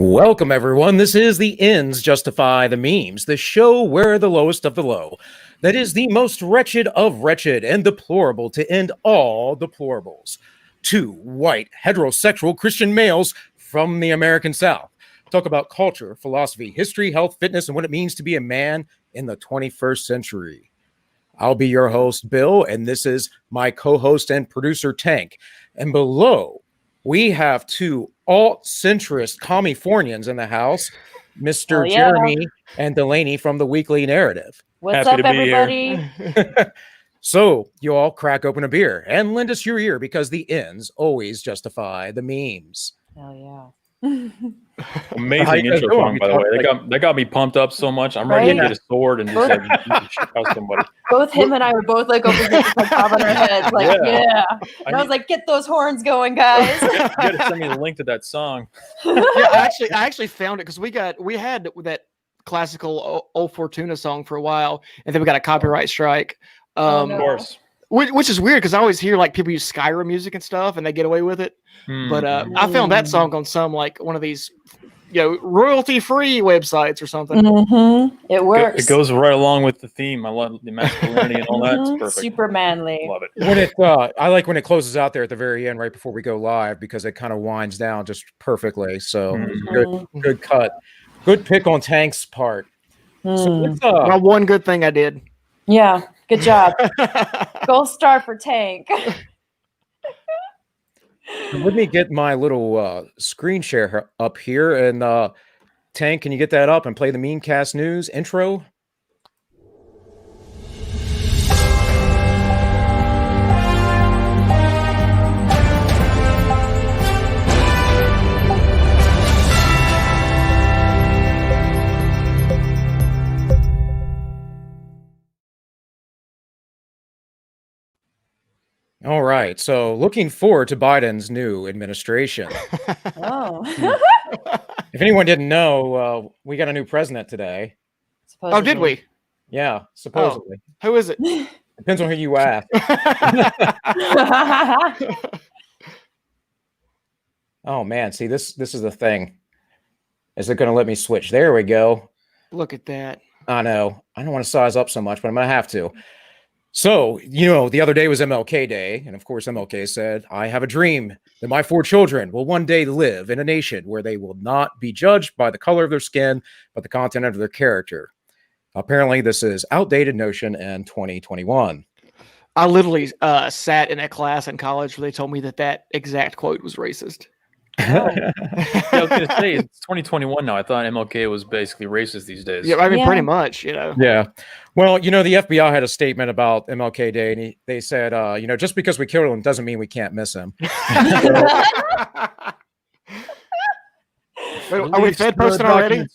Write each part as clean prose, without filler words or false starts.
Welcome, everyone. This is The Ends Justify the Memes, the show where the lowest of the low, that is the most wretched of wretched and deplorable to end all deplorables. Two white, heterosexual Christian males from the American South talk about culture, philosophy, history, health, fitness, and what it means to be a man in the 21st century. I'll be your host, Bill, and this is my co-host and producer, Tank. And below, we have two alt-centrist Californians in the house, Mr. Jeremy and Delaney from the Weekly Narrative. What's up, everybody? So, you all crack open a beer and lend us your ear because the ends always justify the memes. Hell yeah. Amazing intro song, by the way. That got me pumped up so much. I'm ready to get a sword and just out somebody. Both him and I were both like over here, like bobbing our heads, like yeah. And I was like, "Get those horns going, guys!" You gotta send me the link to that song. Yeah, I actually found it because we had that classical old Fortuna song for a while, and then we got a copyright strike. Of course. Which is weird because I always hear like people use Skyrim music and stuff, and they get away with it. But I found that song on some like one of these, royalty-free websites or something. Mm-hmm. It works. It goes right along with the theme. I love the masculinity and all that. It's perfect. Super manly. Love it. When it, I like when it closes out there at the very end, right before we go live, because it kind of winds down just perfectly. So good cut, good pick on Tank's part. So well, one good thing I did. Yeah, good job. Gold star for Tank. Let me get my little screen share up here. And Tank, can you get that up and play the Memecast News intro? All right. So looking forward to Biden's new administration. Oh. If anyone didn't know, we got a new president today. Supposedly. Oh, did we? Yeah, supposedly. Oh, who is it? Depends on who you ask. Oh, man. See, this is the thing. Is it going to let me switch? There we go. Look at that. I know. I don't want to size up so much, but I'm going to have to. So, the other day was MLK Day, and of course MLK said, "I have a dream that my 4 children will one day live in a nation where they will not be judged by the color of their skin, but the content of their character." Apparently, this is outdated notion in 2021. I literally sat in a class in college where they told me that exact quote was racist. Yeah, I was going to say, it's 2021 now. I thought MLK was basically racist these days. Yeah, I mean, pretty much, Yeah. Well, the FBI had a statement about MLK Day, and they said, just because we killed him doesn't mean we can't miss him. Wait, are we Fed posting already?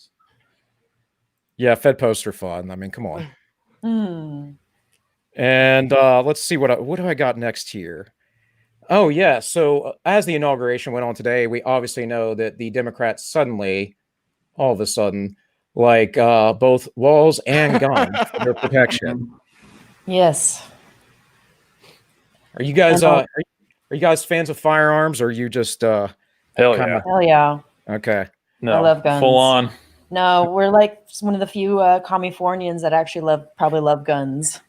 Yeah, Fed posts are fun. I mean, come on. And let's see, what do I got next here? Oh, yeah. So as the inauguration went on today, we obviously know that the Democrats suddenly, all of a sudden, like both walls and guns for their protection. Yes. Are you guys are you guys fans of firearms, or are you just Hell yeah. Hell yeah. Okay. No, I love guns. full on. No, we're like one of the few Californians that actually probably love guns.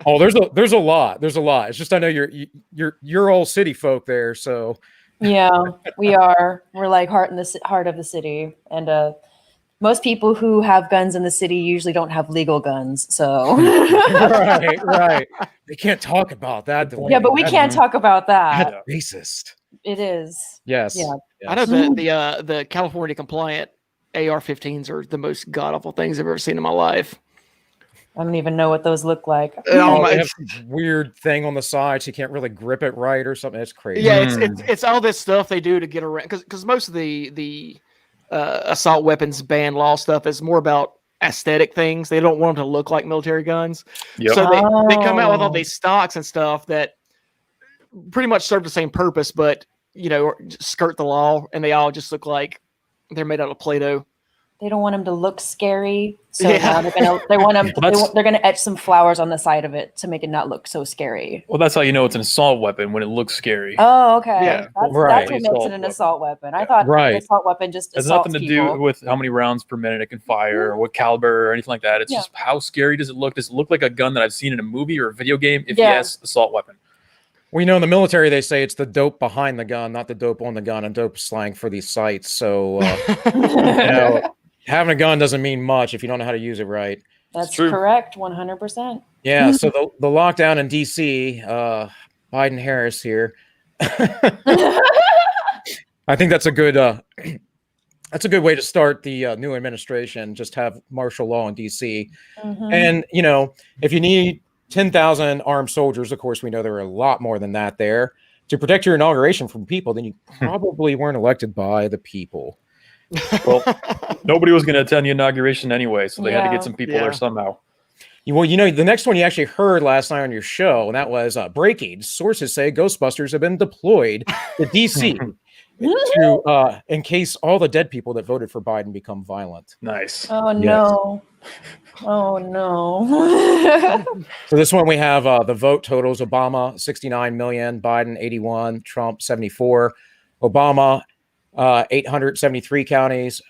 Oh, there's a lot. There's a lot. It's just I know you're all city folk there, so Yeah, we are. We're like heart of the city, and most people who have guns in the city usually don't have legal guns. So right. They can't talk about that. Yeah, but we can't talk about that. That's racist. It is. Yes. Yeah. I know that the California compliant AR-15s are the most god-awful things I've ever seen in my life. I don't even know what those look like. They have some weird thing on the side, so you can't really grip it right or something. It's crazy. Yeah, it's all this stuff they do to get around, because most of the assault weapons ban law stuff is more about aesthetic things. They don't want them to look like military guns. Yep. So they come out with all these stocks and stuff that pretty much serve the same purpose, but skirt the law, and they all just look like they're made out of Play-Doh. they don't want him to look scary. So now they're gonna etch some flowers on the side of it to make it not look so scary. Well, that's how you know it's an assault weapon, when it looks scary. Oh, okay. Yeah. That's Right. what makes it an assault weapon. I thought Right. an assault weapon just It has assaults nothing to people. do with how many rounds per minute it can fire, or what caliber, or anything like that. It's just how scary does it look? Does it look like a gun that I've seen in a movie or a video game? If yes, assault weapon. Well, you know, in the military, they say it's the dope behind the gun, not the dope on the gun, and dope slang for these sites. So, you know, having a gun doesn't mean much if you don't know how to use it right. That's correct, 100%. Yeah. So the lockdown in D.C., Biden Harris here. I think that's a good way to start the new administration. Just have martial law in D.C. And you know, if you need 10,000 armed soldiers, of course, we know there are a lot more than that there, to protect your inauguration from people, then you probably weren't elected by the people. Well, nobody was going to attend the inauguration anyway, so they had to get some people there somehow. Well, you know, the next one you actually heard last night on your show, and that was breaking. Sources say Ghostbusters have been deployed to D.C. to in case all the dead people that voted for Biden become violent. Nice. Oh, no. Oh, no. So this one we have the vote totals: Obama 69 million, Biden 81, Trump 74. Obama 873 counties,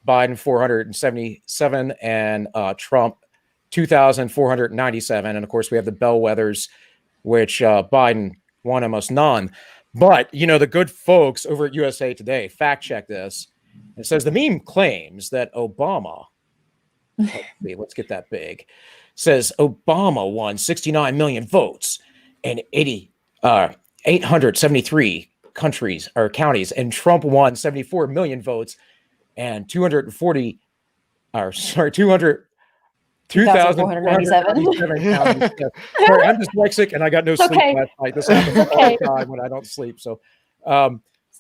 Biden 477, and Trump 2,497. And of course, we have the bellwethers, which Biden won almost none. But, you know, the good folks over at USA Today fact check this. It says the meme claims that Obama, let's get that big, says Obama won 69 million votes and 873 countries or counties, and Trump won 74 million votes and 2,497 counties. Sorry, I'm dyslexic and I got no sleep last night. This happens all the time when I don't sleep. So, that's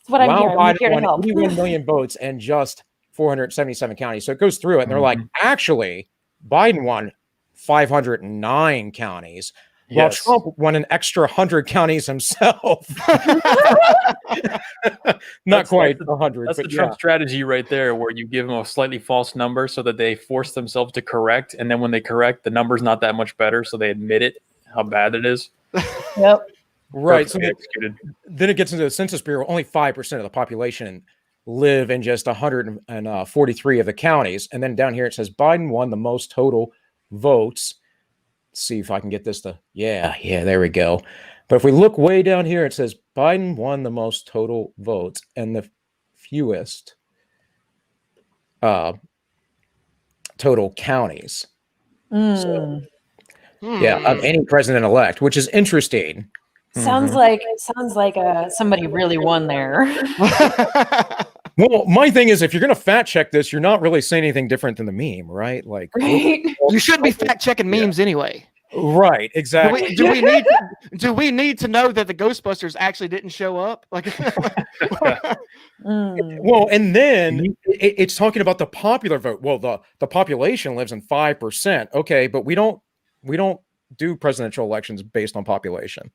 what I'm here. I'm here to Biden help. won 81 million votes and just 477 counties. So it goes through it, and they're like, actually, Biden won 509 counties. While Trump won an extra 100 counties himself. Not quite 100. That's the Trump strategy right there, where you give them a slightly false number so that they force themselves to correct. And then when they correct, the number's not that much better. So they admit it, how bad it is. Yep. Right. So then it gets into the Census Bureau. Only 5% of the population live in just 143 of the counties. And then down here it says Biden won the most total votes. See if I can get this to there we go. But if we look way down here, it says Biden won the most total votes and the fewest total counties. So, of any president-elect, which is interesting. Sounds like somebody really won there. Well, my thing is, if you're going to fact check this, you're not really saying anything different than the meme, right? Like, right? You shouldn't be fact checking memes anyway. Right, exactly. Do we need to know that the Ghostbusters actually didn't show up? Like, well, and then it's talking about the popular vote. Well, the population lives in 5%. Okay, but we don't do presidential elections based on population.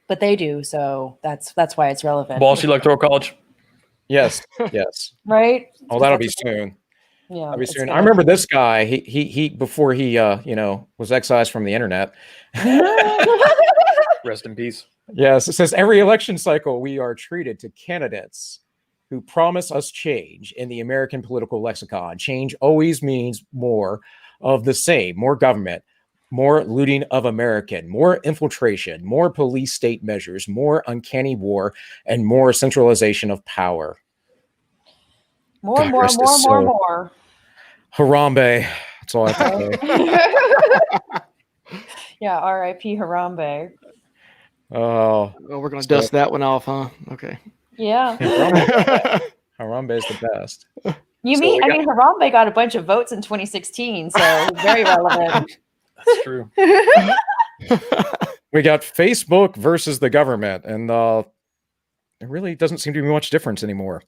But they do, so that's why it's relevant. Walsh Electoral College. Yes. Right? Oh, that'll be soon. Yeah. That'll be soon. I remember this guy. He before he was excised from the internet. Rest in peace. Yes, it says every election cycle we are treated to candidates who promise us change in the American political lexicon. Change always means more of the same, more government, more looting of American, more infiltration, more police state measures, more uncanny war, and more centralization of power. More. Harambe. That's all I have to say. Yeah, R.I.P. Harambe. Oh, we're going to dust that one off, huh? Okay. Yeah. Harambe is the best. Harambe got a bunch of votes in 2016, so very relevant. That's true. We got Facebook versus the government, and there really doesn't seem to be much difference anymore.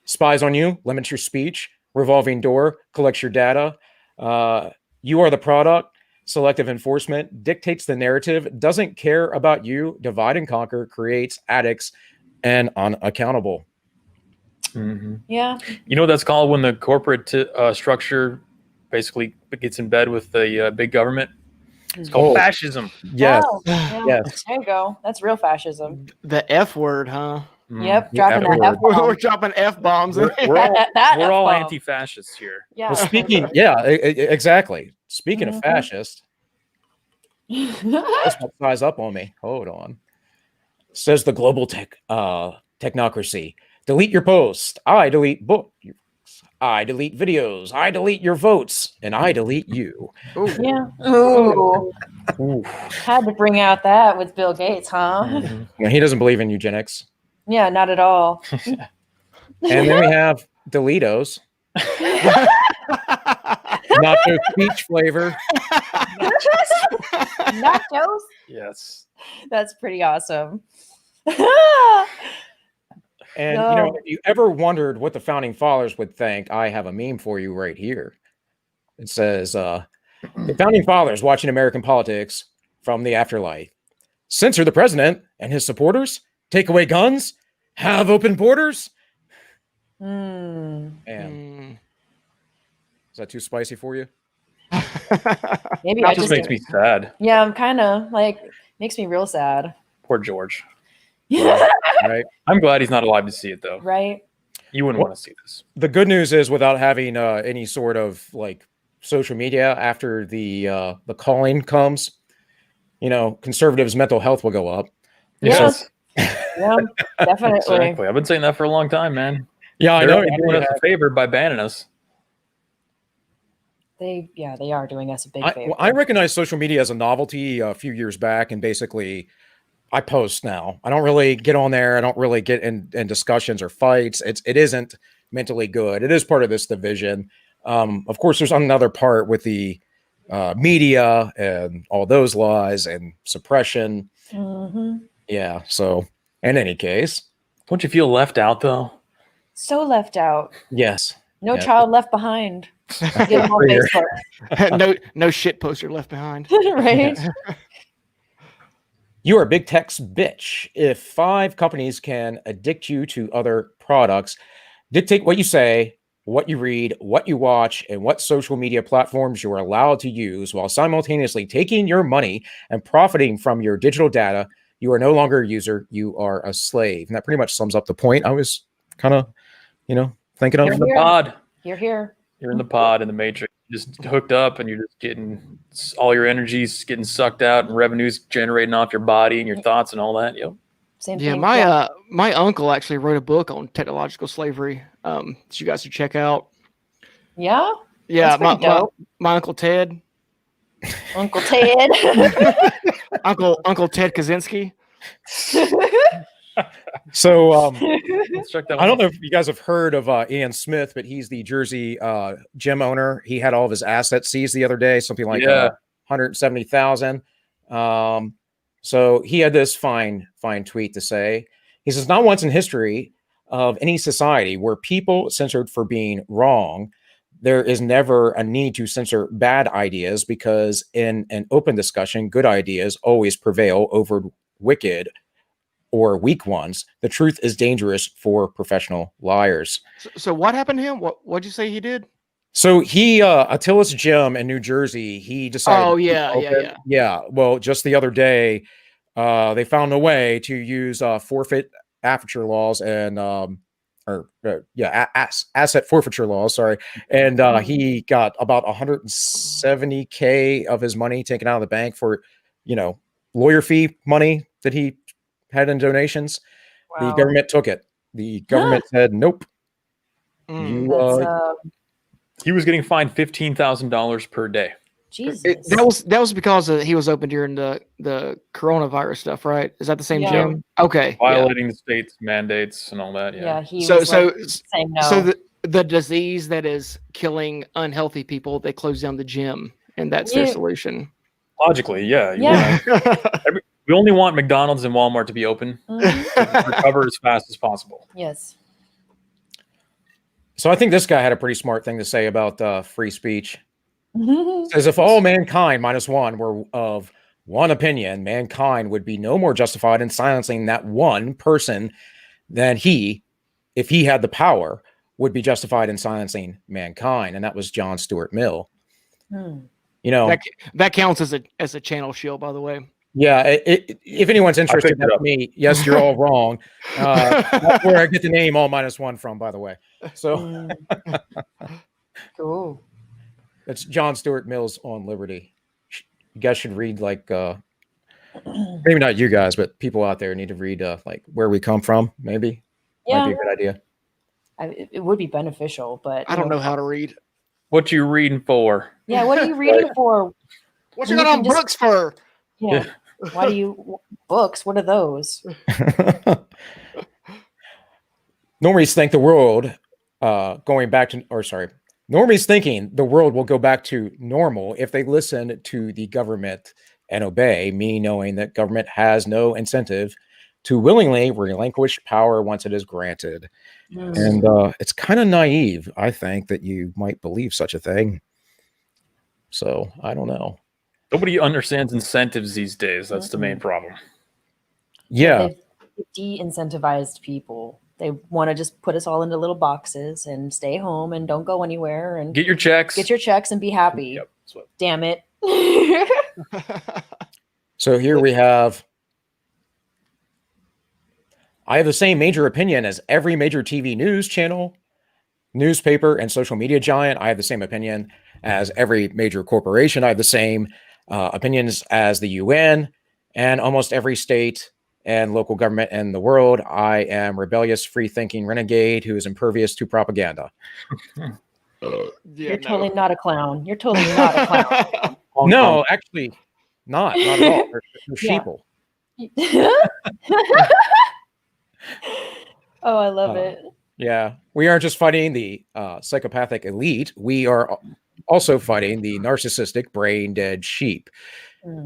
Spies on you, limits your speech, revolving door, collects your data. You are the product. Selective enforcement dictates the narrative, doesn't care about you, divide and conquer, creates addicts, and unaccountable. Yeah. You know what that's called when the corporate structure basically gets in bed with the big government? It's called fascism. Yes. Wow. Yeah. Yes. There you go. That's real fascism. The F word, huh? Yep. The Dropping F that word. F We're bomb. dropping F bombs. We're all, That we're all F-bomb. anti-fascists here. Yeah. Well, speaking, exactly. Speaking of Mhm. fascist, this might size up on me. Hold on. Says the global technocracy. Delete your post. I delete books. I delete videos. I delete your votes, and I delete you. Ooh. Yeah. Ooh. Ooh. Had to bring out that with Bill Gates, huh? Mhm. Now, he doesn't believe in eugenics. Yeah, not at all. And then we have Delitos, nacho peach flavor. Nachos. Yes. That's pretty awesome. And No. if you ever wondered what the founding fathers would think, I have a meme for you right here. It says, the founding fathers watching American politics from the afterlife. Censor the president and his supporters, take away guns, have open borders. Mm. And is that too spicy for you? Maybe That I just just makes me sad. Yeah, I'm kind of like makes me real sad. Poor George. Right. I'm glad he's not alive to see it, though. Right? You wouldn't Well, want to see this. The good news is, without having any sort of like social media after the calling comes, conservatives' mental health will go up. Yes. Yeah, definitely. Exactly. I've been saying that for a long time, man. Yeah, I They're know. only doing us a favor by banning us. They are doing us a big favor. I recognized social media as a novelty a few years back, and basically I post now. I don't really get on there. I don't really get in discussions or fights. It isn't mentally good. It is part of this division. Of course, there's another part with the media and all those laws and suppression. Mhm. Yeah. So, in any case, Don't you feel left out, though? So left out. yes. No Yeah. child left behind. Get them on Here. Facebook. no shit poster left behind. Right? You are a big tech's bitch. If 5 companies can addict you to other products, dictate what you say, what you read, what you watch, and what social media platforms you are allowed to use while simultaneously taking your money and profiting from your digital data, you are no longer a user, you are a slave. And that pretty much sums up the point I was kind of, thinking You're of. in the pod. You're here. You're in the pod in the matrix. You're just hooked up, and you're just getting all your energies getting sucked out, and revenues generating off your body and your thoughts and all that. Yep. Same Yeah, thing. my uncle actually wrote a book on technological slavery. That you guys should check out. Yeah? Yeah, That's pretty dope. my uncle Ted, Uncle Ted. Uncle Ted Kaczynski. So, Let's check that I don't one. know if you guys have heard of Ian Smith, but he's the Jersey gym owner. He had all of his assets seized the other day, something like Yeah. 170,000. So he had this fine tweet to say. He says, "Not once in history of any society were people censored for being wrong. There is never a need to censor bad ideas because in an open discussion, good ideas always prevail over wicked or weak ones. The truth is dangerous for professional liars." So what happened to him? What'd you say he did? So he, Attila's Gym in New Jersey, he decided. Oh to keep yeah. open. Yeah. Well, just the other day, they found a way to use forfeit aperture laws and asset forfeiture laws. Sorry, and he got about 170K of his money taken out of the bank for, lawyer fee money that he had in donations. The Wow. government took it. The government said, "Nope." Mm. That's He was getting fined $15,000 per day. Jesus. That was because he was open during the coronavirus stuff, right? Is that the same Yeah. gym? Okay. Violating the state's mandates and all that. Yeah. yeah, he So was saying no. so the disease that is killing unhealthy people, they close down the gym, and that's their Yeah. solution. Logically, yeah. Yeah. We only want McDonald's and Walmart to be open Mhm. to recover as fast as possible. Yes. So I think this guy had a pretty smart thing to say about free speech. Mhm. Says, if all mankind minus one were of one opinion, mankind would be no more justified in silencing that one person than he if he had the power, would be justified in silencing mankind, and that was John Stuart Mill. Hmm. You know, That counts as a channel shield, by the way. yeah. If anyone's interested, picked it that's up. me. Yes, you're all wrong. That's where I get the name all -1 from, by the way. So Mm. Cool. it's John Stuart Mill's On Liberty. You guys should read, like, maybe not you guys, but people out there need to read like Where We Come From. Maybe might be a Yeah, good idea. it would be beneficial, but I don't know how to read. What you reading for? Yeah, what are you reading for? What You you got can on just- books for? Yeah. Why do you books? What are those? Normies think the world going back to, or sorry, normies thinking the world will go back to normal if they listen to the government and obey, me knowing that government has no incentive to willingly relinquish power once it is granted. And it's kind of naive, I think, that you might believe such a thing. So I don't know. Nobody understands incentives these days. That's the main problem. Yeah. They've de-incentivized people. They want to just put us all into little boxes and stay home and don't go anywhere and Get your checks. get your checks and be happy. Yep. That's what- Damn it. So here we have, I have the same major opinion as every major TV news channel, newspaper, and social media giant. I have the same opinion as every major corporation. I have the same opinions as the UN and almost every state and local government in the world. I am rebellious, free-thinking renegade who is impervious to propaganda. You're totally not a clown. You're totally not a clown. No, actually, not at all. They're Yeah. sheeple. Oh, I love it. Yeah, we aren't just fighting the psychopathic elite. We are also fighting the narcissistic, brain-dead sheep.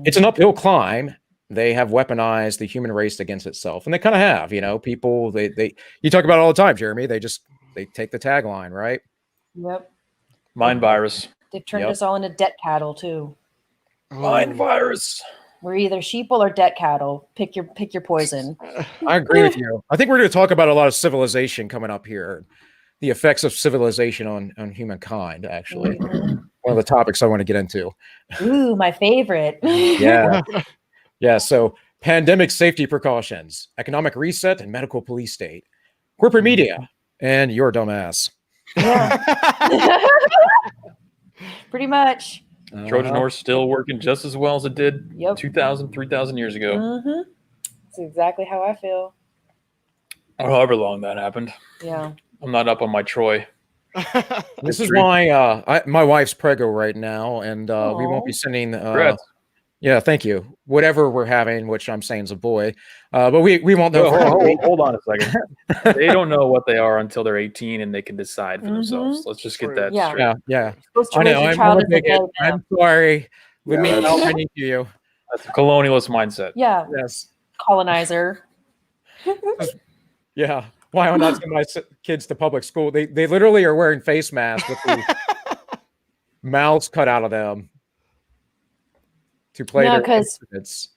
It's an uphill climb. They have weaponized the human race against itself, and they kind of have. You know, people. They you talk about it all the time, Jeremy. They take the tagline, right? Yep. Mind virus. They've turned Yep. us all into debt cattle too. Mind virus. We're either sheeple or debt cattle. Pick your poison. I agree with you. I think we're going to talk about a lot of civilization coming up here, the effects of civilization on humankind. Actually, one of the topics I want to get into. Ooh, my favorite. Yeah, yeah. So, pandemic safety precautions, economic reset, and medical police state, corporate media, and your dumbass. Yeah. Pretty much. Trojan horse still working just as well as it did Yep. 2,000, 3,000 years ago. Mm-hmm. That's exactly how I feel. Or however long that happened. Yeah. I'm not up on my Troy. This is why my wife's prego right now, and we won't be Aw. sending. Congrats. Yeah, thank you. Whatever we're having, which I'm saying is a boy, but we won't know. Hold on a second. They don't know what they are until they're 18 and they can decide for themselves. Let's just get True. that Yeah. straight. Yeah. Supposed to I raise know. your I'm child a as a bigot. boy now. I'm sorry. Let me Yeah, know if I need you. That's a colonialist mindset. Yeah. Yes. Colonizer. Yeah. Why am I not sending my kids to public school? They literally are wearing face masks with the mouths cut out of them to play No, their 'cause- instruments.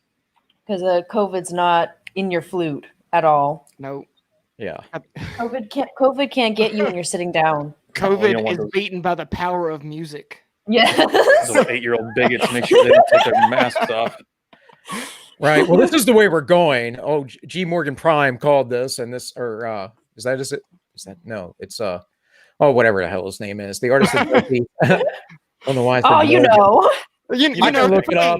Because COVID's not in your flute at all. No. Yeah. COVID can't get you when you're sitting down. you don't COVID want is those- beaten by the power of music. Yes. Those 8-year-old bigots make sure they don't take their masks off. Right. Well, this is the way we're going. Oh, G. Morgan Prime called this, and this, or is it? Is that no? It's whatever the hell his name is. The artist. I don't know why. I said Oh, you Morgan. know. You I know, can look it up.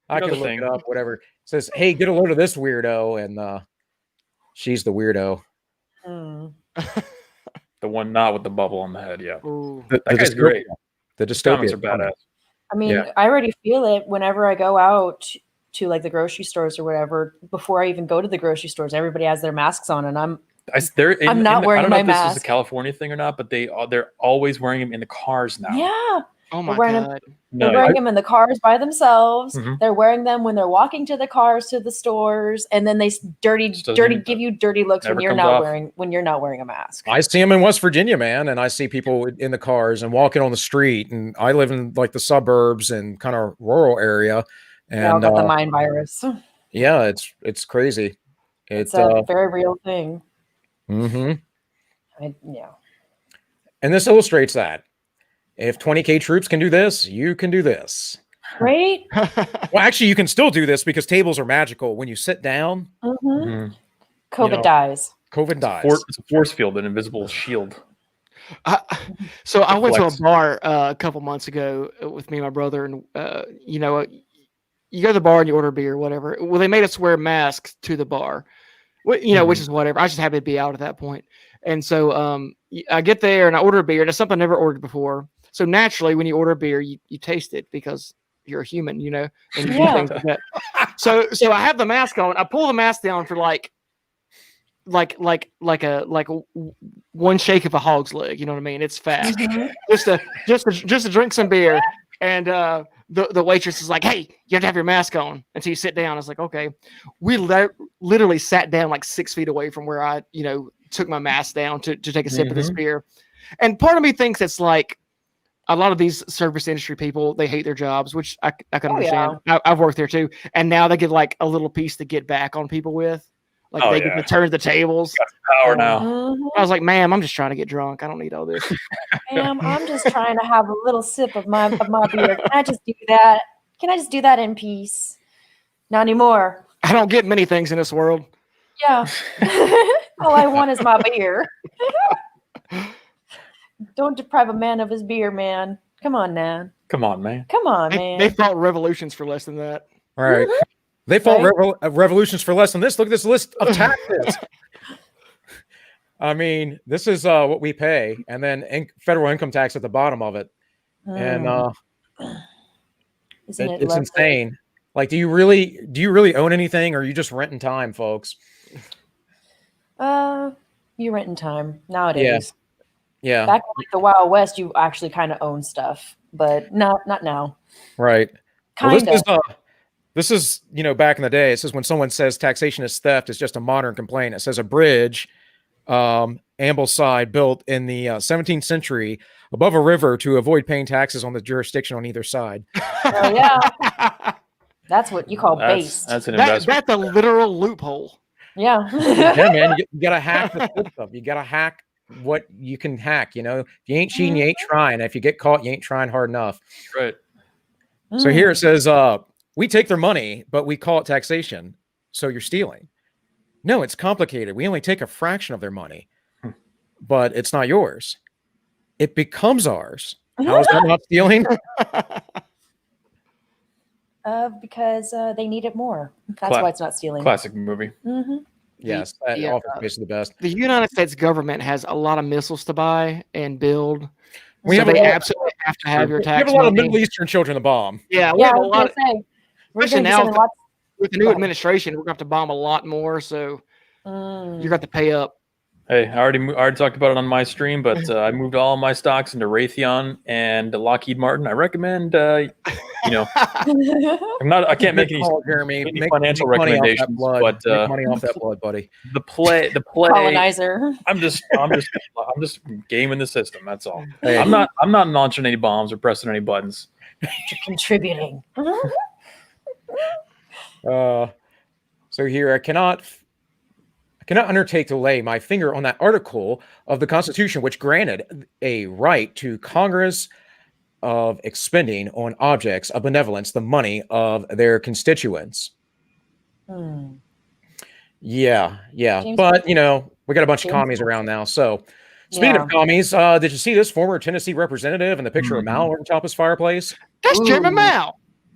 I know can the look thing. it up. Whatever. It says, hey, get a load of this weirdo, and she's the weirdo. Hmm. The one not with the bubble on the head. Yeah. Ooh. The guy's dystopia. great. The His comics dystopia. are badass. I mean, Yeah. I already feel it whenever I go out to like the grocery stores or whatever. Before I even go to the grocery stores, everybody has their masks on, and I'm I'm not I wearing don't know my if this is a mask. California thing or not, but they're always wearing them in the cars now. yeah. Oh my wearing 'em- god. No, They're wearing them in the cars by themselves. Mhm. They're wearing them when they're walking to the cars to the stores, and then they Just doesn't even- give you dirty looks never when you're comes not off. wearing a mask. I see them in West Virginia, man, and I see people in the cars and walking on the street. And I live in like the suburbs and kind of rural area, They all and got the mind virus. yeah, it's crazy. It's a very real thing. Mm-hmm. Yeah. And this illustrates that. If 20K troops can do this, you can do this. Right? Well, actually, you can still do this because tables are magical. When you sit down, COVID know, dies. COVID dies. It's a force field, an invisible shield. So I went to a Reflects. bar a couple months ago with me and my brother, and you go to the bar and you order beer, or whatever. Well, they made us wear masks to the bar, which is whatever. I just happened to be out at that point, and so I get there and I order a beer. That's something I never ordered before. So naturally, when you order a beer, you taste it because you're a human, and you do things like that. So I have the mask on. I pull the mask down for like one shake of a hog's leg. You know what I mean? It's fast. just to drink some beer. And the waitress is like, "Hey, you have to have your mask on until you sit down." I was like, "Okay." We literally sat down like 6 feet away from where I took my mask down to take a sip of this beer. And part of me thinks it's like a lot of these service industry people, they hate their jobs, which I can understand. Yeah. I've worked there too. And now they get like a little piece to get back on people with. Like they get to turn the tables. Power now. I was like, "Ma'am, I'm just trying to get drunk. I don't need all this." Ma'am, I'm just trying to have a little sip of my beer. Can I just do that? Can I just do that in peace? Not anymore. I don't get many things in this world. Yeah. All I want is my beer. Don't deprive a man of his beer, man. Come on, man. Come on, man. Come on, man. They fought revolutions for less than that. All right. They fought revolutions for less than this. Look at this list of taxes. I mean, this is what we pay, and then federal income tax at the bottom of it. And Isn't it it's lovely? insane. Like, do you really own anything, or are you just renting time, folks? You renting time nowadays. Yeah. Back in like the Wild West, you actually kind of own stuff, but not now. Right. Kind of. Well, this is back in the day. It says when someone says taxation is theft, it's just a modern complaint. It says a bridge, Ambleside, built in the 17th century above a river to avoid paying taxes on the jurisdiction on either side. Oh, yeah. That's what you call base. That's an investment. That's a literal loophole. Yeah. Yeah, man. You gotta hack the good stuff. You gotta hack what you can hack. If you ain't cheating, you ain't trying. If you get caught, you ain't trying hard enough. Right. So here it says, we take their money, but we call it taxation. So you're stealing. No, it's complicated. We only take a fraction of their money, but it's not yours. It becomes ours. How is that not stealing? Because they need it more. That's why it's not stealing. Classic movie. Yes, that Office Space is the best. The United States government has a lot of missiles to buy and build. We They absolutely have to have your We tax have a lot of money. Middle Eastern children to bomb. Yeah, we Yeah, have I a was lot. gonna say. We're Especially gonna be now sending lots. with the new administration, we're going to have to bomb a lot more. So you're going to have to pay up. Hey, I already talked about it on my stream, but I moved all my stocks into Raytheon and Lockheed Martin. I recommend, I can't make any, Jeremy. any financial recommendations, but make money off that blood, buddy. the play. Colonizer. I'm just gaming the system. That's all. Hey. I'm not launching any bombs or pressing any buttons. Contributing. So here, I cannot undertake to lay my finger on that article of the Constitution which granted a right to Congress of expending on objects of benevolence the money of their constituents. Yeah. James But, we got a bunch of commies around now. So speaking of commies, did you see this former Tennessee representative and the picture of Mao over top his fireplace? That's Chairman Mao.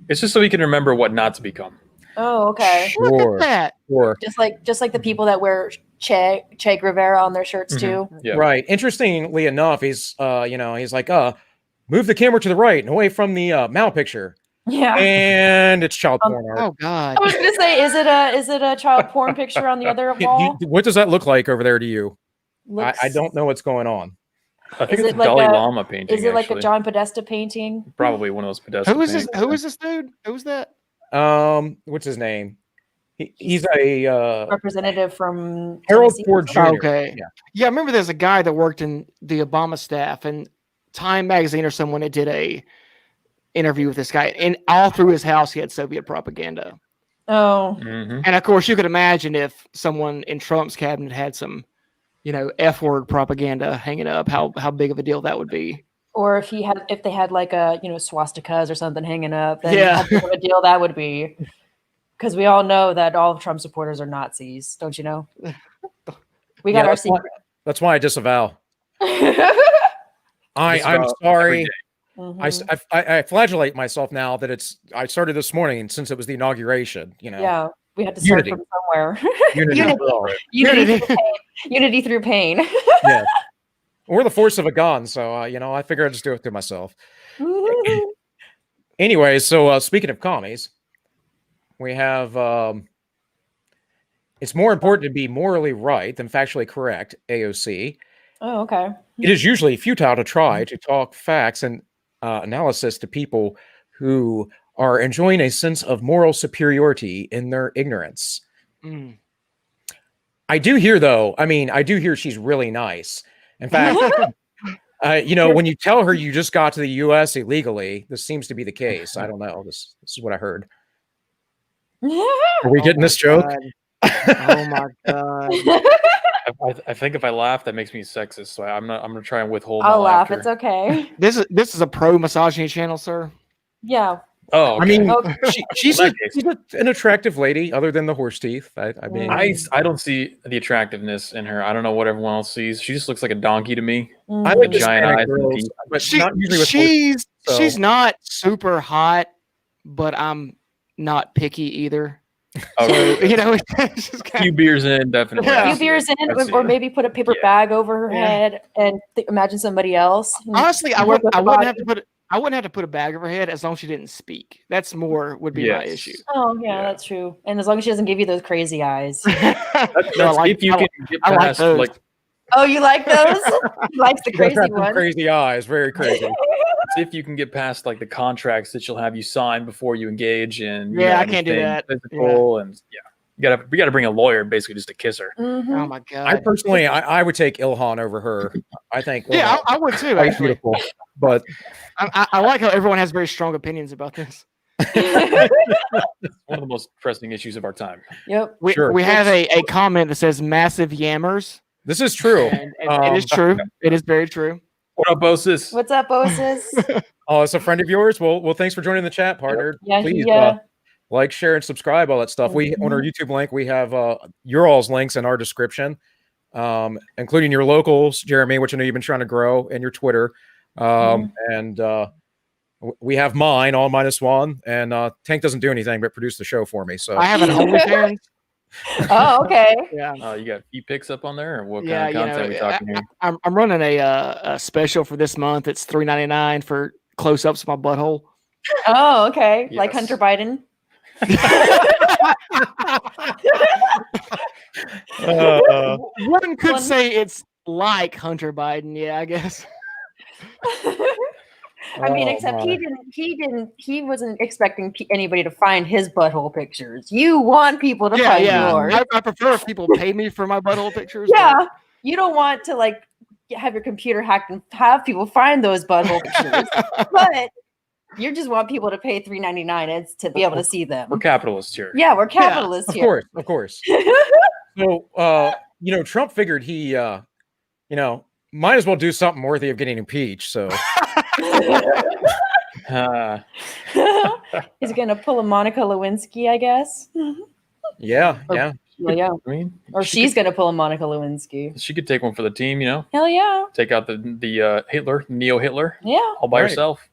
It's just so we can remember what not to become. Oh, okay. Look at that. Sure. Just like the people that wear Che Guevara on their shirts too. Yeah. Right. Interestingly enough, he's he's like, move the camera to the right and away from the Mao picture. Yeah. And it's child porn art. Oh God. I was gonna say, is it a child porn picture on the other wall? What does that look like over there to you? Looks- I don't know what's going on. I think Is it's it a like Dalai a- Lama painting. Is it like a actually. John Podesta painting? Probably one of those pedestrian. Who is this? Who is this dude? Who's that? What's his name? He's a Representative from Harold Tennessee. Ford Jr. Okay. Yeah. I remember there's a guy that worked in the Obama staff, and Time Magazine or someone that did a interview with this guy, and all through his house he had Soviet propaganda. Oh, Mhm. And of course, you could imagine if someone in Trump's cabinet had some F-word propaganda hanging up, how big of a deal that would be. Or if they had like a swastikas or something hanging up, then Yeah. how big of a deal that would be. Because we all know that all of Trump supporters are Nazis, don't you know? We got our secret. That's why I disavow. I'm Disavow sorry. Mhm. I flagellate myself now that I started this morning since it was the inauguration. Yeah, we had to start Unity. from somewhere. Unity. Unity. for all. Unity through pain. Unity through pain. Yeah. Or the force of a gun. So, I figure I'd just do it to myself. Anyway, so speaking of commies, we have it's more important to be morally right than factually correct, AOC. Oh, okay. It is usually futile to try to talk facts and analysis to people who are enjoying a sense of moral superiority in their ignorance. Mm. I do hear she's really nice. In fact, when you tell her you just got to the U.S. illegally, this seems to be the case. I don't know. This is what I heard. Are we getting this joke? Oh my god! I think if I laugh, that makes me sexist. So I'm gonna try and withhold. I'll my laugh. laughter. It's okay. This is a pro misogyny channel, sir. Yeah. Oh, okay. I mean, Okay. she's In that case. an attractive lady, other than the horse teeth. I mean, I don't see the attractiveness in her. I don't know what everyone else sees. She just looks like a donkey to me. I Mhm. like giant Hispanic eyes and girls, teeth. but not usually with horse teeth, so- She's not super hot, but I'm not picky either. Okay. So, it's just A kind few beers in, definitely. Yeah. A I few see beers it. in, I see or it. maybe put a paper Yeah. bag over her Yeah. head and imagine somebody else. honestly, I Work wouldn't with the have body. to put I wouldn't have to put a bag over her head as long as she didn't speak. That's would be my Yes. issue. Oh yeah, Yeah. that's true. And as long as she doesn't give you those crazy eyes. That's No, I like- if you I can like- get I like past those. like Oh, you like those? He likes the She does crazy have some ones. crazy eyes, very crazy. if you can get past like the contracts that she'll have you sign before you engage in Yeah, I can't do anything that. physical and we gotta bring a lawyer basically just to kiss her. Mhm. Oh my I god! personally, I would take Ilhan over her. I think Yeah, Ilhan's I would too. quite Actually, beautiful, but I like how everyone has very strong opinions about this. It's one of the most pressing issues of our time. Yep. We Sure. we have a comment that says massive yammers. this is true. And it is true. It is very true. What up, Bosis? What's up, Osis? Oh, it's a friend of yours. Well, thanks for joining the chat, partner. Yeah, Please yeah. like, share, and subscribe. All that stuff. We on our YouTube link, we have your all's links in our description, including your locals, Jeremy, which I know you've been trying to grow, and your Twitter. And we have mine, all -1, and Tank doesn't do anything but produce the show for me. So I have an OnlyFans. Oh, okay. Yeah. You got feet pics up on there, or what Yeah, kind of content are we talking here? I'm running a special for this month. It's $3.99 for close-ups of my butthole. Oh, okay. Like Yes. Hunter Biden. One could One- say it's like Hunter Biden. Yeah, I guess. I mean, Oh, except my. he wasn't expecting anybody to find his butthole pictures. You want people to Yeah, find yeah. yours. I prefer if people pay me for my butthole pictures. Yeah. You don't want to like have your computer hacked and have people find those butthole pictures. But you just want people to pay $3.99 to be able to see them. We're capitalists here. Yeah, we're capitalists of here. course. So, Trump figured he, might as well do something worthy of getting impeached. So, He's gonna pull a Monica Lewinsky, I guess. yeah. Well, yeah. I mean, Or she's gonna pull a Monica Lewinsky. she could take one for the team, Hell yeah. take out the Hitler, neo Hitler, Yeah. all by Right. herself.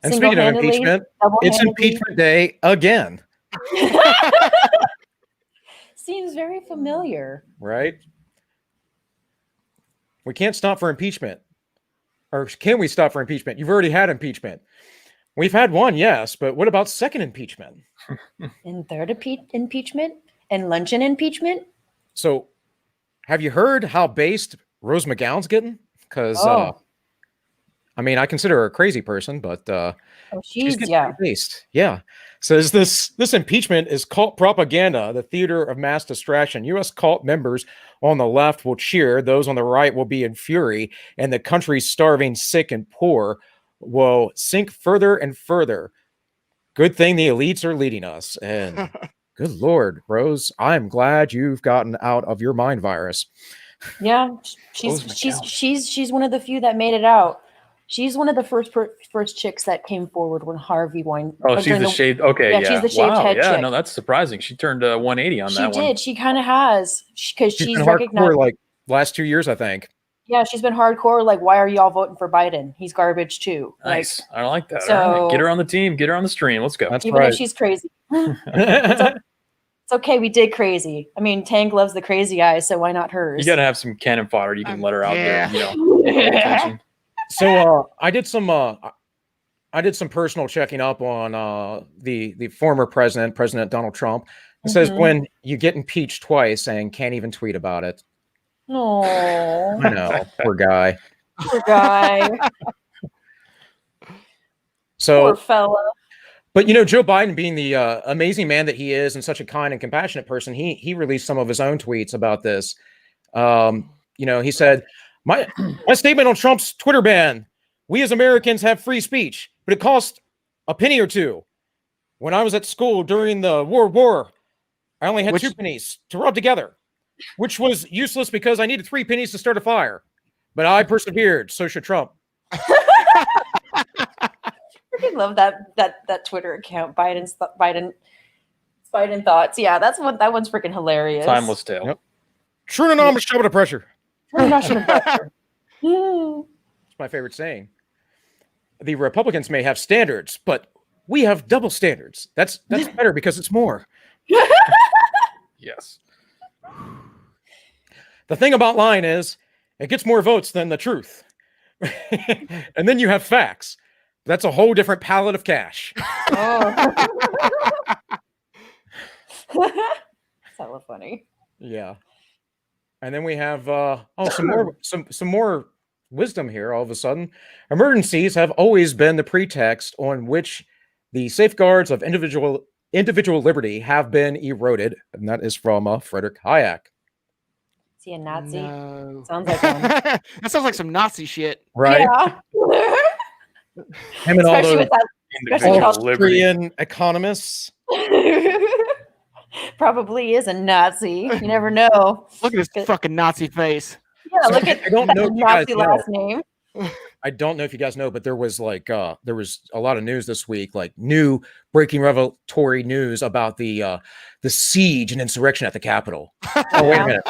And speaking of Single-handedly, impeachment, it's double-handedly. impeachment day again, Seems very familiar. right? We can't stop for impeachment. Or can we stop for impeachment? You've already had impeachment. We've had one, yes, but what about second impeachment? And third impeachment and luncheon impeachment. So, have you heard how based Rose McGowan's getting? Because, I consider her a crazy person, but she's getting pretty based. Yeah. Says this impeachment is cult propaganda, the theater of mass distraction. U.S. cult members on the left will cheer, those on the right will be in fury, and the country's starving, sick, and poor will sink further and further. Good thing the elites are leading us. And good Lord, Rose, I'm glad you've gotten out of your mind virus. Yeah, Close she's one of the few that made it out. She's one of the first chicks that came forward when Harvey Weinstein. Oh, she's the shaved. Okay, yeah. She's the shaved wow, head yeah. chick. No, that's surprising. She turned 180 on She that one. did. She kind of has because She's she's been recognized. hardcore like last 2 years, I think. Yeah, she's been hardcore. Like, why are y'all voting for Biden? He's garbage too. Nice. I like that. So- All right. Get her on the team. Get her on the stream. Let's go. That's Even right. if she's crazy, it's okay. We did crazy. I mean, Tank loves the crazy eyes, so why not hers? You got to have some cannon fodder. You can let her out Yeah. there. Get attention. So I did some personal checking up on the former President Donald Trump. It says Mhm. when you get impeached twice and can't even tweet about it. No, I know, poor guy. poor guy, So, poor fella. but Joe Biden, being the amazing man that he is and such a kind and compassionate person, he released some of his own tweets about this. He said, my statement on Trump's Twitter ban: we as Americans have free speech, but it costs a penny or two. When I was at school during the World War, I only had 2 pennies to rub together, which was useless because I needed 3 pennies to start a fire. But I persevered. So should Trump. I love that Twitter account. Biden thoughts. Yeah, that one's freaking hilarious. Timeless tale. Yep. Trudenomics show the pressure. International pressure. It's my favorite saying. The Republicans may have standards, but we have double standards. That's better because it's more. Yes. The thing about lying is it gets more votes than the truth. And then you have facts. That's a whole different palette of cash. Oh. That's hella funny. Yeah. And then we have some more wisdom here all of a sudden. Emergencies have always been the pretext on which the safeguards of individual liberty have been eroded. And that is from Frederick Hayek. Is he a Nazi? No. Sounds like one. That sounds like some Nazi shit. Right? Yeah. Him and all Especially those with that. Especially with Individual liberty. Austrian economists. Probably is a Nazi. You never know. Look at his fucking Nazi face. Yeah, So look at I don't that know if you guys Nazi know. last name. I don't know if you guys know, but there was a lot of news this week, like new breaking revelatory news about the siege and insurrection at the Capitol. Oh, wait a minute.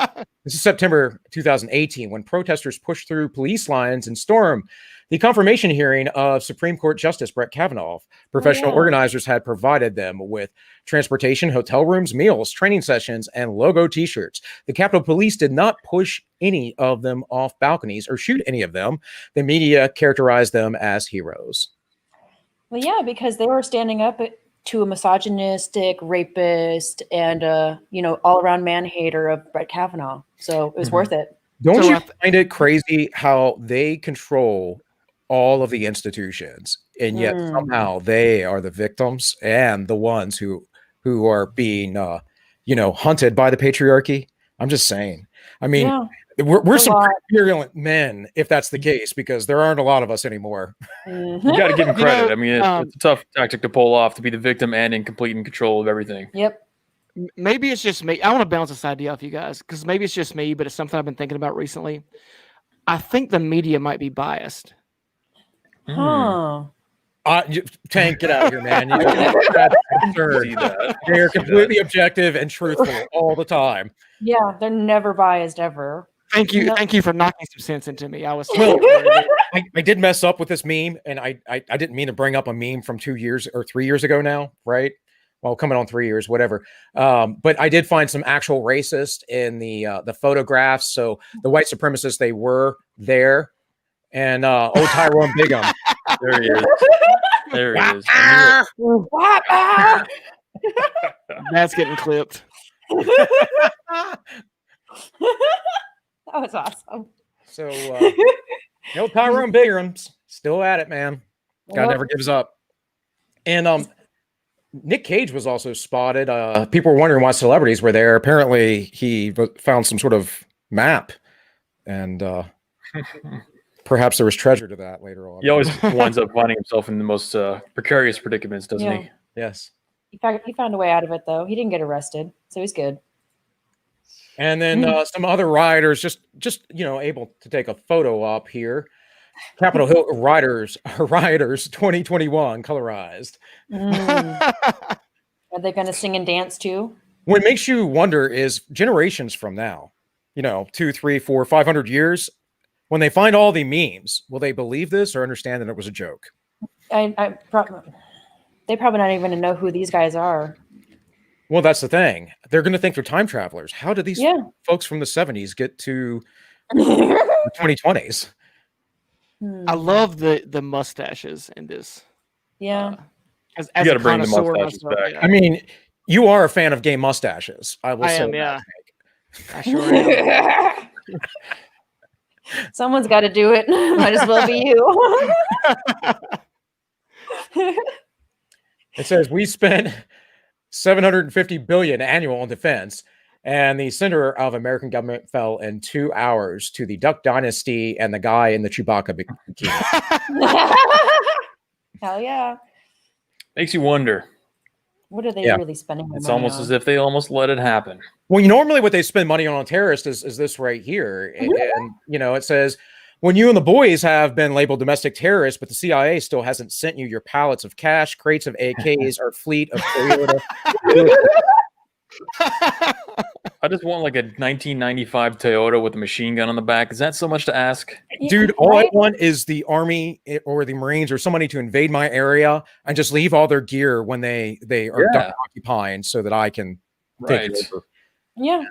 This is September 2018 when protesters pushed through police lines and stormed the confirmation hearing of Supreme Court Justice Brett Kavanaugh. Professional yeah. organizers had provided them with transportation, hotel rooms, meals, training sessions, and logo T-shirts. The Capitol Police did not push any of them off balconies or shoot any of them. The media characterized them as heroes. Well, yeah, because they were standing up to a misogynistic, rapist, and all-around man-hater of Brett Kavanaugh. So it was worth it. Don't So you find it crazy how they control all of the institutions, and yet somehow they are the victims and the ones who are being hunted by the patriarchy? I'm just saying. I mean, Yeah, we're a some lot. virulent men if that's the case, because there aren't a lot of us anymore. Mhm. You got to give him You know, credit. I mean, it's a tough tactic to pull off, to be the victim and in complete and control of everything. Yep. Maybe it's just me. I want to bounce this idea off you guys because maybe it's just me, but it's something I've been thinking about recently. I think the media might be biased. Huh. Tank, get out of here, man. That's absurd. See that. They are completely objective and truthful all the time. Yeah, they're never biased ever. Thank you. No. Thank you for knocking some sense into me. I was Well, I did mess up with this meme, and I didn't mean to bring up a meme from 2 years or 3 years ago now, right? Well, coming on 3 years, whatever. But I did find some actual racist in the photographs. So the white supremacists, they were there. And old Tyrone Bigham. There he is. There he is. I knew it. That's getting clipped. That was awesome. So old Tyrone Bigham's still at it, man. God never gives up. And Nick Cage was also spotted. People were wondering why celebrities were there. Apparently, he found some sort of map, and perhaps there was treasure to that later on. He always winds up finding himself in the most precarious predicaments, doesn't Yeah. he? Yes. He found a way out of it, though. He didn't get arrested, so he's good. And then some other riders just able to take a photo up here. Capitol Hill riders 2021 colorized. Are they going to sing and dance too? What makes you wonder is generations from now, 2, 3, 4, 500 years, when they find all the memes, will they believe this or understand that it was a joke? They probably not even going to know who these guys are. Well, that's the thing. They're going to think they're time travelers. How did these folks from the 70s get to the 2020s? I love the mustaches in this. Yeah. You got to bring the mustaches back. I mean, you are a fan of gay mustaches. I will say am, that. yeah. I sure am. Someone's got to do it. Might as well be you. It says we spent $750 billion annual on defense, and the center of American government fell in 2 hours to the Duck Dynasty and the guy in the Chewbacca bikini. Hell yeah. Makes you wonder. What are they really spending their It's money almost on? as if they almost let it happen. Well, normally what they spend money on terrorists is this right here. And, it says, when you and the boys have been labeled domestic terrorists, but the CIA still hasn't sent you your pallets of cash, crates of AKs, or fleet of Toyota. I just want like a 1995 Toyota with a machine gun on the back. Is that so much to ask? Dude, all I want is the Army or the Marines or somebody to invade my area and just leave all their gear when they are done occupying so that I can take it over. Yeah.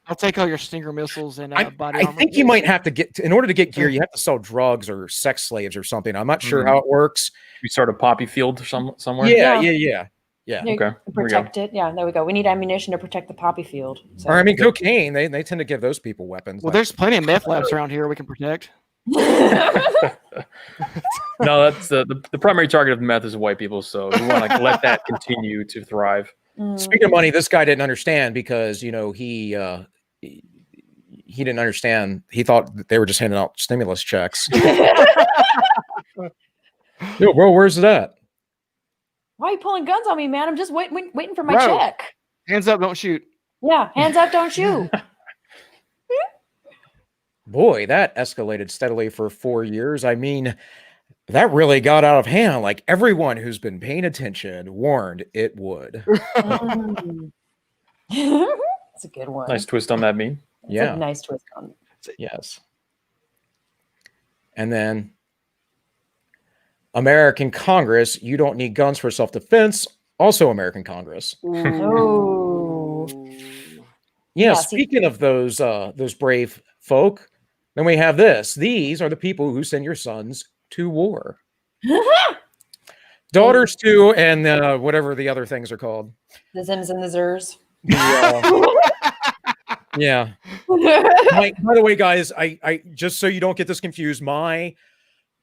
I'll take all your Stinger missiles and body I armor. think you might have to in order to get gear, you have to sell drugs or sex slaves or something. I'm not sure how it works. We start a poppy field somewhere? Yeah. Okay. Protect it. Yeah, there we go. We need ammunition to protect the poppy field. So. Or I mean, cocaine. They tend to give those people weapons. Well, there's plenty of meth labs around here we can protect. No, that's the primary target of meth is white people. So you want to let that continue to thrive. Speaking of money, this guy didn't understand because he didn't understand. He thought that they were just handing out stimulus checks. Yo, bro, where's that? Why are you pulling guns on me, man? I'm just waiting for my check. Hands up, don't shoot. Yeah, hands up, don't shoot. Boy, that escalated steadily for 4 years. I mean, that really got out of hand. Like everyone who's been paying attention warned it would. It's a good one. Nice twist on that meme. It's a nice twist on it. Yes. And then American Congress, you don't need guns for self-defense. Also American Congress. Oh. Yeah, speaking of those brave folk, then we have this. These are the people who send your sons to war. Daughters too, and whatever the other things are called. The Zims and the Zers. Yeah. By the way, guys, I just so you don't get this confused, my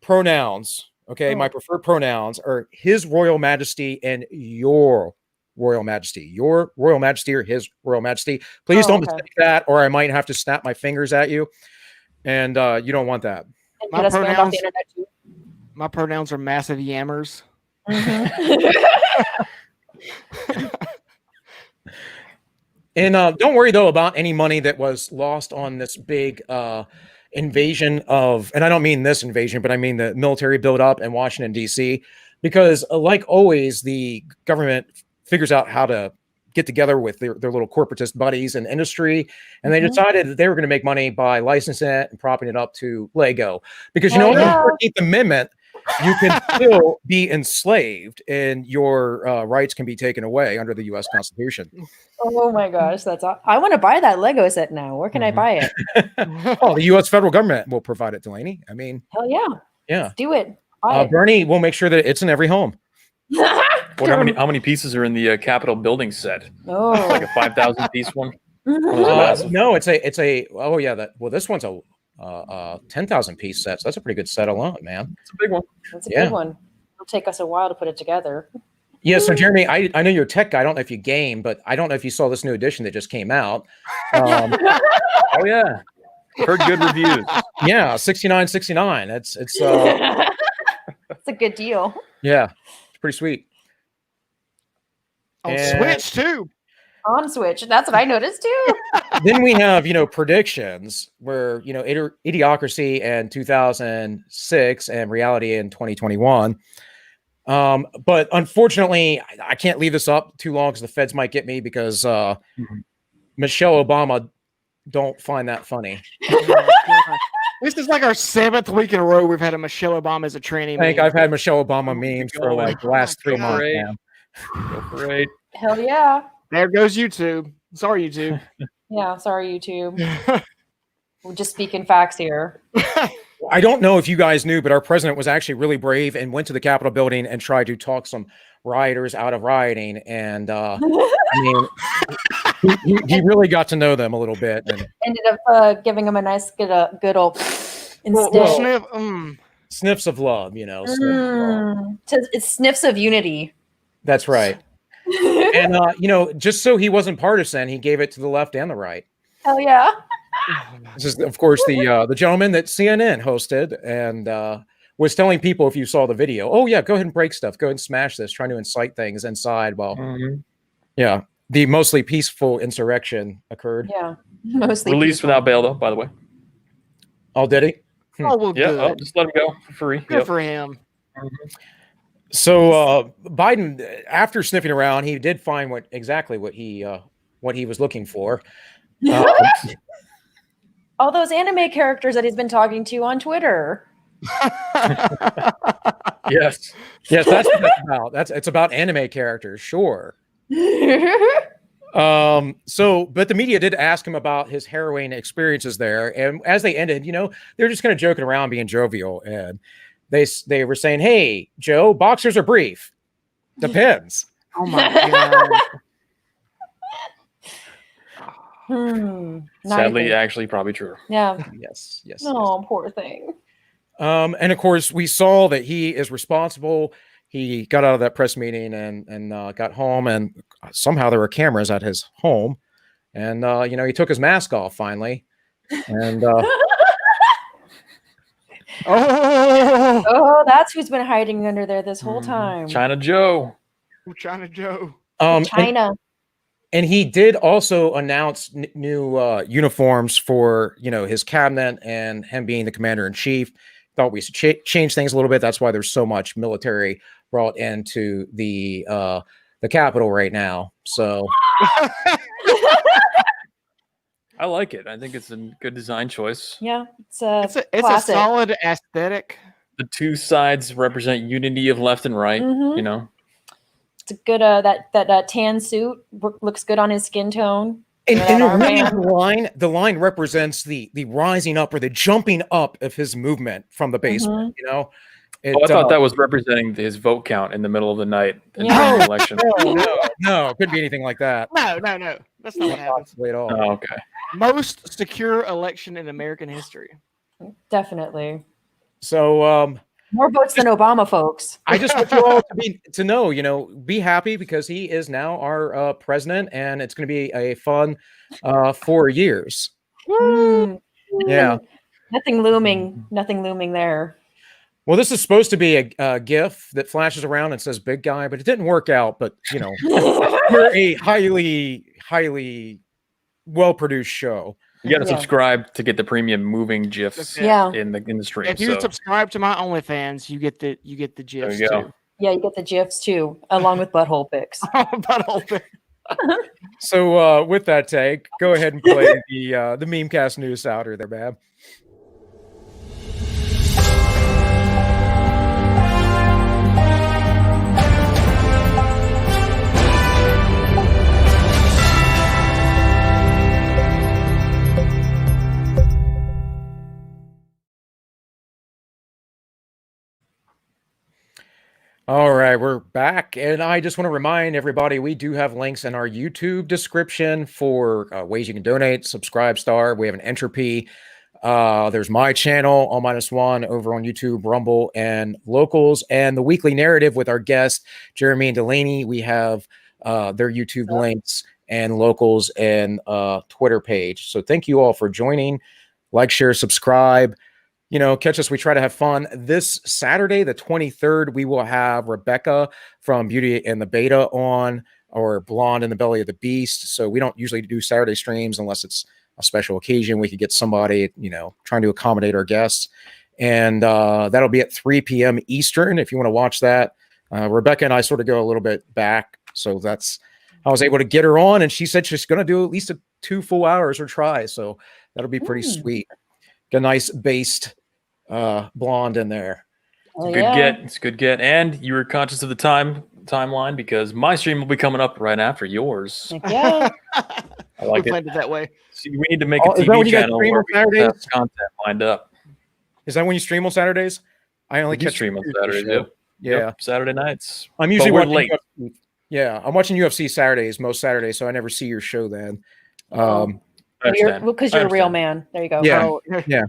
pronouns, my preferred pronouns are His Royal Majesty and Your Royal Majesty. Your Royal Majesty or His Royal Majesty. Please don't mistake that, or I might have to snap my fingers at you. And you don't want that. My pronouns are massive yammers. And don't worry though about any money that was lost on this big invasion of, and I don't mean this invasion, but I mean the military buildup in Washington D.C. Because like always, the government figures out how to get together with their little corporatist buddies in industry, and they decided that they were going to make money by licensing it and propping it up to Lego. Because under the 14th Amendment, you can still be enslaved and your rights can be taken away under the U.S. Constitution. Oh my gosh, I want to buy that Lego set now. Where can I buy it? Oh, the U.S. federal government will provide it, Delaney. I mean, hell yeah. Let's do it. Bernie will make sure that it's in every home. How many pieces are in the Capitol building set? Oh, like a 5,000 piece one? No, it's a. Oh yeah, this one's a 10,000 piece set. So that's a pretty good set alone, man. It's a big one. That's a good one. It'll take us a while to put it together. Yeah. So Jeremy, I know you're a tech guy. I don't know if you game, but I don't know if you saw this new edition that just came out. Oh yeah, heard good reviews. Yeah, $69.69. It's it's a good deal. Yeah, it's pretty sweet. On Switch too. On Switch. That's what I noticed too. Then we have, predictions where, Idiocracy in 2006 and Reality in 2021. But unfortunately, I can't leave this up too long because the feds might get me because Michelle Obama don't find that funny. This is like our 7th week in a row we've had a Michelle Obama as a tranny. I think I've had Michelle Obama memes for like the last 3 months. Great. Hell yeah. There goes YouTube. Sorry, YouTube. Yeah, sorry, YouTube. We're just speaking facts here. I don't know if you guys knew, but our president was actually really brave and went to the Capitol building and tried to talk some rioters out of rioting. And I mean, he really got to know them a little bit. And ended up giving them a nice good old instead. Sniffs of love, It's sniffs of unity. That's right. And just so he wasn't partisan, he gave it to the left and the right. Hell yeah. This is, of course, the gentleman that CNN hosted and was telling people, if you saw the video, oh yeah, go ahead and break stuff, go ahead and smash this, trying to incite things inside while the mostly peaceful insurrection occurred. Yeah, mostly released peaceful. without bail, though. By the way. Oh, did he? Oh well, Yeah, good. just let him go for free. Good for him. So Biden, after sniffing around, he did find exactly what he was looking for. All those anime characters that he's been talking to on Twitter. Yes, that's what that's about. It's about anime characters, sure. But the media did ask him about his harrowing experiences there, and as they ended, they're just kind of joking around, being jovial, and they were saying, "Hey, Joe, boxers are brief. Depends." Oh my god. Sadly, actually, probably true. Yeah. Yes. Oh, poor thing. And of course, we saw that he is responsible. He got out of that press meeting and got home, and somehow there were cameras at his home, and he took his mask off finally, and oh, that's who's been hiding under there this whole time. China Joe. China Joe. China. And he did also announce new uniforms for his cabinet and him being the commander in chief. Thought we should change things a little bit. That's why there's so much military brought into the Capitol right now. So I like it. I think it's a good design choice. Yeah, it's a solid aesthetic. The two sides represent unity of left and right. It's a good that tan suit looks good on his skin tone. And the line represents the rising up or the jumping up of his movement from the basement. I thought that was representing his vote count in the middle of the night in the election. No, couldn't be anything like that. No. That's not what happens at all. Oh, okay. Most secure election in American history. Definitely. So more votes than Obama, folks. I just want you all to know, be happy because he is now our president, and it's going to be a fun 4 years. Yeah. Nothing looming there. Well, this is supposed to be a GIF that flashes around and says "big guy," but it didn't work out. But we're a highly well-produced show. You got to subscribe to get the premium moving GIFs in the stream. If you subscribe to my OnlyFans, you get the GIFs too. Yeah, you get the GIFs too, along with butthole pics. Butthole pics. So with that take, go ahead and play the Memecast news sounder there, Bab. All right, we're back, and I just want to remind everybody we do have links in our YouTube description for ways you can donate, subscribe, star. We have an entropy. There's my channel, All Minus One, over on YouTube, Rumble, and Locals, and the weekly narrative with our guests, Jeremy and Delaney. We have their YouTube links and Locals and Twitter page. So thank you all for joining. Like, share, subscribe. Catch us. We try to have fun. This Saturday, the 23rd, we will have Rebecca from Beauty and the Beta on. or Blonde in the Belly of the Beast. So we don't usually do Saturday streams unless it's a special occasion. We could get somebody, trying to accommodate our guests. And that'll be at 3 p.m. Eastern if you want to watch that. Rebecca and I sort of go a little bit back. So I was able to get her on, and she said she's going to do at least 2 full hours or try. So that'll be pretty sweet. Get a nice based blonde in there. It's a good get. It's a good get. And you were conscious of the timeline because my stream will be coming up right after yours. Yeah. I like we planned it that way. See, we need to make a TV channel where we have content lined up. Is that when you stream on Saturdays? I only catch stream on Saturdays. Yep. Saturday nights. I'm usually watching late. UFC. Yeah, I'm watching UFC Saturdays most Saturdays, so I never see your show then. Because you're a real man. There you go. Yeah.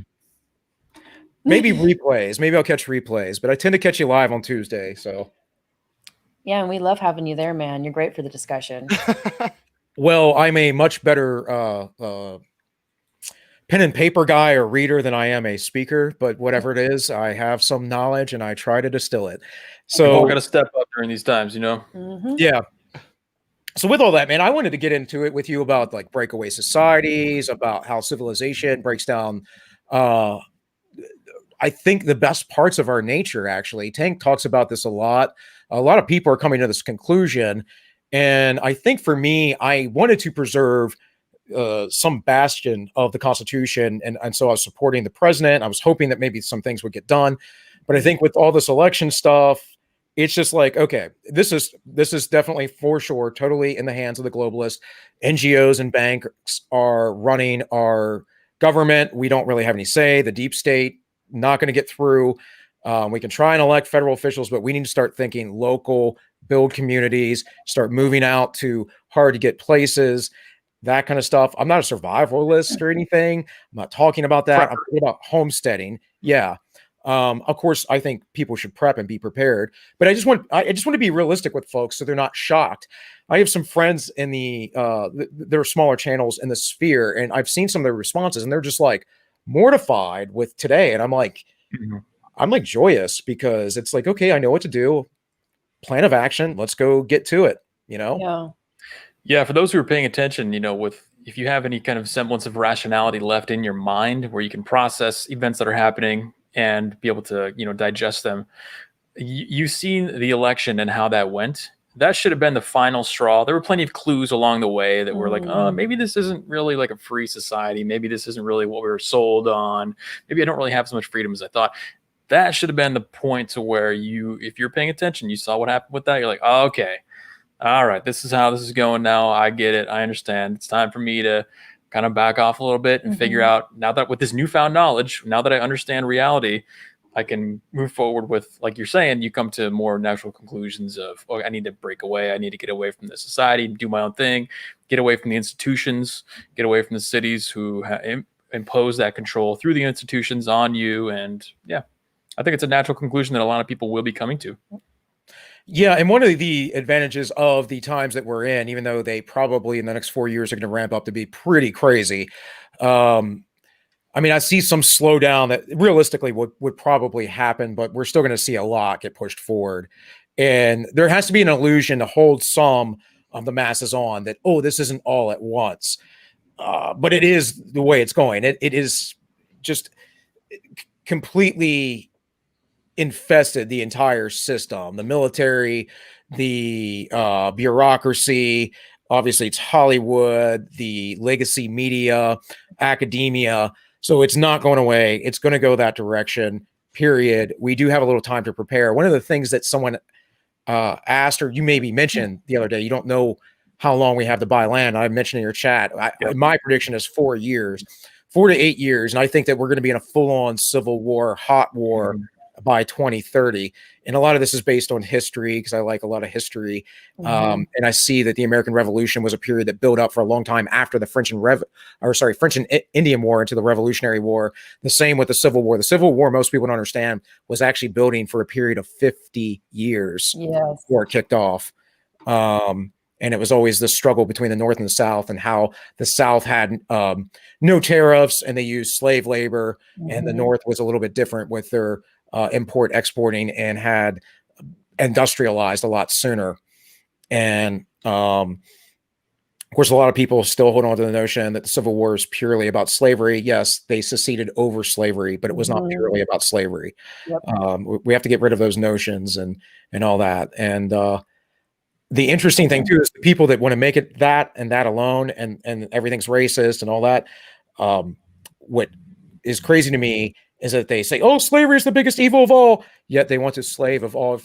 Maybe replays. Maybe I'll catch replays, but I tend to catch you live on Tuesday. So. Yeah, and we love having you there, man. You're great for the discussion. Well, I'm a much better pen and paper guy or reader than I am a speaker, but whatever it is, I have some knowledge and I try to distill it. So we're going to step up during these times, Yeah. So with all that, man, I wanted to get into it with you about like breakaway societies, about how civilization breaks down. I think the best parts of our nature, actually. Tank talks about this a lot. A lot of people are coming to this conclusion. And I think for me, I wanted to preserve some bastion of the Constitution. And so I was supporting the president. I was hoping that maybe some things would get done. But I think with all this election stuff, it's just like, okay, this is definitely for sure totally in the hands of the globalists. NGOs and banks are running our government. We don't really have any say. The deep state, not going to get through. We can try and elect federal officials, but we need to start thinking local, build communities, start moving out to hard to get places, that kind of stuff. I'm not a survivalist or anything. I'm not talking about that. I'm talking about homesteading. Yeah. Of course, I think people should prep and be prepared, but I just want to be realistic with folks so they're not shocked. I have some friends in there are smaller channels in the sphere, and I've seen some of their responses, and they're just like mortified with today. And I'm like, I'm like joyous because it's like, okay, I know what to do. Plan of action. Let's go get to it. Yeah. For those who are paying attention, if you have any kind of semblance of rationality left in your mind where you can process events that are happening and be able to, digest them. You've seen the election and how that went. That should have been the final straw. There were plenty of clues along the way that were like, oh, maybe this isn't really like a free society. Maybe this isn't really what we were sold on. Maybe I don't really have as much freedom as I thought. That should have been the point to where if you're paying attention, you saw what happened with that. You're like, oh, okay, all right, this is how this is going now. I get it. I understand. It's time for me to kind of back off a little bit and figure out, now that with this newfound knowledge, now that I understand reality, I can move forward with, like you're saying, you come to more natural conclusions of, I need to break away. I need to get away from the society, do my own thing, get away from the institutions, get away from the cities who impose that control through the institutions on you. And yeah, I think it's a natural conclusion that a lot of people will be coming to. Yeah, and one of the advantages of the times that we're in, even though they probably in the next 4 years are going to ramp up to be pretty crazy. I see some slowdown that realistically would probably happen, but we're still going to see a lot get pushed forward. And there has to be an illusion to hold some of the masses on that, this isn't all at once. But it is the way it's going. It is just completely infested the entire system, the military, the bureaucracy. Obviously, it's Hollywood, the legacy media, academia. So it's not going away. It's going to go that direction, period. We do have a little time to prepare. One of the things that someone asked, or you maybe mentioned the other day, you don't know how long we have to buy land. I mentioned in your chat, my prediction is 4 years, 4 to 8 years. And I think that we're going to be in a full-on civil war, hot war by 2030. And a lot of this is based on history because I like a lot of history. And I see that the American Revolution was a period that built up for a long time after the French and Indian War into the Revolutionary War. The same with the Civil War. The Civil War, most people don't understand, was actually building for a period of 50 years before it kicked off. And it was always the struggle between the North and the South, and how the South had no tariffs and they used slave labor, and the North was a little bit different with their exporting and had industrialized a lot sooner. And Of course, a lot of people still hold on to the notion that the Civil War is purely about slavery. Yes, they seceded over slavery, but it was not purely about slavery. Yep. We have to get rid of those notions and all that. And the interesting thing too is the people that want to make it that and that alone, and everything's racist and all that. What is crazy to me is that they say, "Oh, slavery is the biggest evil of all," yet they want to slave of all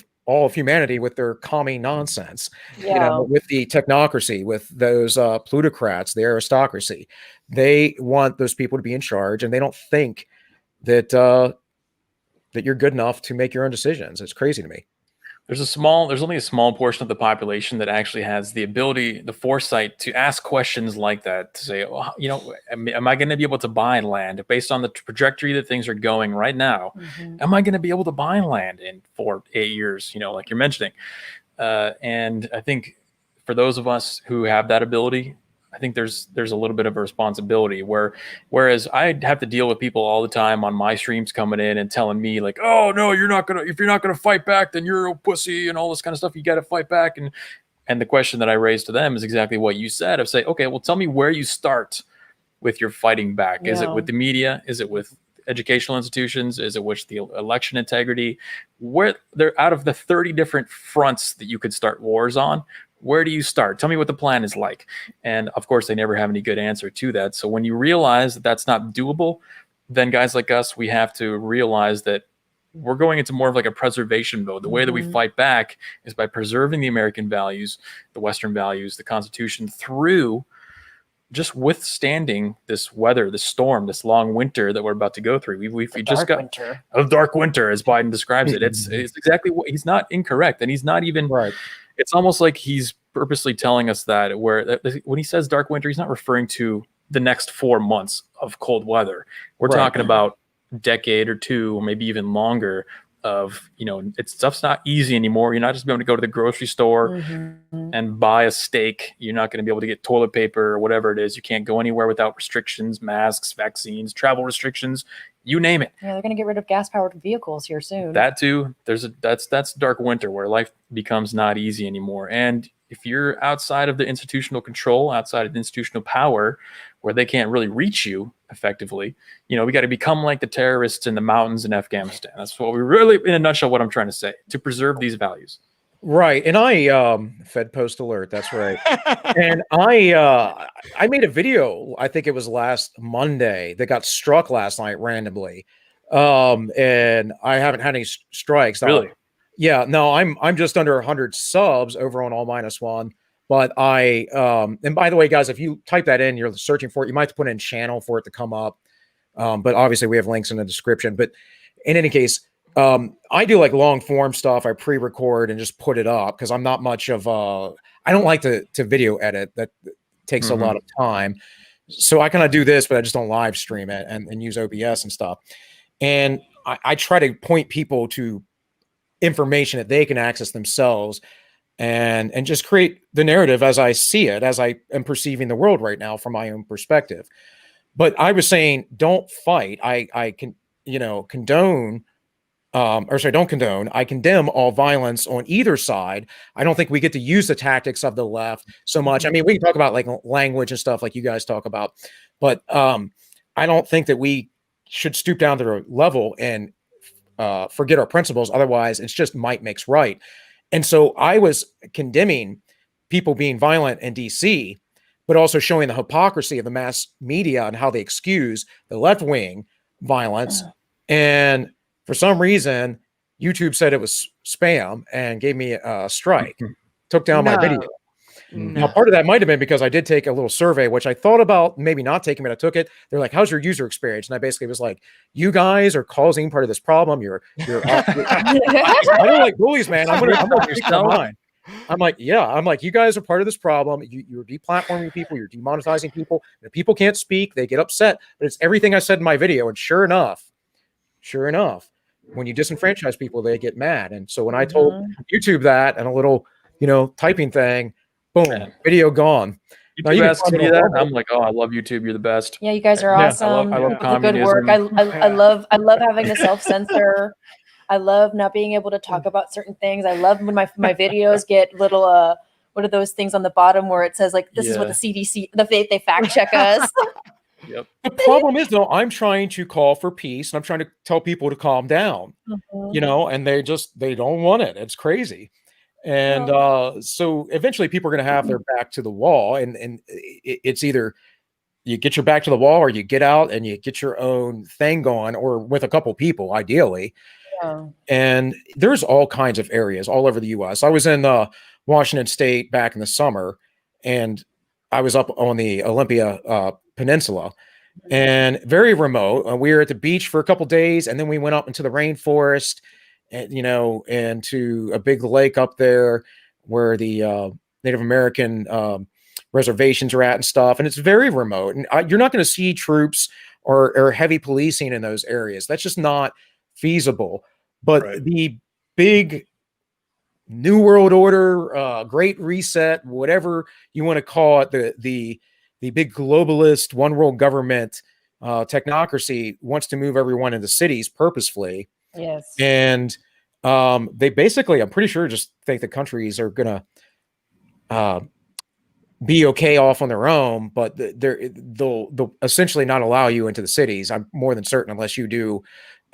of humanity with their commie nonsense, with the technocracy, with those plutocrats, the aristocracy. They want those people to be in charge, and they don't think that that you're good enough to make your own decisions. It's crazy to me. There's only a small portion of the population that actually has the ability, the foresight to ask questions like that, to say, oh, am I going to be able to buy land based on the trajectory that things are going right now? Am I going to be able to buy land in 4-8 years, like you're mentioning? And I think for those of us who have that ability, I think there's a little bit of a responsibility whereas I have to deal with people all the time on my streams coming in and telling me like, oh no, if you're not gonna fight back, then you're a pussy and all this kind of stuff. You got to fight back. And the question that I raised to them is exactly what you said. I say, okay, well, tell me where you start with your fighting back. Is it with the media? Is it with educational institutions? Is it with the election integrity? Where they're out of the 30 different fronts that you could start wars on, where do you start? Tell me what the plan is like. And of course, they never have any good answer to that. So when you realize that that's not doable, then guys like us, we have to realize that we're going into more of like a preservation mode. The way that we fight back is by preserving the American values, the Western values, the Constitution, through just withstanding this weather, this storm, this long winter that we're about to go through. We just got winter. A dark winter, as Biden describes it. It's exactly what he's not incorrect, and he's not even right. It's almost like he's purposely telling us that when he says dark winter, he's not referring to the next 4 months of cold weather. We're talking about a decade or two, or maybe even longer of, stuff's not easy anymore. You're not just going to go to the grocery store and buy a steak. You're not going to be able to get toilet paper or whatever it is. You can't go anywhere without restrictions, masks, vaccines, travel restrictions, you name it. Yeah, they're going to get rid of gas-powered vehicles here soon. That too. That's dark winter where life becomes not easy anymore. And if you're outside of the institutional control, outside of the institutional power, where they can't really reach you effectively, we got to become like the terrorists in the mountains in Afghanistan. That's what we really, in a nutshell, what I'm trying to say, to preserve these values. Right. And I Fed Post Alert, that's right. And I made a video, I think it was last Monday, that got struck last night randomly. And I haven't had any strikes. Really? Yeah, no, I'm just under 100 subs over on All Minus One. But and by the way, guys, if you type that in, you're searching for it, you might have to put in channel for it to come up. But obviously we have links in the description. But in any case, I do like long form stuff. I pre-record and just put it up because I'm not much of I don't like to video edit. That takes a lot of time. So I kind of do this, but I just don't live stream it and use OBS and stuff. And I try to point people to information that they can access themselves and just create the narrative as I see it, as I am perceiving the world right now from my own perspective. But I was saying, don't fight. I can, condone, don't condone. I condemn all violence on either side. I don't think we get to use the tactics of the left so much. I mean, we can talk about like language and stuff like you guys talk about, but I don't think that we should stoop down to their level and forget our principles. Otherwise, it's just might makes right. And so I was condemning people being violent in DC, but also showing the hypocrisy of the mass media and how they excuse the left-wing violence. And for some reason, YouTube said it was spam and gave me a strike, took down my video. Now, part of that might have been because I did take a little survey, which I thought about maybe not taking, but I took it. They're like, how's your user experience? And I basically was like, you guys are causing part of this problem. I don't like bullies, man. I'm gonna speak my mind. I'm like, yeah. I'm like, you guys are part of this problem. You're deplatforming people. You're demonetizing people. If people can't speak, they get upset. But it's everything I said in my video. And sure enough, when you disenfranchise people, they get mad. And so when I told YouTube that and a little, typing thing, boom, video gone. YouTube asks me that. I'm like, oh, I love YouTube. You're the best. Yeah, you guys are awesome. I love communism. Good work. I love having to self-censor. I love not being able to talk about certain things. I love when my videos get little what are those things on the bottom where it says like this is what the CDC they fact check us. Yep. The problem is though, I'm trying to call for peace and I'm trying to tell people to calm down, you know, and they don't want it. It's crazy. And so eventually people are going to have their back to the wall, and it's either you get your back to the wall or you get out and you get your own thing going, or with a couple people ideally. And there's all kinds of areas all over the US. I was in Washington State back in the summer, and I was up on the Olympia Peninsula, and very remote. We were at the beach for a couple days, and then we went up into the rainforest, and you know, and to a big lake up there where the Native American reservations are at and stuff. And it's very remote, and you're not going to see troops or heavy policing in those areas. That's just not feasible. But the big New World Order, Great Reset, whatever you want to call it, the big globalist one world government technocracy wants to move everyone into cities purposefully. Yes. And they basically, I'm pretty sure, just think the countries are gonna be okay off on their own, but they'll essentially not allow you into the cities. I'm more than certain, unless you do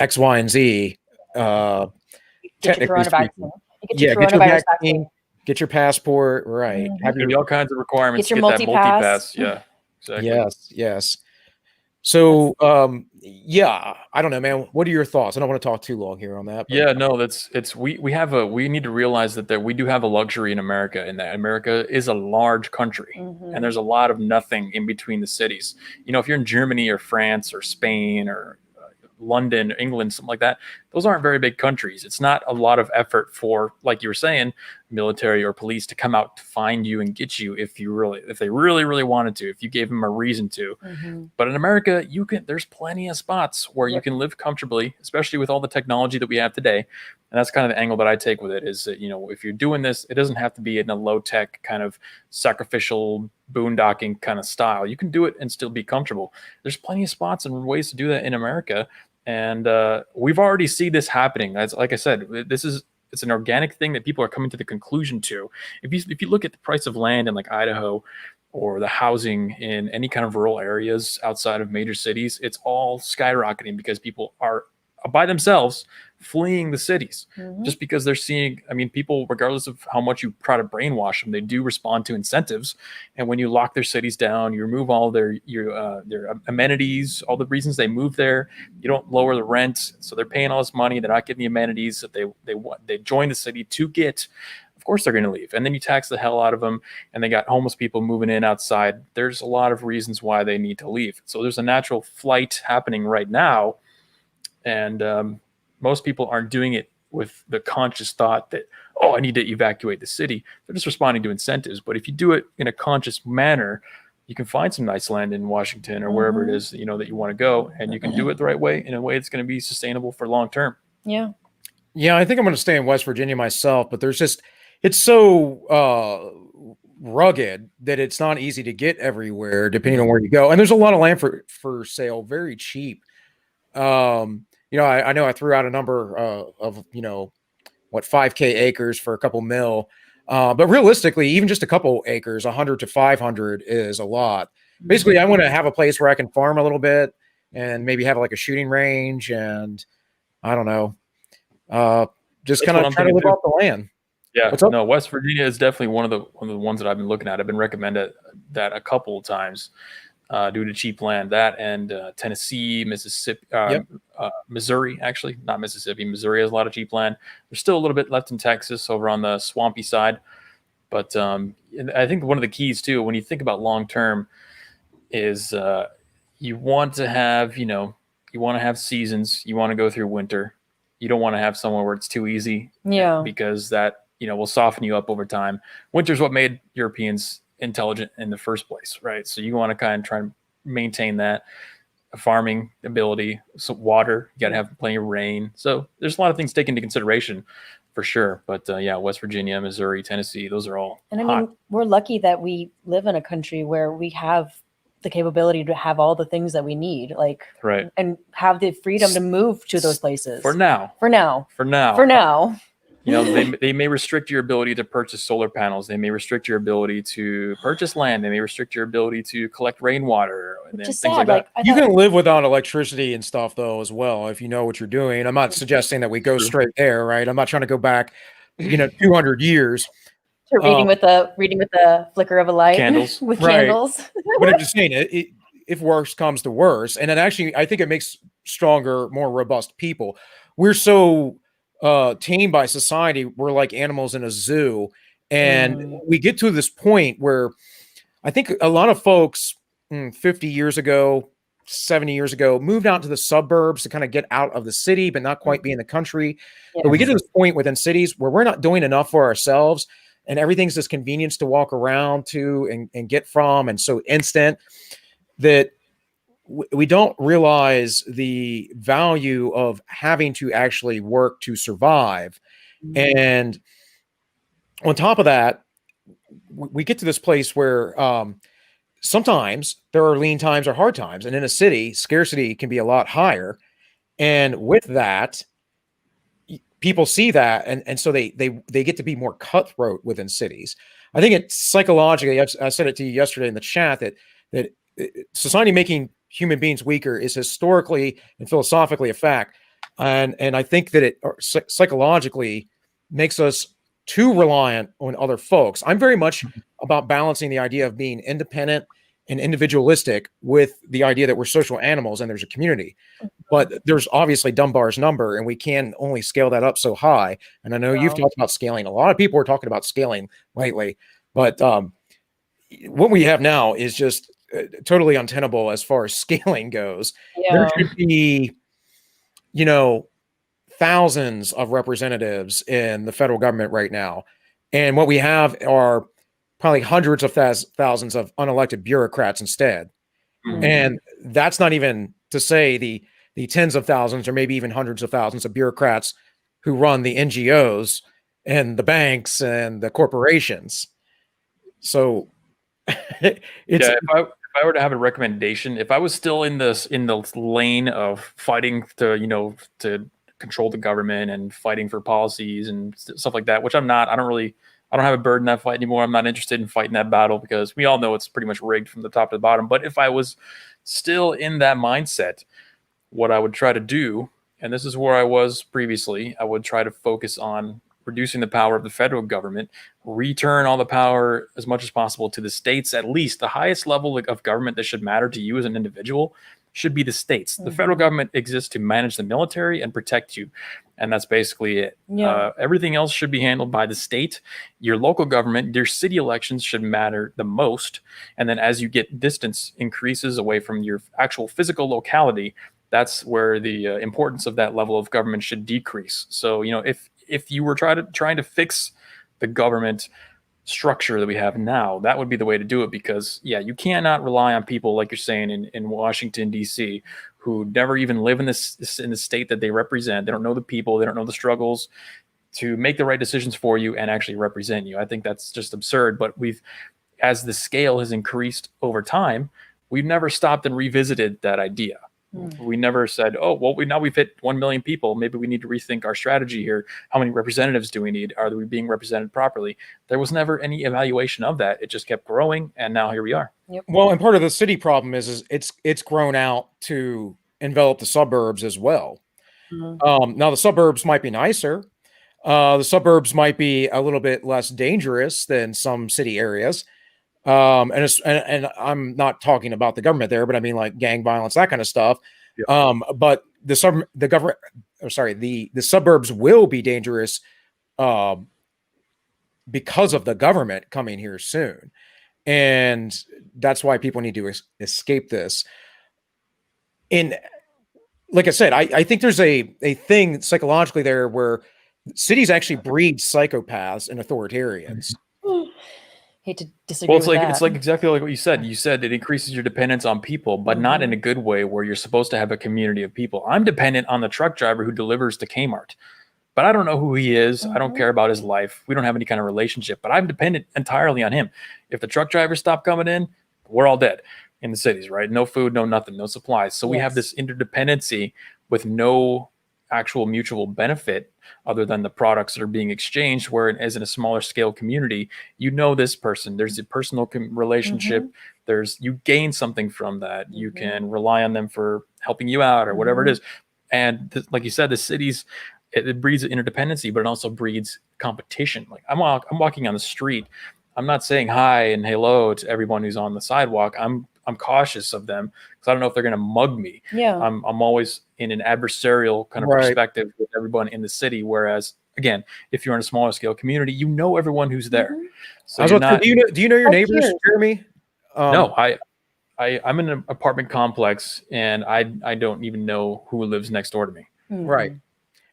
X, Y, and Z. Get your coronavirus vaccine. Get your passport, right? Have all kinds of requirements. Get your multi-pass. Yeah, exactly. Yes. So, yeah, I don't know, man. What are your thoughts? I don't want to talk too long here on that. But. Yeah, no, we need to realize that we do have a luxury in America, in that America is a large country, and there's a lot of nothing in between the cities. You know, if you're in Germany or France or Spain or London, England, something like that, those aren't very big countries. It's not a lot of effort for, like you were saying, military or police to come out to find you and get you if they really wanted to, if you gave them a reason to. But in America, there's plenty of spots where you can live comfortably, especially with all the technology that we have today. And that's kind of the angle that I take with it, is that, you know, if you're doing this, it doesn't have to be in a low tech kind of sacrificial boondocking kind of style. You can do it and still be comfortable. There's plenty of spots and ways to do that in America. And we've already seen this happening. As like I said, it's an organic thing that people are coming to the conclusion to. If you look at the price of land in like Idaho, or the housing in any kind of rural areas outside of major cities, it's all skyrocketing because people are by themselves fleeing the cities, just because they're seeing, I mean, people, regardless of how much you try to brainwash them, they do respond to incentives. And when you lock their cities down, you remove all their amenities, all the reasons they move there, you don't lower the rent. So they're paying all this money. They're not getting the amenities that they join the city to get. Of course they're going to leave. And then you tax the hell out of them, and they got homeless people moving in outside. There's a lot of reasons why they need to leave. So there's a natural flight happening right now. And most people aren't doing it with the conscious thought that, oh, I need to evacuate the city. They're just responding to incentives. But if you do it in a conscious manner, you can find some nice land in Washington or wherever it is, you know, that you want to go, and you can do it the right way, in a way that's going to be sustainable for long term. Yeah, I think I'm going to stay in West Virginia myself, but it's so rugged that it's not easy to get everywhere depending on where you go. And there's a lot of land for sale, very cheap. You know, I know I threw out a number of, you know, 5K acres for a couple mil. But realistically, even just a couple acres, 100 to 500 is a lot. Basically, I want to have a place where I can farm a little bit and maybe have like a shooting range, and I don't know, just kind of try to live off the land. Yeah, no, West Virginia is definitely one of the ones that I've been looking at. I've been recommended that a couple of times due to cheap land. That and Tennessee, Mississippi, Missouri, actually, not Mississippi. Missouri has a lot of cheap land. There's still a little bit left in Texas over on the swampy side. But I think one of the keys too, when you think about long term, is you want to have, you want to have seasons. You want to go through winter. You don't want to have somewhere where it's too easy. Yeah. Because that, will soften you up over time. Winter's what made Europeans intelligent in the first place, right? So you want to kind of try and maintain that farming ability. So water, you got to have plenty of rain. So there's a lot of things taken into consideration for sure. But West Virginia, Missouri, Tennessee, those are all And I hot. mean, we're lucky that we live in a country where we have the capability to have all the things that we need, like, right, and have the freedom to move to those places. For now. You know, they may restrict your ability to purchase solar panels. They may restrict your ability to purchase land. They may restrict your ability to collect rainwater and Which is things sad. like that. You can live without electricity and stuff though as well if you know what you're doing. I'm not suggesting that we go True. straight there, right? I'm not trying to go back, 200 years. To reading with the flicker of a light, Candles. with Right. candles. But I'm just saying if worse comes to worse, and it actually I think it makes stronger, more robust people. We're so tamed by society. We're like animals in a zoo, and we get to this point where I think a lot of folks 50 years ago, 70 years ago moved out to the suburbs to kind of get out of the city, but not quite be in the country. But we get to this point within cities where we're not doing enough for ourselves, and everything's this convenience to walk around to and get from, and so instant that we don't realize the value of having to actually work to survive. And on top of that, we get to this place where sometimes there are lean times or hard times, and in a city, scarcity can be a lot higher. And with that, people see that, and so they get to be more cutthroat within cities. I think it's psychologically. I said it to you yesterday in the chat that society making human beings weaker is historically and philosophically a fact, and I think that it psychologically makes us too reliant on other folks. I'm very much about balancing the idea of being independent and individualistic with the idea that we're social animals and there's a community. But there's obviously Dunbar's number, and we can only scale that up so high. And I know you've talked about scaling. A lot of people are talking about scaling lately, but what we have now is just totally untenable as far as scaling goes. There should be, thousands of representatives in the federal government right now. And what we have are probably hundreds of thousands of unelected bureaucrats instead. And that's not even to say the tens of thousands or maybe even hundreds of thousands of bureaucrats who run the NGOs and the banks and the corporations. So it's if I were to have a recommendation, if I was still in the lane of fighting to control the government and fighting for policies and stuff like that, which I'm not. I don't have a bird in that fight anymore. I'm not interested in fighting that battle because we all know it's pretty much rigged from the top to the bottom. But if I was still in that mindset, what I would try to do, and this is where I was previously, I would try to focus on reducing the power of the federal government, return all the power as much as possible to the states. At least the highest level of government that should matter to you as an individual should be the states. The federal government exists to manage the military and protect you. And that's basically it. Everything else should be handled by the state. Your local government, your city elections should matter the most. And then as you get distance increases away from your actual physical locality, that's where the importance of that level of government should decrease. So, if you were trying to fix the government structure that we have now, that would be the way to do it, because you cannot rely on people like you're saying in Washington D.C. who never even live in the state that they represent. They don't know the people, they don't know the struggles to make the right decisions for you and actually represent you. I think that's just absurd. But as the scale has increased over time, we've never stopped and revisited that idea. We never said, oh, well, we've hit 1 million people. Maybe we need to rethink our strategy here. How many representatives do we need? Are we being represented properly? There was never any evaluation of that. It just kept growing, and now here we are. Well, and part of the city problem is it's grown out to envelop the suburbs as well. Now the suburbs might be nicer. The suburbs might be a little bit less dangerous than some city areas. And I'm not talking about the government there, but I mean like gang violence, that kind of stuff. But the suburbs will be dangerous because of the government coming here soon. And that's why people need to escape this. And like I said, I think there's a thing psychologically there where cities actually breed psychopaths and authoritarians. Hate to disagree with that. It's like exactly like what you said. You said it increases your dependence on people, but not in a good way where you're supposed to have a community of people. I'm dependent on the truck driver who delivers to Kmart, but I don't know who he is. I don't care about his life. We don't have any kind of relationship, but I'm dependent entirely on him. If the truck drivers stop coming in, we're all dead in the cities, right? No food, no nothing, no supplies. So we have this interdependency with no actual mutual benefit other than the products that are being exchanged, whereas in a smaller scale community, you know this person, there's a personal relationship, you gain something from that, you can rely on them for helping you out or whatever it is. And like you said, the cities, it breeds interdependency, but it also breeds competition. Like I'm walking on the street, I'm not saying hi and hello to everyone who's on the sidewalk. I'm cautious of them because I don't know if they're going to mug me. Yeah. I'm always in an adversarial kind of perspective with everyone in the city. Whereas again, if you're in a smaller scale community, you know everyone who's there. So do you know your neighbors, Jeremy? No, I'm in an apartment complex and I don't even know who lives next door to me. Right.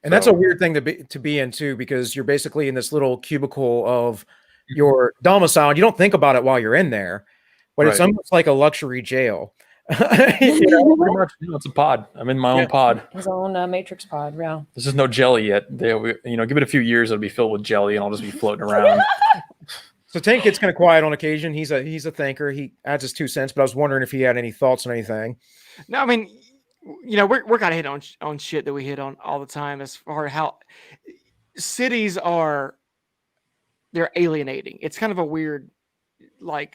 And that's a weird thing to be in too, because you're basically in this little cubicle of your domicile. And you don't think about it while you're in there, but it's almost like a luxury jail. Pretty much, it's a pod. I'm in my own pod. His own matrix pod. Yeah. This is no jelly yet. Give it a few years, it'll be filled with jelly, and I'll just be floating around. So Tank gets kind of quiet on occasion. He's a thinker. He adds his 2 cents, but I was wondering if he had any thoughts on anything. No, I mean, we're kind of hit on shit that we hit on all the time as far as how cities they're alienating. It's kind of a weird thing.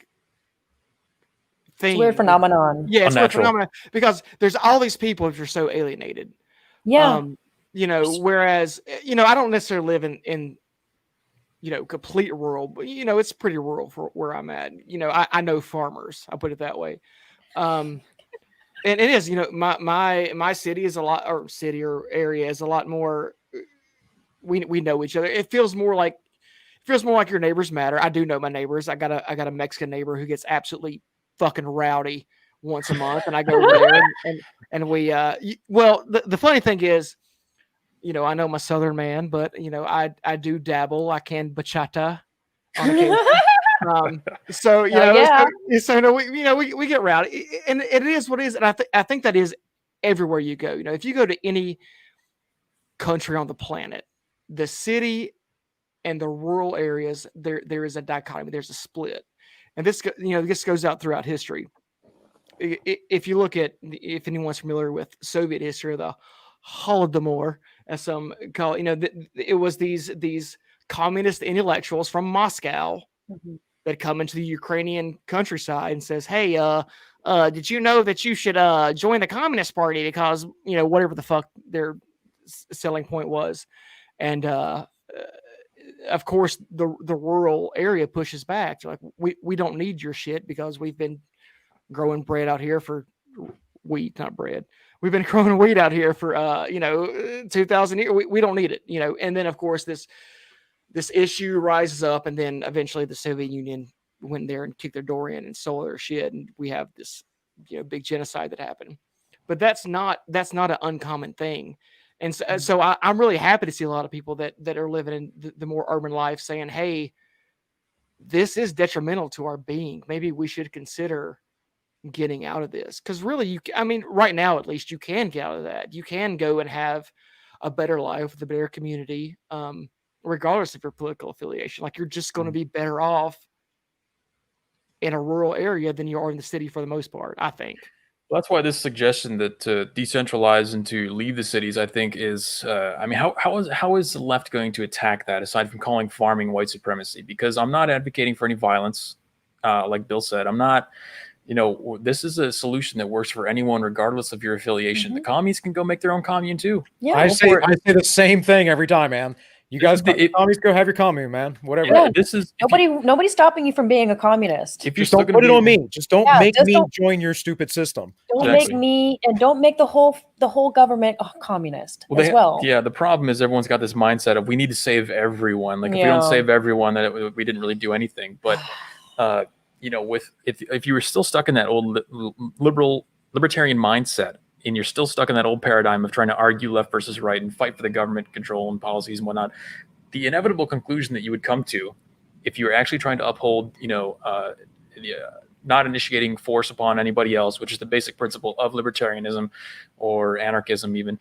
It's a weird phenomenon. Yeah, it's a weird phenomenon because there's all these people if you're so alienated. Yeah. Whereas, I don't necessarily live in complete rural, but it's pretty rural for where I'm at. I know farmers, I'll put it that way. And it is, my city is a lot, or city or area is a lot more, we know each other. It feels more like your neighbors matter. I do know my neighbors. I got a Mexican neighbor who gets absolutely fucking rowdy once a month, and I go over there and we the funny thing is, I know my Southern man, but I do dabble. I can bachata on occasion. So we get rowdy, and it is what it is. And I think that is everywhere you go. If you go to any country on the planet, the city and the rural areas, there is a dichotomy. There's a split, and this goes out throughout history. If you look at, if anyone's familiar with Soviet history, the Holodomor, as some call it, it was these communist intellectuals from Moscow that come into the Ukrainian countryside and says, "Hey, did you know that you should join the Communist Party because whatever the fuck their selling point was," and of course the rural area pushes back. They're like, we don't need your shit because we've been growing bread out here for wheat, not bread. We've been growing wheat out here for 2,000 years. We don't need it, And then of course this issue rises up, and then eventually the Soviet Union went there and kicked their door in and stole their shit, and we have this big genocide that happened. But that's not an uncommon thing, and so I'm really happy to see a lot of people that are living in the more urban life saying, "Hey, this is detrimental to our being. Maybe we should consider getting out of this." Because really, right now at least, you can get out of that. You can go and have a better life with a better community, regardless of your political affiliation. Like, you're just going to be better off in a rural area than you are in the city for the most part, I think. Well, that's why this suggestion that to decentralize and to leave the cities, I think, is how is the left going to attack that aside from calling farming white supremacy? Because I'm not advocating for any violence, like Bill said. I'm not. This is a solution that works for anyone, regardless of your affiliation. The commies can go make their own commune too. Yeah, I say the same thing every time, man. You guys, commies, go have your commune, man. Whatever. Yeah. Nobody's stopping you from being a communist. If you're just don't put it on me. Just don't make me join your stupid system. Don't make me, and don't make the whole government communist as well. Yeah, the problem is everyone's got this mindset of we need to save everyone. Like if we don't save everyone, then we didn't really do anything. But if you were still stuck in that old libertarian mindset, and you're still stuck in that old paradigm of trying to argue left versus right and fight for the government control and policies and whatnot, the inevitable conclusion that you would come to, if you were actually trying to uphold, not initiating force upon anybody else, which is the basic principle of libertarianism or anarchism, even,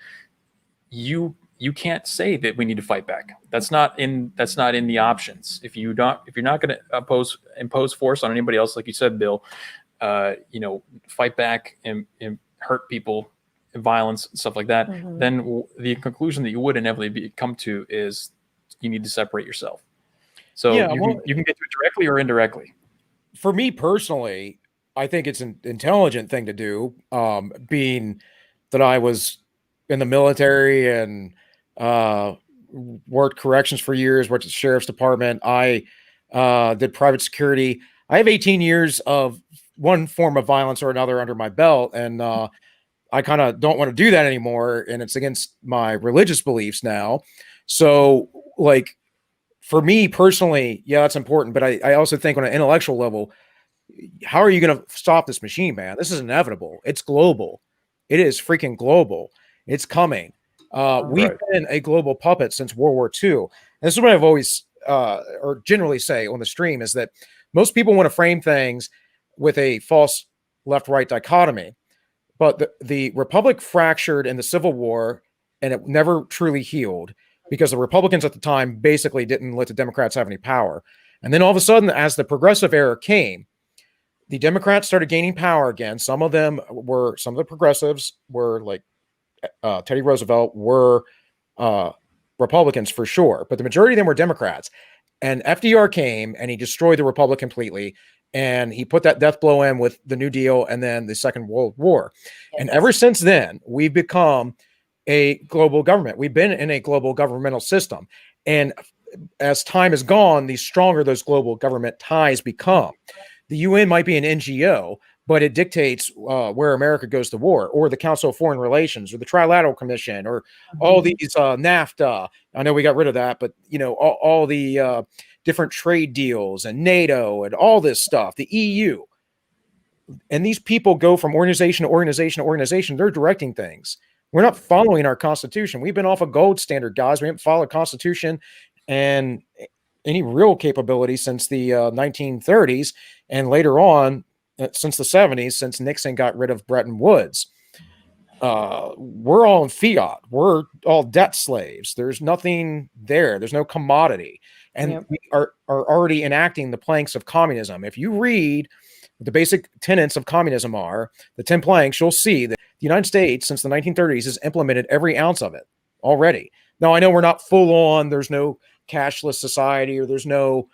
you can't say that we need to fight back. That's not in the options. If you're not going to impose force on anybody else, like you said, Bill, fight back and hurt people violence, stuff like that, Mhm. then the conclusion that you would inevitably come to is you need to separate yourself. So Yeah, you well, can get to it directly or indirectly. for me personally, I think it's an intelligent thing to do. Being that I was in the military and uh, worked corrections for years, worked at the sheriff's department. I did private security. I have 18 years of one form of violence or another under my belt, and I kind of don't want to do that anymore, and it's against my religious beliefs now. So, like for me personally, yeah, that's important. But I also think on an intellectual level, how are you going to stop this machine, man? This is inevitable. It's global. It is freaking global. It's coming. We've Right. been a global puppet since World War II. And this is what I've always, or generally say on the stream, is that most people want to frame things with a false left-right dichotomy. But the Republic fractured in the Civil War, and it never truly healed because the Republicans at the time basically didn't let the Democrats have any power. And then all of a sudden, as the progressive era came, the Democrats started gaining power again. Some of the progressives were like Teddy Roosevelt were Republicans for sure, but the majority of them were Democrats. And FDR came and he destroyed the Republic completely. And he put that death blow in with the New Deal and then the Second World War. Yes. And ever since then, we've become a global government. We've been in a global governmental system. And as time has gone, the stronger those global government ties become. The UN might be an NGO, but it dictates where America goes to war, or the Council of Foreign Relations, or the Trilateral Commission, or all these NAFTA. I know we got rid of that, but all the different trade deals and NATO and all this stuff, the EU. And these people go from organization to organization to organization. They're directing things. We're not following our Constitution. We've been off a gold standard, guys. We haven't followed Constitution and any real capability since the 1930s, and later on, since the 70s, since Nixon got rid of Bretton Woods. We're all in fiat. We're all debt slaves. There's nothing there. There's no commodity. And we are already enacting the planks of communism. If you read what the basic tenets of communism are, the 10 planks, you'll see that the United States, since the 1930s, has implemented every ounce of it already. Now, I know we're not full on. There's no cashless society, or there's no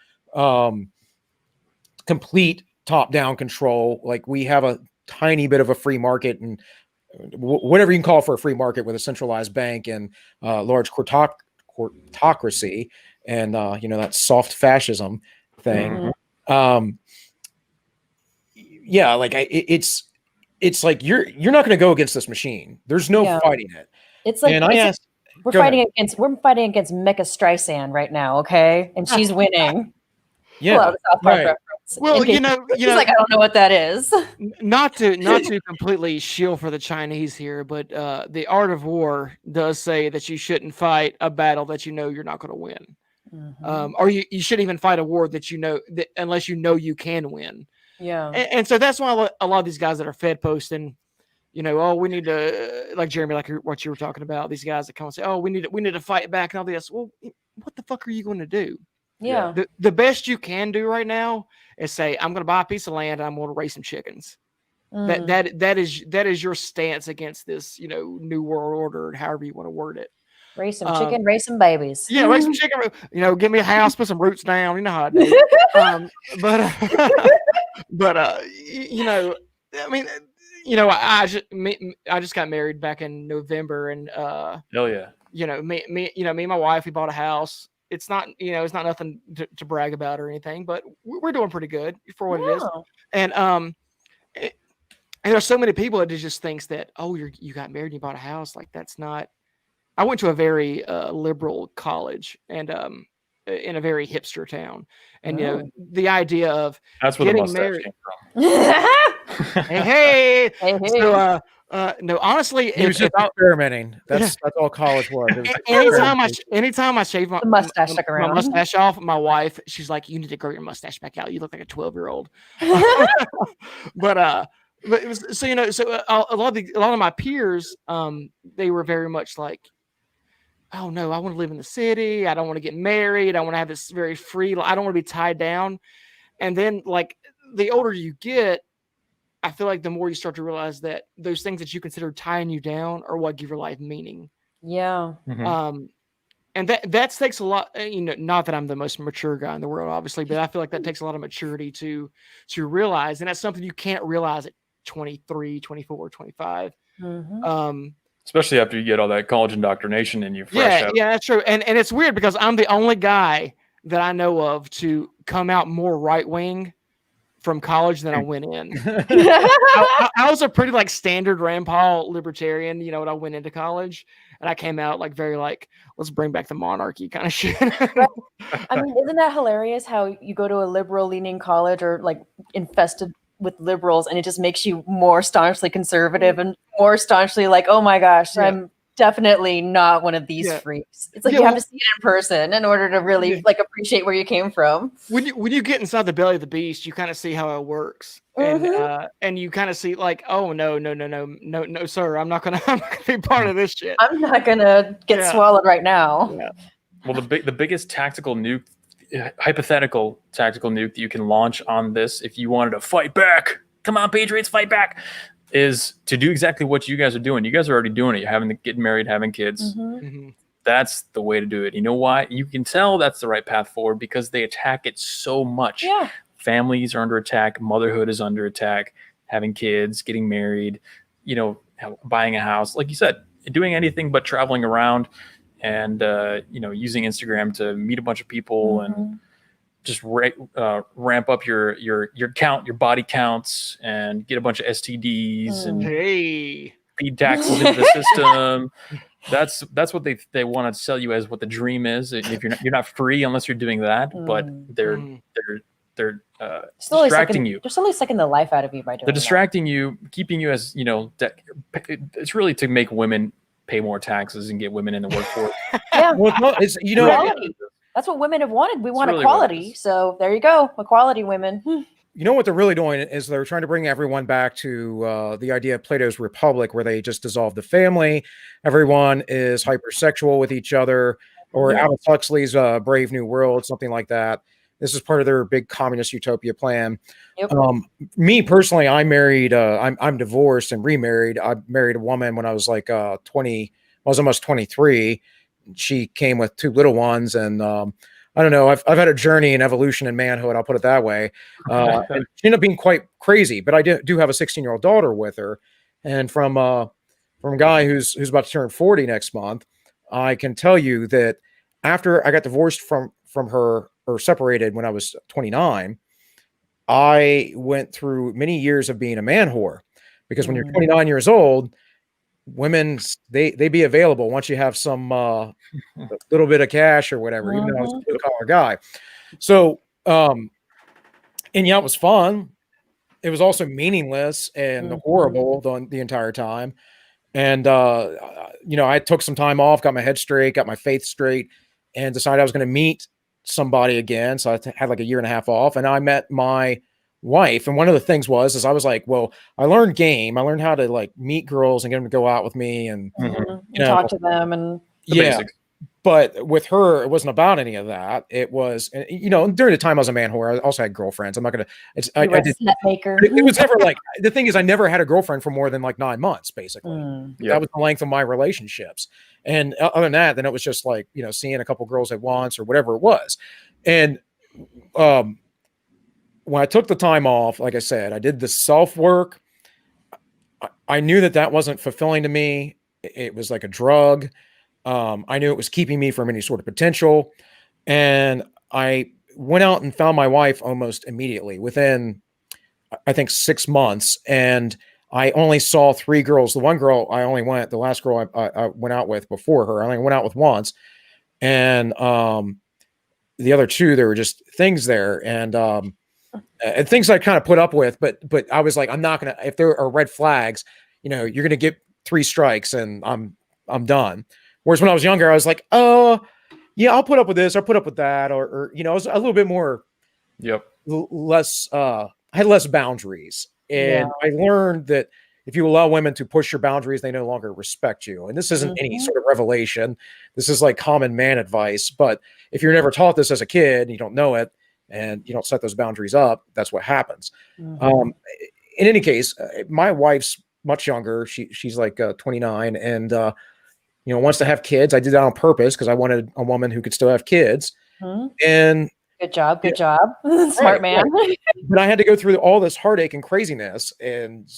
complete top-down control. Like, we have a tiny bit of a free market, and whatever you can call for a free market, with a centralized bank and large courtocracy and that soft fascism thing. Yeah, like it's like you're not going to go against this machine. There's no fighting it. It's like, and I asked, we're fighting against Mecca Streisand right now, okay? And she's winning. Yeah, right. Well, she's like, I don't know what that is. Not to completely shield for the Chinese here, but the art of war does say that you shouldn't fight a battle that you know you're not going to win, or you shouldn't even fight a war that unless you know you can win. Yeah, and so that's why a lot of these guys that are Fed posting, oh, we need to, like Jeremy, like what you were talking about, these guys that come and say, oh, we need to fight back and all this. Well, what the fuck are you going to do? Yeah. The best you can do right now is say, I'm going to buy a piece of land and I'm going to raise some chickens. That is your stance against this, new world order, however you want to word it. Raise some chicken, raise some babies. Yeah, raise some chicken. Give me a house, put some roots down. You know how I do. I mean, I just got married back in November, and hell yeah. Me and my wife, we bought a house. It's not, it's not nothing to brag about or anything, but we're doing pretty good for what it is. And there's so many people that just thinks that, oh, you got married and you bought a house. Like, that's not. I went to a very liberal college and in a very hipster town, and the idea of that's where getting the married. Came from. hey. So, no, honestly, he was just experimenting. That's all college was. Anytime I shave my mustache off, my wife, she's like, "You need to grow your mustache back out. You look like a 12-year-old." But it was, so a lot of my peers, they were very much like, oh no, I want to live in the city. I don't want to get married. I want to have this very free. I don't want to be tied down. And then, like, the older you get, I feel like the more you start to realize that those things that you consider tying you down are what give your life meaning. Yeah. Mhm. And that takes a lot, not that I'm the most mature guy in the world, obviously, but I feel like that takes a lot of maturity to realize. And that's something you can't realize at 23, 24, 25. Mm-hmm. Especially after you get all that college indoctrination and you fresh out. Yeah, that's true. And it's weird because I'm the only guy that I know of to come out more right wing from college than I went in. I was a pretty like standard Rand Paul libertarian, when I went into college, and I came out like very like, let's bring back the monarchy kind of shit. I mean, isn't that hilarious how you go to a liberal leaning college or like infested with liberals and it just makes you more staunchly conservative and more staunchly like, oh my gosh, I'm definitely not one of these freaks. It's like you have to see it in person in order to really like appreciate where you came from. When you get inside the belly of the beast, you kind of see how it works. And you kind of see like, oh no, sir, I'm not gonna be part of this shit. I'm not gonna get swallowed right now. Yeah. Well, the biggest tactical nuke, hypothetical tactical nuke that you can launch on this, if you wanted to fight back, come on, Patriots, fight back, is to do exactly what you guys are doing. You guys are already doing it. You're having to get married, having kids. That's the way to do it. You know why? You can tell that's the right path forward because they attack it so much. Yeah. Families are under attack. Motherhood is under attack. Having kids, getting married, buying a house. Like you said, doing anything but traveling around and, using Instagram to meet a bunch of people and just ramp up your count, your body counts, and get a bunch of STDs and feed taxes into the system. That's what they want to sell you as what the dream is. If you're not free unless you're doing that, but they're distracting you. They're slowly sucking the life out of you by doing They're distracting you, keeping you as it's really to make women pay more taxes and get women in the workforce. Yeah, well, it's, that's what women have wanted. We want really equality. So there you go, equality, women. You know what they're really doing is they're trying to bring everyone back to the idea of Plato's Republic, where they just dissolve the family. Everyone is hypersexual with each other, or Aldous Huxley's Brave New World, something like that. This is part of their big communist utopia plan. Yep. Me personally, I married. I'm divorced and remarried. I married a woman when I was like 20. I was almost 23. She came with two little ones, and I don't know. I've had a journey in evolution and manhood. I'll put it that way. And she ended up being quite crazy, but I do have a 16-year-old daughter with her. And from a guy who's about to turn 40 next month, I can tell you that after I got divorced from her, or separated when I was 29, I went through many years of being a man whore, because when you're 29 years old, women they be available once you have some little bit of cash or whatever, even though I was a blue collar guy. So and it was fun. It was also meaninless and horrible the entire time. And I took some time off, got my head straight, got my faith straight, and decided I was going to meet somebody again. So I had like a year and a half off, and I met my wife. And one of the things was I was like, well, I learned game. I learned how to like meet girls and get them to go out with me and talk to them and basics. But with her, it wasn't about any of that. It was, during the time I was a man whore, I also had girlfriends. I'm not going to, I did, maker. It was never like, the thing is, I never had a girlfriend for more than like 9 months, basically. That was the length of my relationships. And other than that, then it was just like, seeing a couple girls at once or whatever it was. And when I took the time off, like I said, I did the self work. I knew that wasn't fulfilling to me. It was like a drug. I knew it was keeping me from any sort of potential. And I went out and found my wife almost immediately within, I think, 6 months. And I only saw 3 girls. The one girl the last girl I went out with before her, I only went out with once. And the other 2, there were just things there. And things I kind of put up with, but I was like, I'm not going to, if there are red flags, you're going to get 3 strikes and I'm done. Whereas when I was younger, I was like, oh yeah, I'll put up with this. I'll put up with that. Or I was a little bit more, less, I had less boundaries. And I learned that if you allow women to push your boundaries, they no longer respect you. And this isn't any sort of revelation. This is like common man advice. But if you're never taught this as a kid and you don't know it, and you don't set those boundaries up, that's what happens. in any case, my wife's much younger. She's like 29, and wants to have kids. I did that on purpose because I wanted a woman who could still have kids. And good job, smart man. Right. But I had to go through all this heartache and craziness, and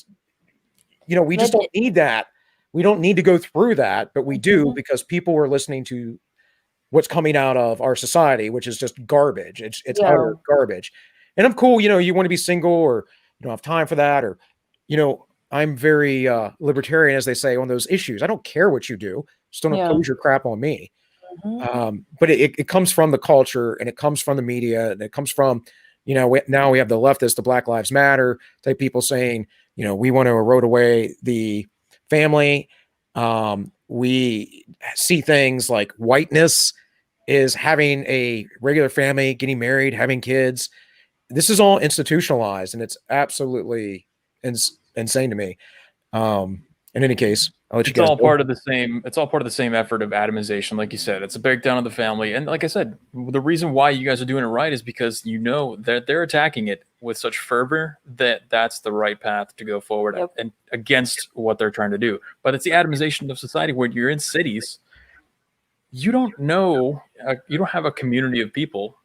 we just don't need that. We don't need to go through that, but we do because people are listening to what's coming out of our society, which is just garbage. It's utter garbage. And I'm cool, you want to be single or you don't have time for that, or I'm very libertarian, as they say, on those issues. I don't care what you do. Just don't impose your crap on me. But it comes from the culture, and it comes from the media, and it comes from, now we have the leftists, the Black Lives Matter type people saying, we want to erode away the family. We see things like whiteness is having a regular family, getting married, having kids. This is all institutionalized, and it's absolutely insane to me. In any case, I'll let you guys. It's all part of the same effort of atomization, like you said. It's a breakdown of the family, and like I said, the reason why you guys are doing it right is because that they're attacking it with such fervor that that's the right path to go forward and against what they're trying to do. But it's the atomization of society. When you're in cities, you don't know, you don't have a community of people.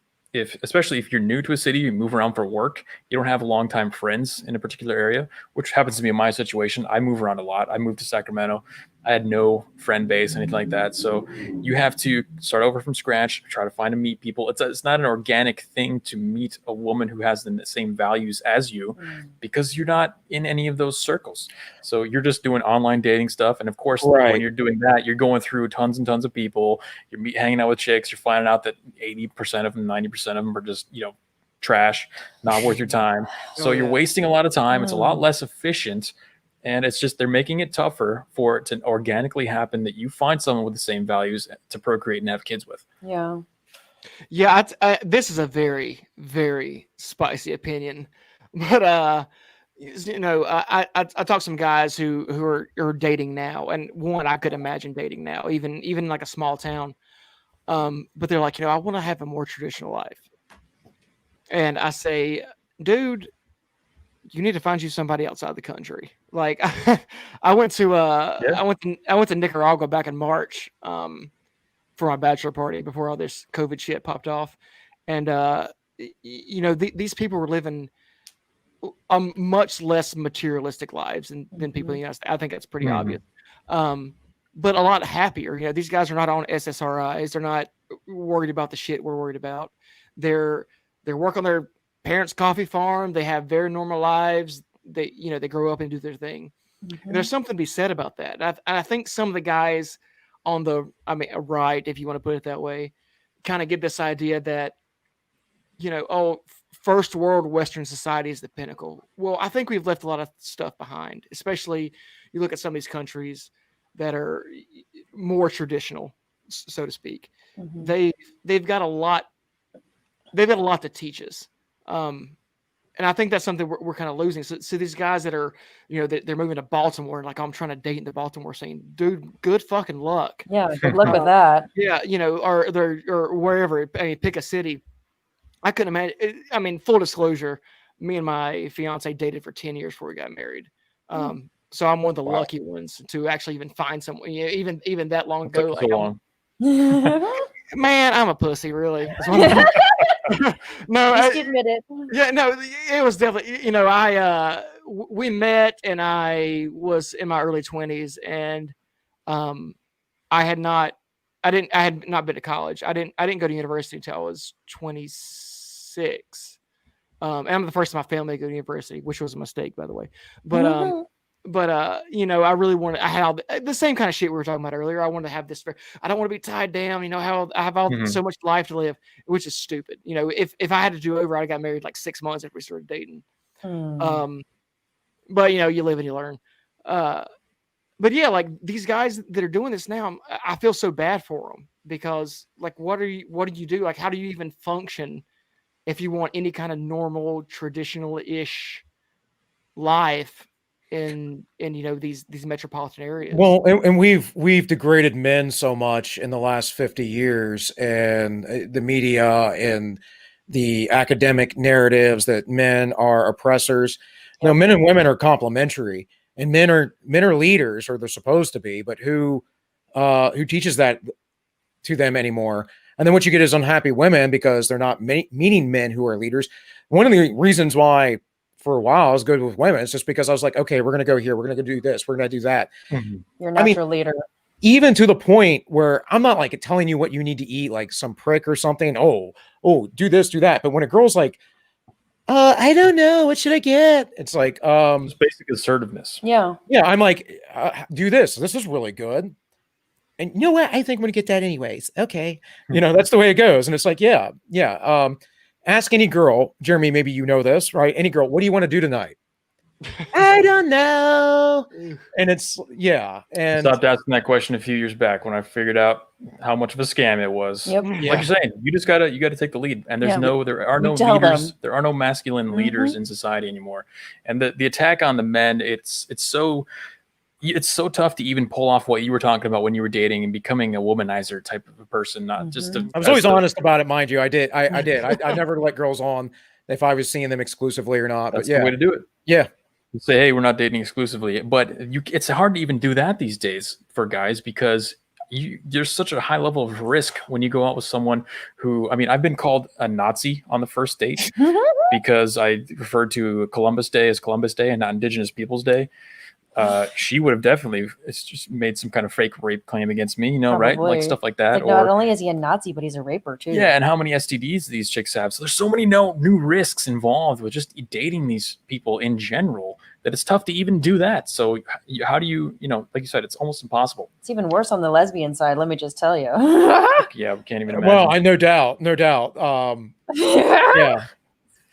Especially if you're new to a city, you move around for work, you don't have longtime friends in a particular area, which happens to be in my situation. I move around a lot. I moved to Sacramento. I had no friend base, anything like that. So you have to start over from scratch, try to meet people. It's not an organic thing to meet a woman who has the same values as you because you're not in any of those circles. So you're just doing online dating stuff. And of course, when you're doing that, you're going through tons and tons of people. You're hanging out with chicks. You're finding out that 80% of them, 90% of them are just, trash, not worth your time. So you're wasting a lot of time. It's a lot less efficient. And it's just, they're making it tougher for it to organically happen that you find someone with the same values to procreate and have kids with. Yeah. Yeah. This is a very, very spicy opinion, but, I talk to some guys who are dating now, and one, I could imagine dating now, even like a small town. But they're like, I want to have a more traditional life. And I say, dude, you need to find you somebody outside the country. Like I went to Nicaragua back in March for my bachelor party before all this COVID shit popped off. And these people were living much less materialistic lives than people in the United States. I think that's pretty obvious. But a lot happier. These guys are not on SSRIs. They're not worried about the shit we're worried about. They're working on their parents' coffee farm. They have very normal lives. They grow up and do their thing. And there's something to be said about that. And I think some of the guys on the right, if you want to put it that way, kind of get this idea that, first world Western society is the pinnacle. Well, I think we've left a lot of stuff behind, especially you look at some of these countries that are more traditional, so to speak. They've got a lot to teach us. And I think that's something we're kind of losing. So these guys that are, they're moving to Baltimore, like I'm trying to date in the Baltimore scene, dude, good fucking luck. Yeah. Good luck with that. Yeah. Or wherever, pick a city. I couldn't imagine. Full disclosure, me and my fiance dated for 10 years before we got married. So I'm one of the lucky ones to actually even find someone, even that long ago. Man, I'm a pussy, really. No, just admit it. Yeah, no, it was definitely, we met and I was in my early 20s, and I had not been to college. I didn't go to university until I was 26. And I'm the first in my family to go to university, which was a mistake, by the way. But I really wanted, I had the same kind of shit we were talking about earlier. I wanted to have this, I don't want to be tied down, how I have so much life to live, which is stupid. If I had to do over, I got married like 6 months after we started dating. But you live and you learn. But yeah, like these guys that are doing this now, I feel so bad for them because like, what do you do? Like, how do you even function if you want any kind of normal, traditional-ish life in these metropolitan areas? Well, and we've degraded men so much in the last 50 years, and the media and the academic narratives that men are oppressors. No, men and women are complementary, and men are leaders, or they're supposed to be, but who teaches that to them anymore? And then what you get is unhappy women because they're not meeting men who are leaders. One of the reasons why for a while I was good with women is just because I was like, okay, we're going to go here. We're going to do this. We're going to do that. Your natural leader. Even to the point where I'm not like telling you what you need to eat, like some prick or something. Oh, do this, do that. But when a girl's like, I don't know, what should I get? It's like, it's basic assertiveness. Yeah. I'm like, do this. This is really good. And you know what? I think I'm going to get that anyways. Okay. That's the way it goes. And it's like, yeah. Ask any girl, Jeremy, maybe you know this, right? Any girl, what do you want to do tonight? I don't know. And it's, and stopped asking that question a few years back when I figured out how much of a scam it was. Yep. Like you're saying, you gotta take the lead. And there are no leaders, there are no masculine leaders in society anymore. And the attack on the men, it's so tough to even pull off what you were talking about when you were dating and becoming a womanizer type of a person, not just I was always honest about it, mind you. I did. I never let girls on if I was seeing them exclusively or not. That's but the way to do it. Yeah. You say, hey, we're not dating exclusively. But it's hard to even do that these days for guys because there's such a high level of risk when you go out with someone who, I've been called a Nazi on the first date because I referred to Columbus Day as Columbus Day and not Indigenous Peoples Day. She would have definitely just made some kind of fake rape claim against me, right? Like stuff like that. Like not only is he a Nazi, but he's a raper too. Yeah, and how many STDs these chicks have. So there's so many new risks involved with just dating these people in general that it's tough to even do that. So how do you, like you said, it's almost impossible. It's even worse on the lesbian side, let me just tell you. Yeah, we can't even imagine. Well, no doubt. Yeah.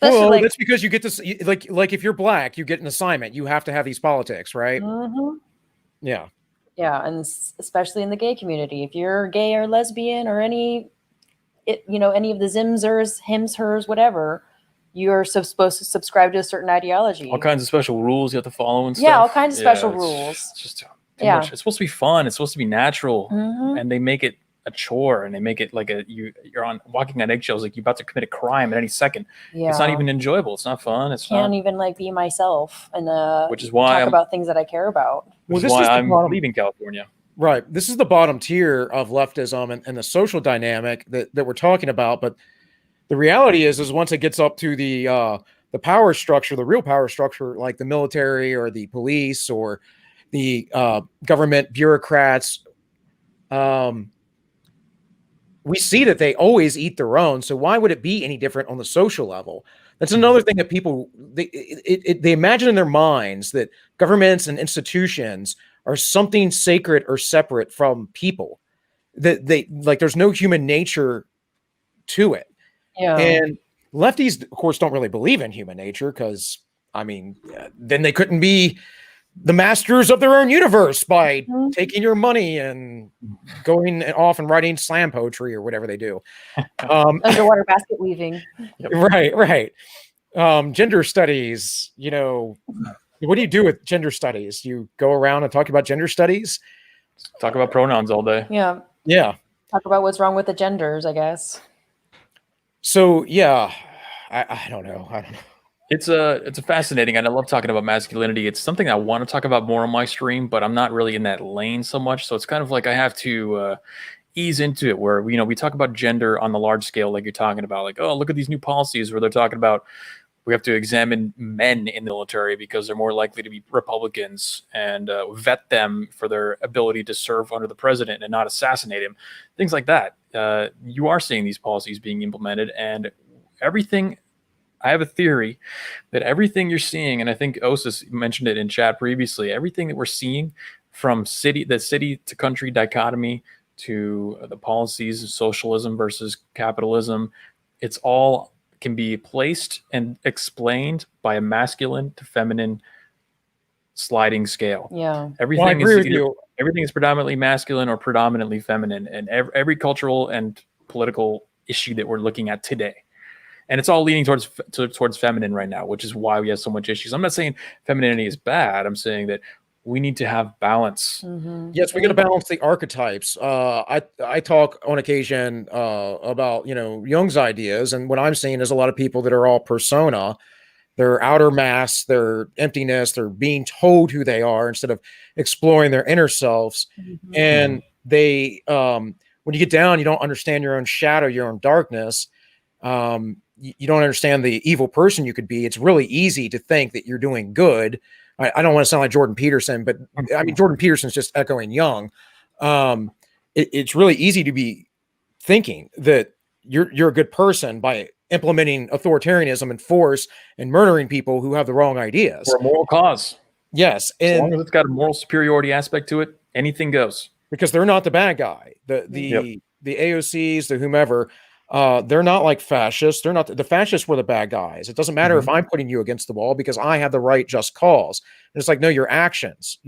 Well, that's because you get this, like if you're black, you get an assignment. You have to have these politics, right? Yeah. Yeah, and especially in the gay community, if you're gay or lesbian or any of the Zimsers, hims, hers, whatever, you're supposed to subscribe to a certain ideology. All kinds of special rules you have to follo and stuff. Yeah, all kinds of special rules. It's just too much. It's supposed to be fun. It's supposed to be natural, and they make it a chore, and they make it like you're walking on eggshells, like you're about to commit a crime at any second. Yeah. It's not even enjoyable. It's not fun. Can't even be myself and which is why talk about things that I care about. Which is why I'm leaving California. Right. This is the bottom tier of leftism and the social dynamic that we're talking about. But the reality is once it gets up to the power structure, the real power structure, like the military or the police or the government bureaucrats, we see that they always eat their own. So why would it be any different on the social level? That's another thing that people, they imagine in their minds that governments and institutions are something sacred or separate from people. That there's no human nature to it. Yeah. And lefties, of course, don't really believe in human nature because, then they couldn't be the masters of their own universe by taking your money and going off and writing slam poetry or whatever they do. Underwater basket weaving. Right. Gender studies, what do you do with gender studies? You go around and talk about gender studies? Talk about pronouns all day. Yeah. Yeah. Talk about what's wrong with the genders, I guess. So, yeah, I don't know. It's a fascinating, and I love talking about masculinity. It's something I want to talk about more on my stream, but I'm not really in that lane so much. So it's kind of like I have to ease into it where, we talk about gender on the large scale, like you're talking about, like, oh, look at these new policies where they're talking about we have to examine men in the military because they're more likely to be Republicans and vet them for their ability to serve under the president and not assassinate him. Things like that. You are seeing these policies being implemented, and everything. I have a theory that everything you're seeing, and I think Osis mentioned it in chat previously, everything that we're seeing from the city to country dichotomy to the policies of socialism versus capitalism, it's all can be placed and explained by a masculine to feminine sliding scale. Yeah. Everything is predominantly masculine or predominantly feminine, and every cultural and political issue that we're looking at today. And it's all leaning towards feminine right now, which is why we have so much issues. I'm not saying femininity is bad. I'm saying that we need to have balance. Mm-hmm. Yes, we got to balance the archetypes. I talk on occasion about Jung's ideas, and what I'm seeing is a lot of people that are all persona, their outer mass, their emptiness, they're being told who they are instead of exploring their inner selves. And they, when you get down, you don't understand your own shadow, your own darkness. You don't understand the evil person you could be. It's really easy to think that you're doing good. I don't want to sound like Jordan Peterson, but I mean, Jordan Peterson's just echoing Jung. It's really easy to be thinking that you're a good person by implementing authoritarianism and force and murdering people who have the wrong ideas. For a moral cause. Yes. As long as it's got a moral superiority aspect to it, anything goes. Because they're not the bad guy. The AOCs, the whomever, they're not like fascists. They're not the fascists were the bad guys. It doesn't matter if I'm putting you against the wall because I have the right just cause. And it's like, no, your actions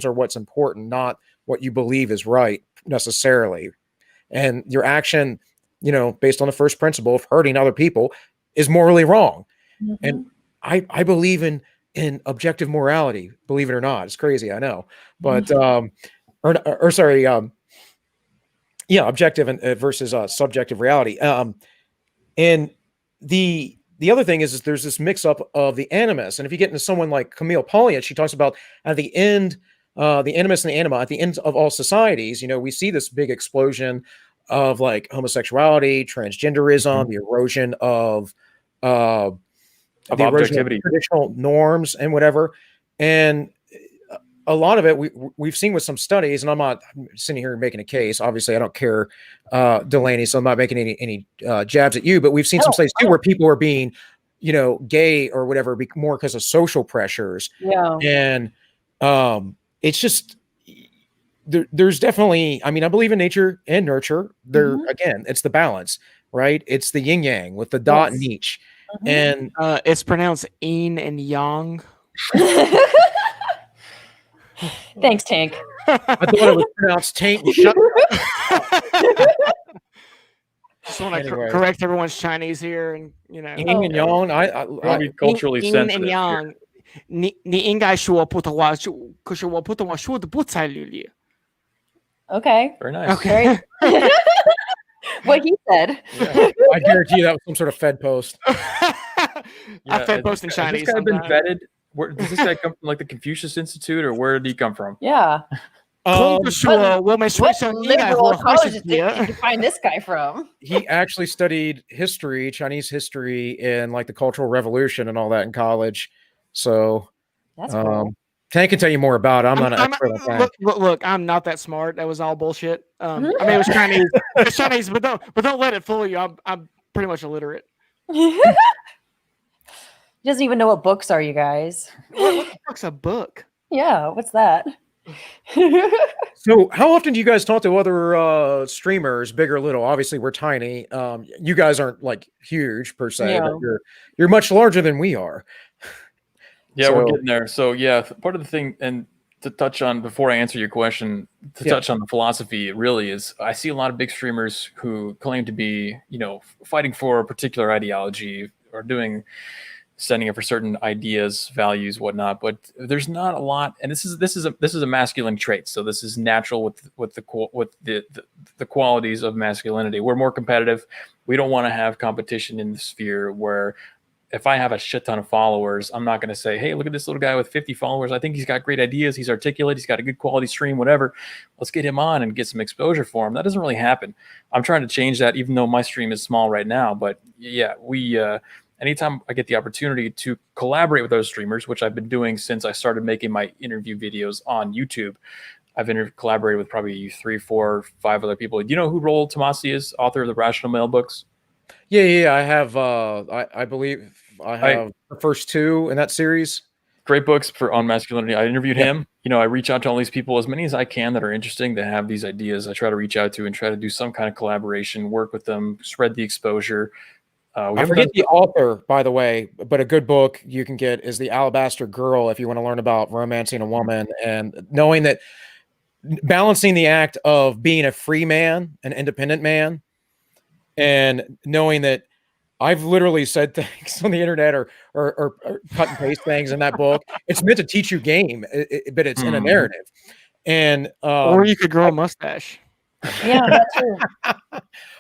are what's important, not what you believe is right necessarily. And your action, based on the first principle of hurting other people is morally wrong. And I believe in objective morality, believe it or not. It's crazy, I know. But objective versus subjective reality. And the other thing is there's this mix up of the animus. And if you get into someone like Camille Polliott, she talks about at the end, the animus and the anima, at the end of all societies, we see this big explosion of like homosexuality, transgenderism, the erosion of objectivity, traditional norms and whatever. And a lot of it we've seen with some studies, and I'm not sitting here making a case. Obviously, I don't care, Delaney, so I'm not making any jabs at you. But we've seen some studies too where people are being, gay or whatever, more because of social pressures. Yeah, and it's just there's definitely. I mean, I believe in nature and nurture. There again, it's the balance, right? It's the yin yang with the dot and each, and it's pronounced yin and yang. Thanks, Tank. I thought it was pronounced Tank. Shut Just want to correct everyone's Chinese here, and Yin and Yang. I be culturally sensitive. Yin and Yang. 你应该说普通话，可是我普通话说的不太流利。 Okay. Very nice. Okay. What he said. Yeah, I guarantee you that was some sort of Fed post. I Fed post in Chinese. Has this guy been vetted? Where does this guy come from? Like the Confucius Institute, or where did he come from? Yeah. What liberal colleges did you find this guy from? He actually studied history, Chinese history, and like the Cultural Revolution and all that in college. So that's cool. Tank can tell you more about it. I'm not an expert on that. Look, I'm not that smart. That was all bullshit. I mean, it was Chinese. It's Chinese, but don't let it fool you. I'm pretty much illiterate. He doesn't even know what books are, you guys. What the fuck's a book? Yeah, what's that? So how often do you guys talk to other streamers, big or little? Obviously, we're tiny. You guys aren't like huge per se, but you're much larger than we are. Yeah, so, we're getting there. So yeah, part of the thing, and to touch on before I answer your question, touch on the philosophy, it really is. I see a lot of big streamers who claim to be, fighting for a particular ideology or standing up for certain ideas, values, whatnot. But there's not a lot, and this is a masculine trait. So this is natural with the qualities of masculinity. We're more competitive. We don't want to have competition in the sphere where, if I have a shit ton of followers, I'm not going to say, hey, look at this little guy with 50 followers. I think he's got great ideas. He's articulate. He's got a good quality stream, whatever. Let's get him on and get some exposure for him. That doesn't really happen. I'm trying to change that, even though my stream is small right now. But yeah, anytime I get the opportunity to collaborate with those streamers, which I've been doing since I started making my interview videos on YouTube, I've collaborated with probably 3, 4, 5 other people. Do you know who Roel Tomasi is, author of the Rational Male books? Yeah. I have. I believe I have the first 2 in that series. Great books on masculinity. I interviewed him. I reach out to all these people, as many as I can that are interesting, that have these ideas. I try to reach out to and try to do some kind of collaboration, work with them, spread the exposure. I forget the author, by the way, but a good book you can get is The Alabaster Girl if you want to learn about romancing a woman and knowing that balancing the act of being a free man, an independent man, and knowing that I've literally said things on the internet or cut and paste things in that book. It's meant to teach you game, but it's in a narrative. And or you could grow a mustache. Yeah, that's true.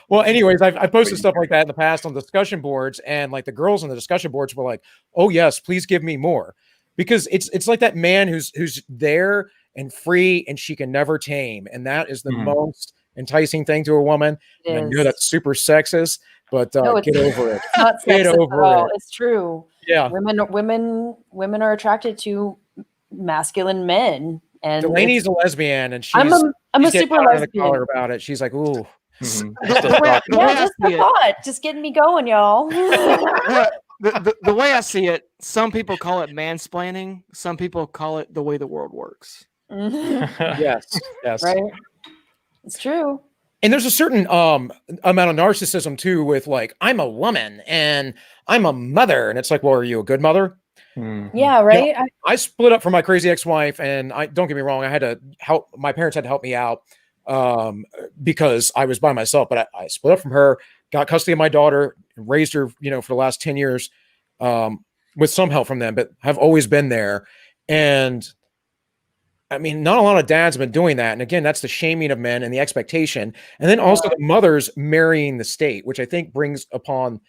Well, anyways, I've posted stuff like that in the past on discussion boards, and like the girls on the discussion boards were like, "Oh yes, please give me more," because it's like that man who's there and free and she can never tame, and that is the most enticing thing to a woman. And I know that's super sexist, but no, get over it. It's not Get sexist over at all. it. It's true. Yeah, women are attracted to masculine men, and Delaney's a lesbian, and I'm a super lesbian about it. She's like, ooh. just the thought, just getting me going, y'all. The way I see it, some people call it mansplaining. Some people call it the way the world works. Yes, right. It's true. And there's a certain amount of narcissism too, with like, I'm a woman and I'm a mother, and it's like, well, are you a good mother? Yeah, right. You know, I split up from my crazy ex-wife, and I don't get me wrong, I had to help. My parents had to help me out because I was by myself. But I split up from her, got custody of my daughter, raised her, for the last 10 years with some help from them, but have always been there. And I mean, not a lot of dads have been doing that. And again, that's the shaming of men and the expectation. And then also the mothers marrying the state, which I think brings upon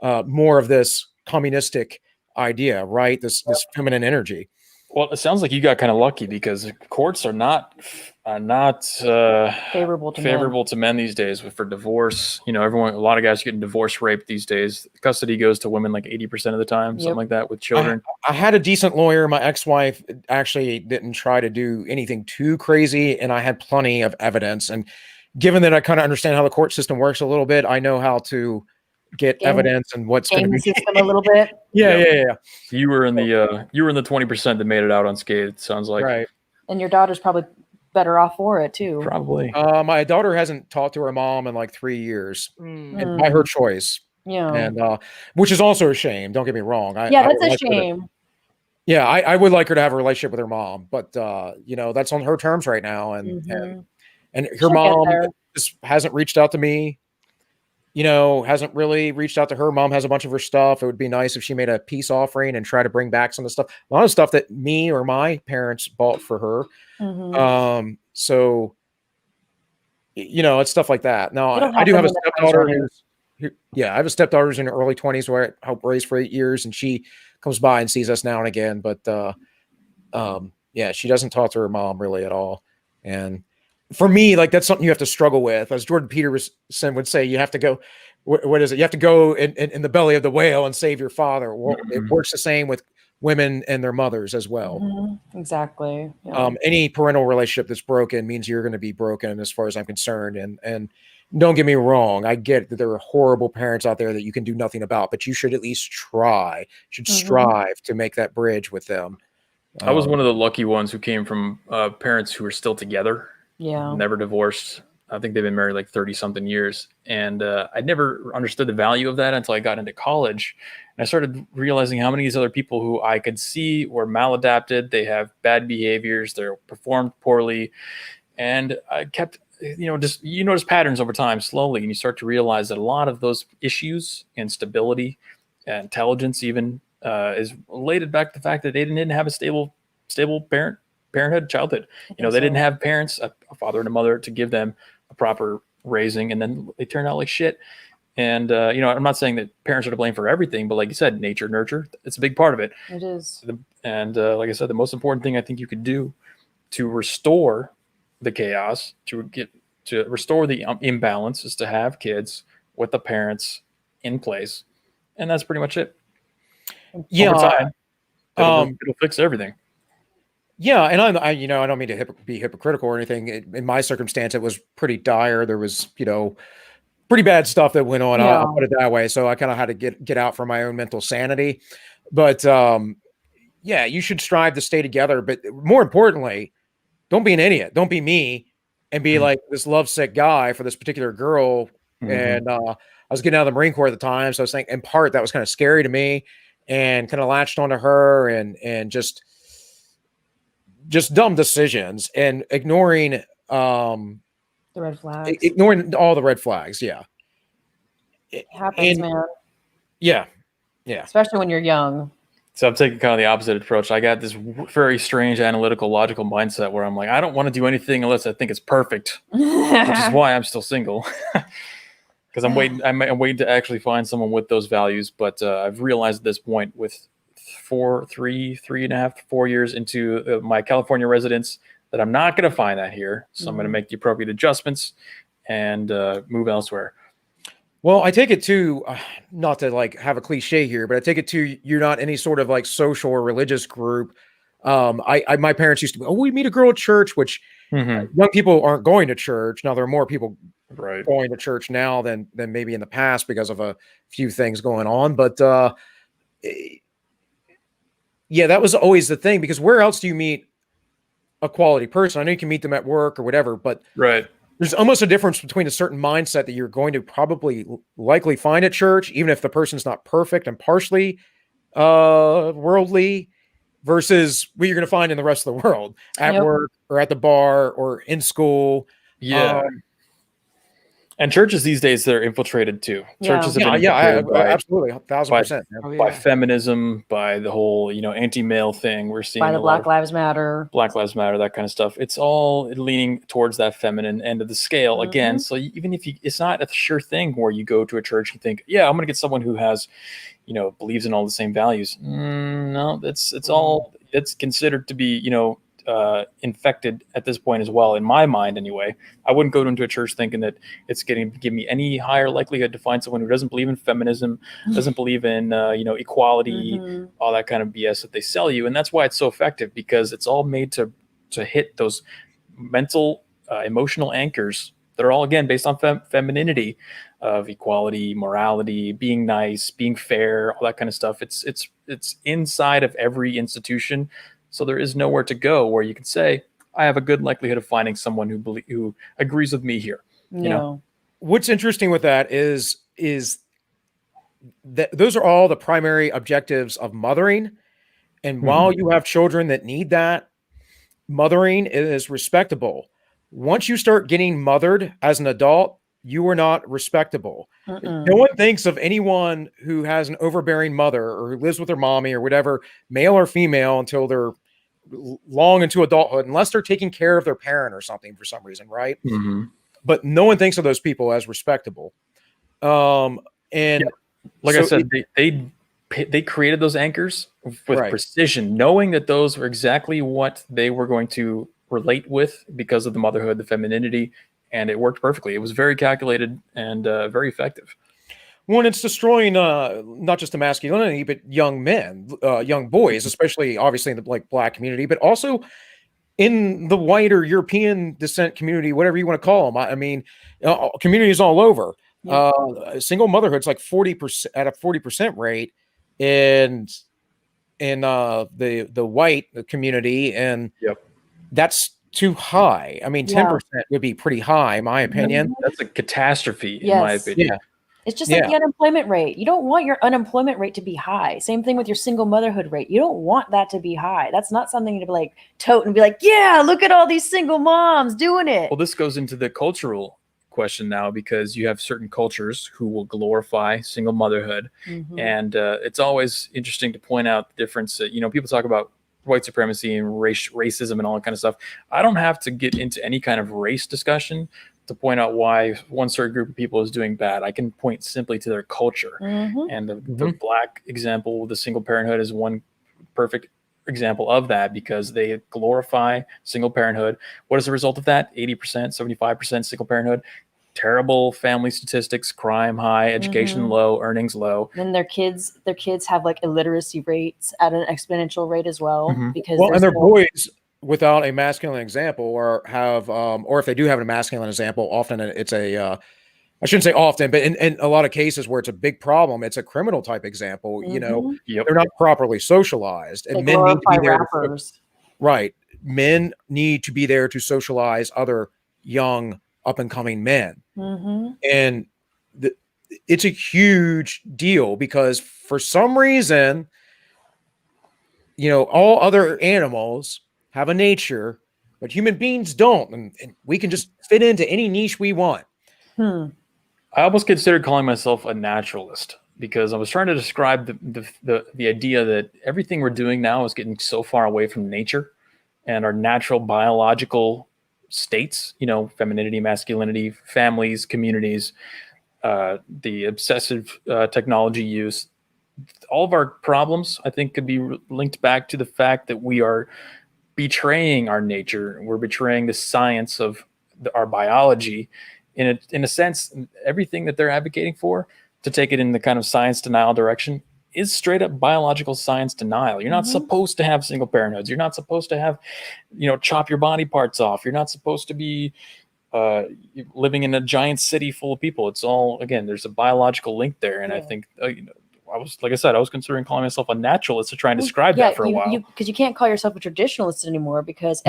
more of this communistic idea, right? This feminine energy. Well, it sounds like you got kind of lucky because courts are not favorable to men these days for divorce. A lot of guys are getting divorce raped these days. Custody goes to women like 80% of the time, something like that with children. I had a decent lawyer. My ex-wife actually didn't try to do anything too crazy, and I had plenty of evidence. And given that I kind of understand how the court system works a little bit, I know how to get evidence and what's going to be system a little bit. Yeah. You were in the 20% that made it out unscathed. Sounds like right. And your daughter's probably better off for it too. Probably. My daughter hasn't talked to her mom in like 3 years, and by her choice. Yeah. And which is also a shame. Don't get me wrong. That's a shame. I would like her to have a relationship with her mom, but that's on her terms right now, and her mom just hasn't reached out to me. Hasn't really reached out to her. Mom has a bunch of her stuff. It would be nice if she made a peace offering and try to bring back some of the stuff. A lot of stuff that me or my parents bought for her. So, it's stuff like that. Now, I do have a stepdaughter I have a stepdaughter who's in her early 20s where I helped raise for 8 years, and she comes by and sees us now and again. But, she doesn't talk to her mom really at all. And for me, like, that's something you have to struggle with. As Jordan Peterson would say, you have to go, what is it? You have to go in the belly of the whale and save your father. Well, it works the same with women and their mothers as well. Exactly. Yeah. Any parental relationship that's broken means you're going to be broken, as far as I'm concerned. And don't get me wrong, I get that there are horrible parents out there that you can do nothing about, but you should at least try, strive to make that bridge with them. I was one of the lucky ones who came from parents who were still together. Yeah. Never divorced. I think they've been married like 30 something years. And I never understood the value of that until I got into college. And I started realizing how many of these other people who I could see were maladapted. They have bad behaviors. They're performed poorly. And I kept, you notice patterns over time slowly. And you start to realize that a lot of those issues, instability, intelligence even, is related back to the fact that they didn't have a stable parenthood, childhood. They didn't have parents, a father and a mother, to give them a proper raising, and then they turned out like shit. And I'm not saying that parents are to blame for everything, but like you said, nature, nurture, it's a big part of it. It is. And like I said, the most important thing I think you could do to restore the chaos, to restore the imbalance, is to have kids with the parents in place, and that's pretty much it. Yeah, over time, it'll fix everything. Yeah, and I don't mean to be hypocritical or anything. In my circumstance, it was pretty dire. There was, pretty bad stuff that went on. Yeah. I'll put it that way. So I kind of had to get out for my own mental sanity. But you should strive to stay together. But more importantly, don't be an idiot. Don't be me and be like this lovesick guy for this particular girl. And I was getting out of the Marine Corps at the time, so I was thinking, in part, that was kind of scary to me, and kind of latched onto her and just dumb decisions and ignoring the red flags. Ignoring all the red flags. Yeah. It happens, man. Yeah. Especially when you're young. So I'm taking kind of the opposite approach. I got this very strange analytical, logical mindset where I'm like, I don't want to do anything unless I think it's perfect, which is why I'm still single. Because I'm waiting to actually find someone with those values. But I've realized at this point, with 3.5 to 4 years into my California residence, that I'm not going to find that here. So I'm going to make the appropriate adjustments and move elsewhere. Well, I take it too, not to like have a cliche here, but I take it too, you're not any sort of like social or religious group. My parents used to be, we meet a girl at church, which young people aren't going to church. Now there are more people going to church now than maybe in the past because of a few things going on. But yeah, that was always the thing, because where else do you meet a quality person? I know you can meet them at work or whatever, but there's almost a difference between a certain mindset that you're going to probably likely find at church, even if the person's not perfect and partially worldly, versus what you're going to find in the rest of the world at work or at the bar or in school. Yeah. And churches these days, they're infiltrated too. Churches have been absolutely, 1,000%. By feminism, by the whole, anti-male thing. We're seeing by the Black Lives Matter, that kind of stuff. It's all leaning towards that feminine end of the scale again. So even if it's not a sure thing where you go to a church and think, I'm going to get someone who has, believes in all the same values. No, it's considered to be, infected at this point as well, in my mind anyway. I wouldn't go into a church thinking that it's going to give me any higher likelihood to find someone who doesn't believe in feminism, doesn't believe in equality, all that kind of BS that they sell you. And that's why it's so effective, because it's all made to hit those mental emotional anchors that are all, again, based on femininity, of equality, morality, being nice, being fair, all that kind of stuff. It's inside of every institution. So there is nowhere to go where you can say, I have a good likelihood of finding someone who agrees with me here. You know? What's interesting with that is that those are all the primary objectives of mothering. And while you have children that need that, mothering is respectable. Once you start getting mothered as an adult, you are not respectable. No one thinks of anyone who has an overbearing mother or who lives with their mommy or whatever, male or female, until they're long into adulthood, unless they're taking care of their parent or something for some reason, right? But no one thinks of those people as respectable. Like I said, they created those anchors with precision, knowing that those were exactly what they were going to relate with because of the motherhood, the femininity, and it worked perfectly. It was very calculated and very effective. When it's destroying not just the masculinity, but young men, young boys, especially obviously in the Black community, but also in the white or European descent community, whatever you want to call them. I mean, communities all over. Single motherhood's like 40% at a 40% rate in the white community, and that's too high. I mean, 10% would be pretty high, in my opinion. That's a catastrophe, in my opinion. It's just like the unemployment rate. You don't want your unemployment rate to be high. Same thing with your single motherhood rate. You don't want that to be high. That's not something to be like tote and be like, yeah, look at all these single moms doing it. Well, this goes into the cultural question now, because you have certain cultures who will glorify single motherhood. And it's always interesting to point out the difference that, people talk about white supremacy and racism and all that kind of stuff. I don't have to get into any kind of race discussion to point out why one certain group of people is doing bad. I can point simply to their culture. And the Black example, the single parenthood, is one perfect example of that, because they glorify single parenthood. What is the result of that? 80%, 75% single parenthood. Terrible family statistics, crime high, education low, earnings low. And their kids have like illiteracy rates at an exponential rate as well. Because and their boys without a masculine example, or have or if they do have a masculine example, often it's a I shouldn't say often, but in a lot of cases where it's a big problem, it's a criminal type example. They're not properly socialized, and men need to be there. Right, men need to be there to socialize other young up and coming men, and it's a huge deal, because for some reason, all other animals have a nature, but human beings don't, and we can just fit into any niche we want. I almost considered calling myself a naturalist, because I was trying to describe the idea that everything we're doing now is getting so far away from nature and our natural biological states, femininity, masculinity, families, communities, the obsessive technology use. All of our problems, I think, could be linked back to the fact that we are betraying our nature. We're betraying the science of our biology. In a sense, everything that they're advocating for, to take it in the kind of science denial direction, is straight up biological science denial. You're not supposed to have single parenthoods. You're not supposed to have, chop your body parts off. You're not supposed to be living in a giant city full of people. It's all, again, there's a biological link there. And I think, I was considering calling myself a naturalist to try and describe that for a while. Because you can't call yourself a traditionalist anymore, because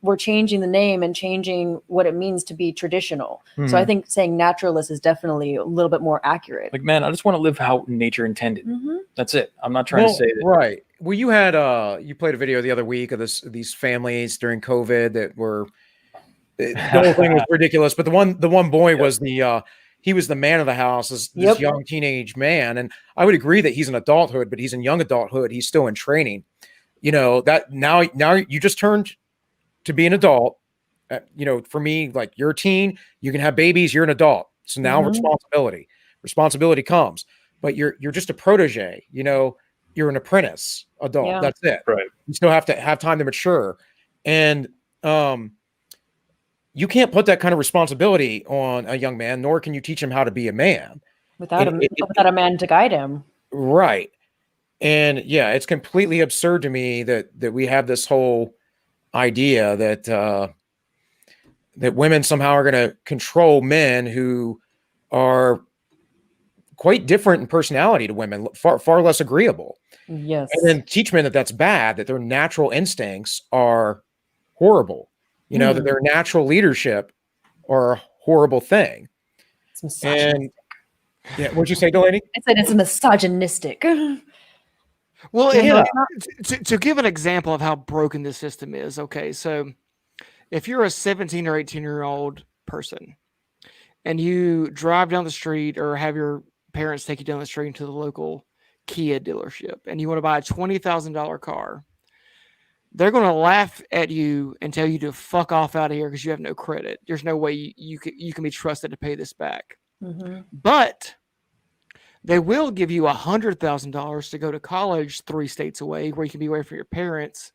we're changing the name and changing what it means to be traditional. So I think saying naturalist is definitely a little bit more accurate. Like, man, I just want to live how nature intended. That's it. I'm not trying to say that. Right. Well, you had you played a video the other week of these families during COVID that were, the whole thing was ridiculous. But the one boy was he was the man of the house, this young teenage man. And I would agree that he's in adulthood, but he's in young adulthood. He's still in training. That now you just turned to be an adult. For me, like, you're a teen, you can have babies, you're an adult. So now responsibility comes, but you're just a protege, you're an apprentice adult. Yeah. That's it. Right. You still have to have time to mature. And, you can't put that kind of responsibility on a young man, nor can you teach him how to be a man without a man to guide him. Right. And yeah, it's completely absurd to me that we have this whole idea that women somehow are going to control men who are quite different in personality to women, far less agreeable. Yes. And then teach men that that's bad, that their natural instincts are horrible. That their natural leadership are a horrible thing. It's misogynistic. And what'd you say, Delaney? I said it's misogynistic. Well, to give an example of how broken this system is, okay, so if you're a 17 or 18-year-old person and you drive down the street or have your parents take you down the street to the local Kia dealership and you want to buy a $20,000 car, they're going to laugh at you and tell you to fuck off out of here because you have no credit. There's no way you can be trusted to pay this back. But they will give you $100,000 to go to college 3 states away, where you can be away from your parents,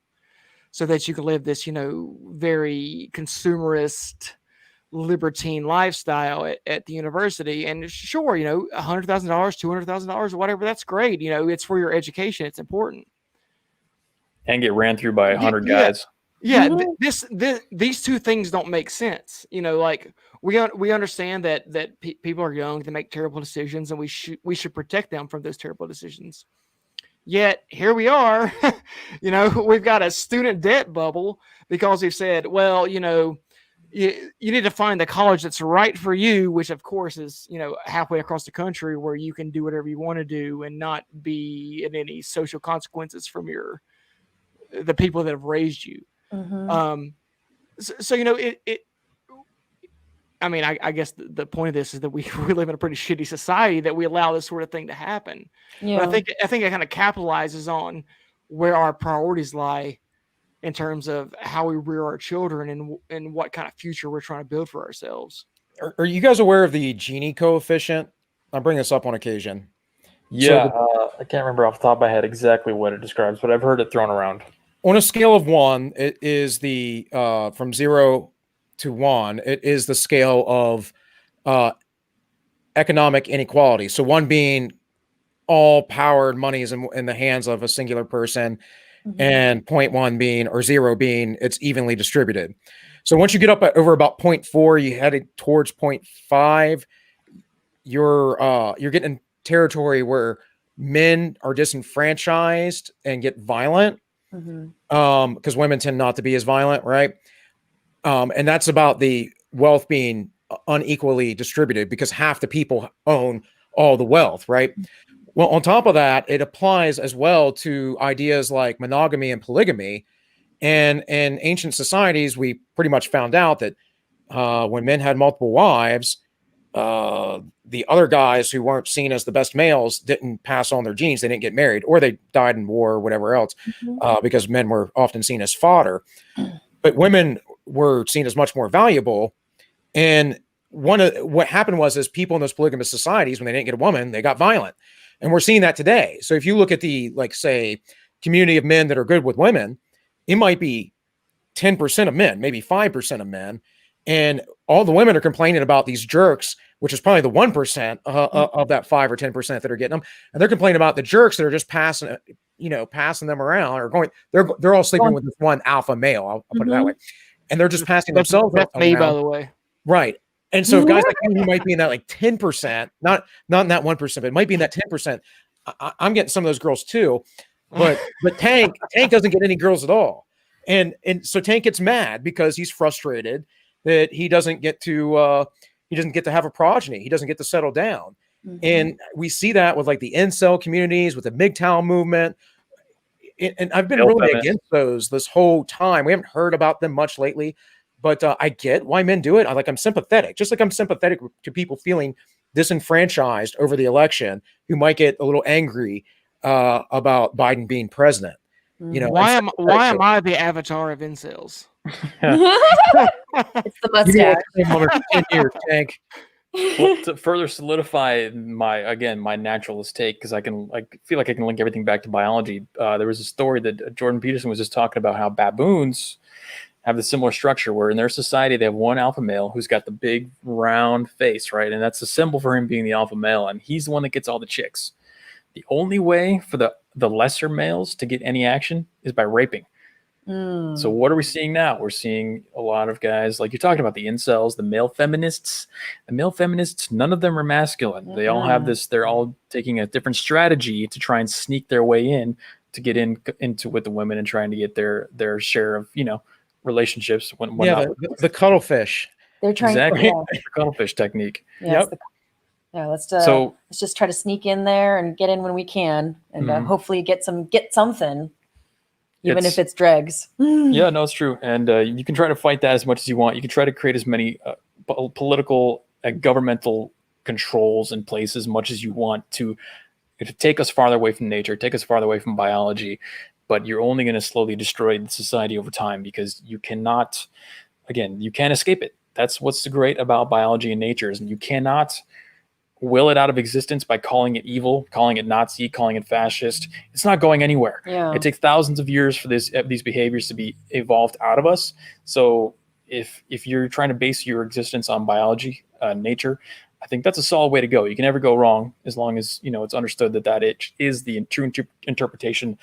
so that you can live this, very consumerist, libertine lifestyle at the university. And sure, $100,000, $200,000, or whatever, that's great. It's for your education. It's important. And get ran through by 100 guys. Yeah, these two things don't make sense. Like, we understand that people are young, they make terrible decisions, and we should protect them from those terrible decisions. Yet here we are, we've got a student debt bubble because we've said, well, you need to find the college that's right for you, which of course is, halfway across the country, where you can do whatever you want to do and not be in any social consequences from the people that have raised you. I guess the point of this is that we live in a pretty shitty society that we allow this sort of thing to happen. Yeah. But I think it kind of capitalizes on where our priorities lie in terms of how we rear our children and what kind of future we're trying to build for ourselves. Are you guys aware of the Gini coefficient? I bring this up on occasion. Yeah, I can't remember off the top of my head exactly what it describes, but I've heard it thrown around. On a scale of 1, it is the from 0 to 1. It is the scale of economic inequality. So 1 being all power and money is in the hands of a singular person, and 0.1 being, or 0 being, it's evenly distributed. So once you get up over about 0.4, you headed towards 0.5. You're getting in territory where men are disenfranchised and get violent. Because women tend not to be as violent, right? And that's about the wealth being unequally distributed because half the people own all the wealth, right? Well, on top of that, it applies as well to ideas like monogamy and polygamy. And in ancient societies, we pretty much found out that when men had multiple wives, the other guys who weren't seen as the best males didn't pass on their genes. They didn't get married, or they died in war or whatever else, because men were often seen as fodder. But women were seen as much more valuable. And what happened was people in those polygamous societies, when they didn't get a woman, they got violent. And we're seeing that today. So if you look at the, like, say, community of men that are good with women, it might be 10% of men, maybe 5% of men. And all the women are complaining about these jerks, which is probably the 1% of that 5 or 10% that are getting them. And they're complaining about the jerks that are just passing them around, or going, they're all sleeping with this one alpha male. I'll put it that way. And they're just passing themselves. That's me, by the way. Right. And so guys like me who might be in that like 10%, not in that 1%, but it might be in that 10%. I'm getting some of those girls too, but Tank doesn't get any girls at all. And so Tank gets mad because he's frustrated that he doesn't get to have a progeny. He doesn't get to settle down. And we see that with like the incel communities, with the MGTOW movement. And I've been really against those this whole time. We haven't heard about them much lately, but I get why men do it. I'm sympathetic, just like I'm sympathetic to people feeling disenfranchised over the election, who might get a little angry about Biden being president. Why am I the avatar of incels? It's the mustache. 10 years, Tank. Well, to further solidify my naturalist take, because I feel like I can link everything back to biology. There was a story that Jordan Peterson was just talking about, how baboons have the similar structure, where in their society they have one alpha male who's got the big round face, right? And that's a symbol for him being the alpha male, and he's the one that gets all the chicks. The only way for the lesser males to get any action is by raping. So what are we seeing now? We're seeing a lot of guys, like you're talking about, the incels, the male feminists. The male feminists, none of them are masculine. They all have this, they're all taking a different strategy to try and sneak their way in to get into with the women, and trying to get their share of, relationships. The cuttlefish. They're trying the cuttlefish technique. Let's just try to sneak in there and get in when we can, and hopefully get something. Even if it's dregs. Yeah, no, it's true. And you can try to fight that as much as you want. You can try to create as many political and governmental controls in place as much as you want to take us farther away from nature, take us farther away from biology. But you're only going to slowly destroy the society over time, because you can't escape it. That's what's great about biology and nature, is you cannot will it out of existence by calling it evil, calling it Nazi, calling it fascist. It's not going anywhere. It takes thousands of years for these behaviors to be evolved out of us. So if you're trying to base your existence on biology, nature, I think that's a solid way to go. You can never go wrong, as long as it's understood that it is the true interpretation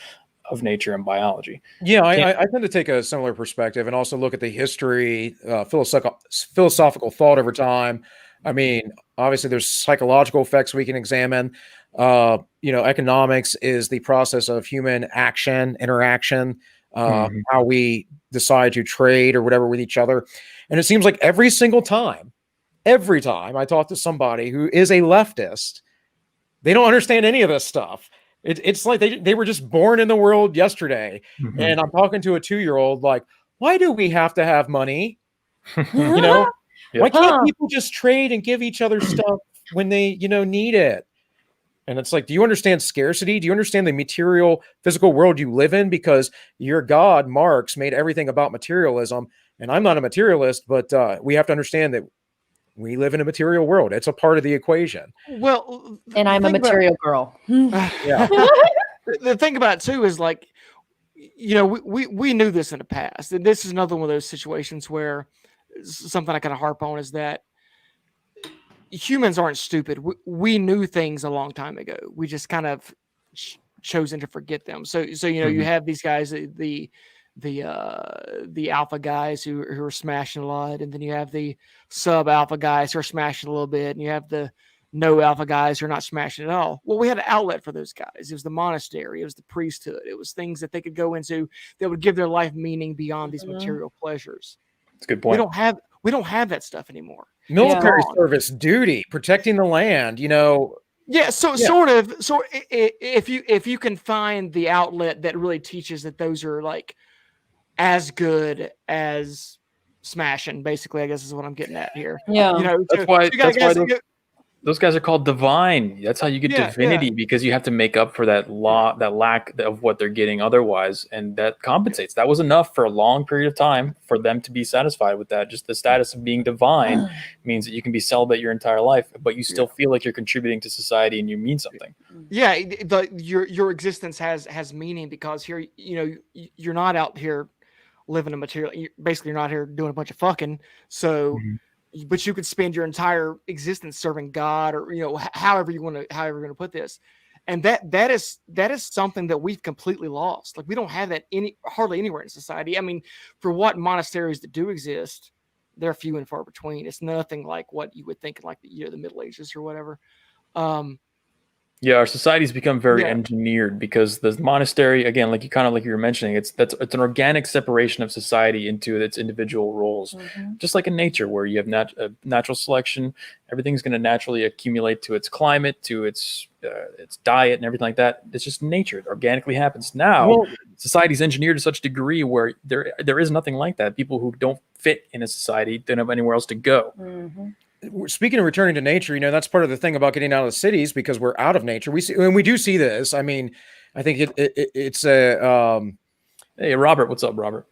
of nature and biology. Yeah, I tend to take a similar perspective, and also look at the history, philosophical thought over time. I mean, obviously there's psychological effects we can examine. Economics is the process of human interaction, how we decide to trade or whatever with each other. And it seems like every time I talk to somebody who is a leftist, they don't understand any of this stuff. It's like they were just born in the world yesterday. And I'm talking to a 2-year-old, like, why do we have to have money? Why can't people just trade and give each other stuff when they, need it? And it's like, do you understand scarcity? Do you understand the material, physical world you live in? Because your God, Marx, made everything about materialism. And I'm not a materialist, but we have to understand that we live in a material world. It's a part of the equation. Well, and I'm a material girl. Yeah. The thing about it too is, like, we knew this in the past, and this is another one of those situations where something I kind of harp on is that humans aren't stupid. We knew things a long time ago. We just kind of chosen to forget them. So you have these guys, the alpha guys who are smashing a lot, and then you have the sub alpha guys who are smashing a little bit, and you have the no alpha guys who are not smashing at all. Well, we had an outlet for those guys. It was the monastery, it was the priesthood, it was things that they could go into that would give their life meaning beyond these material pleasures. That's a good point. We don't have that stuff anymore. Military service, duty, protecting the land, Yeah, sort of. So if you can find the outlet that really teaches that those are like as good as smashing. Basically, I guess is what I'm getting at here. Yeah. You know, That's why those guys are called divine. That's how you get divinity, because you have to make up for that lack of what they're getting otherwise, and that compensates. That was enough for a long period of time for them to be satisfied with that. Just the status of being divine means that you can be celibate your entire life, but you still feel like you're contributing to society and you mean something. Yeah, your existence has meaning, because here, you know, you're not out here living a material. You're not here doing a bunch of fucking. So. But you could spend your entire existence serving God, or, you know, however you're going to put this. And that is something that we've completely lost. Like, we don't have that hardly anywhere in society. I mean, for what monasteries that do exist, they're few and far between. It's nothing like what you would think in, like, the Middle Ages or whatever. Yeah, our society's become very engineered, because the monastery, again, like you were mentioning, it's an organic separation of society into its individual roles, just like in nature, where you have natural selection. Everything's going to naturally accumulate to its climate, to its diet, and everything like that. It's just nature; it organically happens. Now, society's engineered to such a degree where there is nothing like that. People who don't fit in a society don't have anywhere else to go. Speaking of returning to nature, you know, that's part of the thing about getting out of the cities, because we're out of nature. We do see this. I mean, I think it's a. Hey, Robert, what's up, Robert?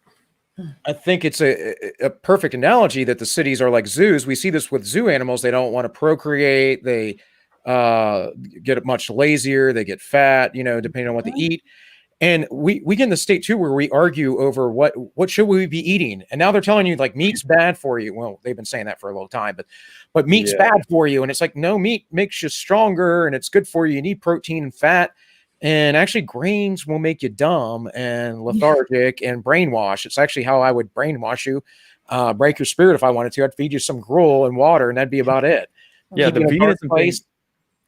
I think it's a perfect analogy that the cities are like zoos. We see this with zoo animals. They don't want to procreate. They get much lazier. They get fat, you know, depending on what they eat. And we get in the state too, where we argue over what should we be eating. And now they're telling you, like, meat's bad for you. Well, they've been saying that for a long time, but meat's bad for you. And it's like, no, meat makes you stronger and it's good for you. You need protein and fat. And actually, grains will make you dumb and lethargic and brainwash. It's actually how I would brainwash you, break your spirit if I wanted to. I'd feed you some gruel and water, and that'd be about it. Yeah, the veganism thing,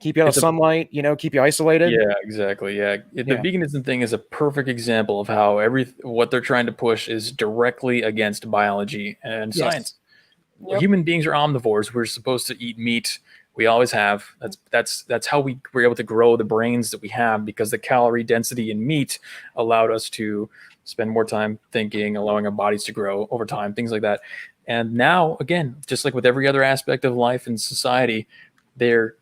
keep you out of sunlight, you know, keep you isolated. Yeah, exactly. Yeah. The veganism thing is a perfect example of how what they're trying to push is directly against biology and science. Well, human beings are omnivores. We're supposed to eat meat. We always have. That's how we were able to grow the brains that we have, because the calorie density in meat allowed us to spend more time thinking, allowing our bodies to grow over time, things like that. And now, again, just like with every other aspect of life and society, they're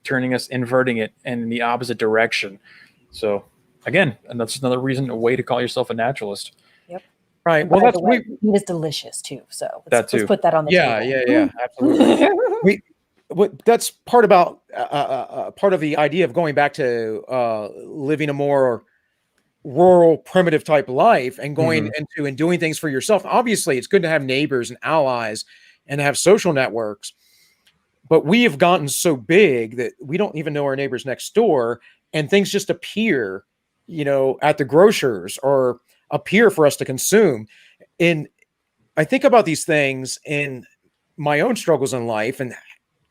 inverting it in the opposite direction. So again, and that's another reason, a way to call yourself a naturalist. Yep. Right. Well, that's meat is delicious too. So let's put that on the table. Yeah, absolutely. That's part of the idea of going back to living a more rural, primitive type life and going into and doing things for yourself. Obviously, it's good to have neighbors and allies and have social networks. But we have gotten so big that we don't even know our neighbors next door, and things just appear, you know, at the grocers or appear for us to consume. And I think about these things in my own struggles in life and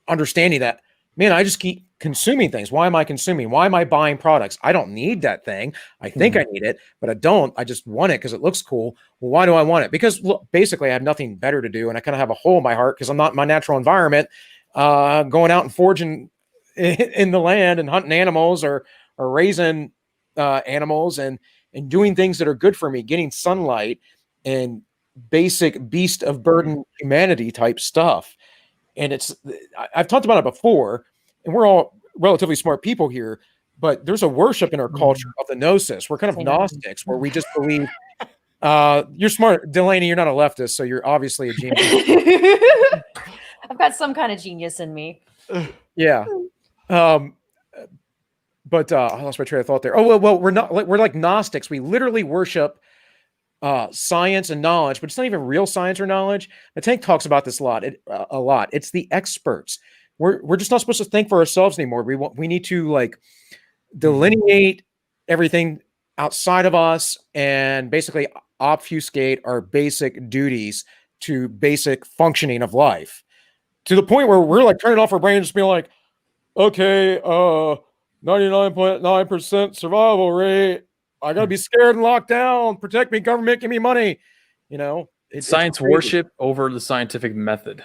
understanding that, man, I just keep consuming things. Why am I consuming? Why am I buying products? I don't need that thing. I think I need it, but I don't. I just want it because it looks cool. Well, why do I want it? Because look, basically I have nothing better to do. And I kind of have a hole in my heart because I'm not in my natural environment. Going out and foraging in the land and hunting animals or raising animals and doing things that are good for me, getting sunlight and basic beast of burden humanity type stuff. And I've talked about it before, and we're all relatively smart people here, but there's a worship in our culture of the gnosis. We're kind of Gnostics, where we just believe you're smart. Delaney, you're not a leftist, so you're obviously a genius. I've got some kind of genius in me. Yeah. But I lost my train of thought there. Oh, well, we're like Gnostics. We literally worship science and knowledge, but it's not even real science or knowledge. The Tank talks about this a lot. It's the experts. We're just not supposed to think for ourselves anymore. We need to like delineate everything outside of us and basically obfuscate our basic duties to basic functioning of life, to the point where we're like turning off our brain and just being like, okay, 99.9% survival rate. I gotta be scared and locked down. Protect me, government. Give me money. You know, science worship over the scientific method.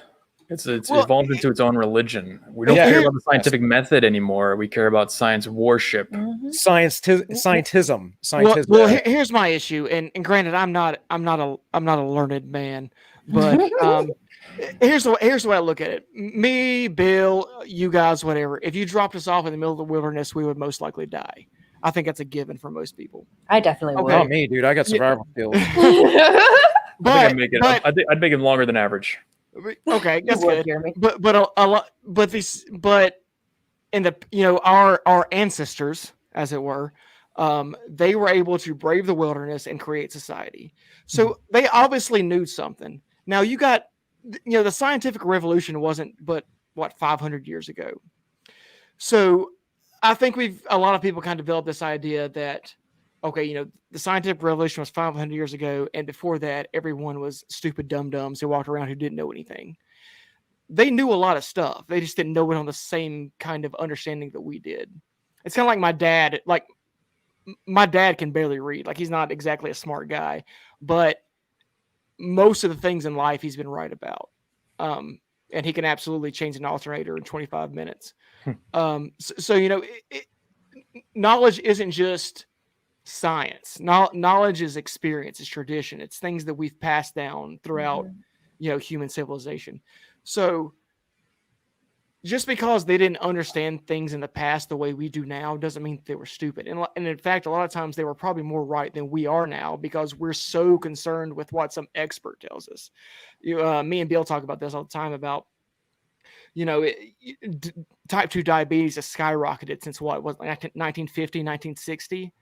It's evolved into its own religion. We don't care about the scientific method anymore. We care about science worship. Scientism. Well, here's my issue. And granted, I'm not a learned man, But here's the way I look at it. Me, Bill, you guys, whatever. If you dropped us off in the middle of the wilderness, we would most likely die. I think that's a given for most people. I definitely would. Not me, dude. I got survival skills. I'd make it longer than average. Okay, that's would, good. Jeremy. But a lot. But in the our ancestors, as it were, they were able to brave the wilderness and create society. So they obviously knew something. Now you got, the scientific revolution wasn't but what 500 years ago. So I think a lot of people kind of developed this idea that, okay, the scientific revolution was 500 years ago, and before that, everyone was stupid dum-dums who walked around who didn't know anything. They knew a lot of stuff. They just didn't know it on the same kind of understanding that we did. It's kind of like my dad. Like, my dad can barely read. Like, he's not exactly a smart guy, but most of the things in life he's been right about. And he can absolutely change an alternator in 25 minutes. So knowledge isn't just science. Knowledge is experience, it's tradition. It's things that we've passed down throughout, human civilization. So just because they didn't understand things in the past the way we do now doesn't mean they were stupid. And in fact, a lot of times they were probably more right than we are now because we're so concerned with what some expert tells us. Me and Bill talk about this all the time about, type 2 diabetes has skyrocketed since what was like 1950, 1960.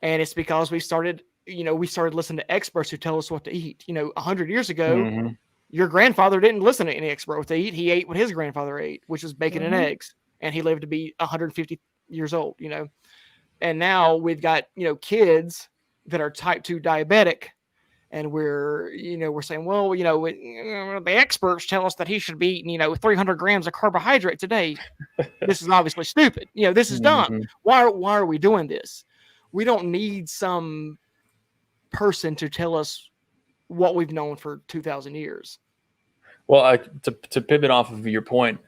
And it's because we started listening to experts who tell us what to eat. 100 years ago, your grandfather didn't listen to any expert what to eat. He ate what his grandfather ate, which was bacon and eggs. And he lived to be 150 years old, And now we've got, kids that are type 2 diabetic. And we're saying, well, the experts tell us that he should be eating, 300 grams of carbohydrate today. This is obviously stupid. This is dumb. Why are we doing this? We don't need some person to tell us what we've known for 2,000 years. Well, to pivot off of your point,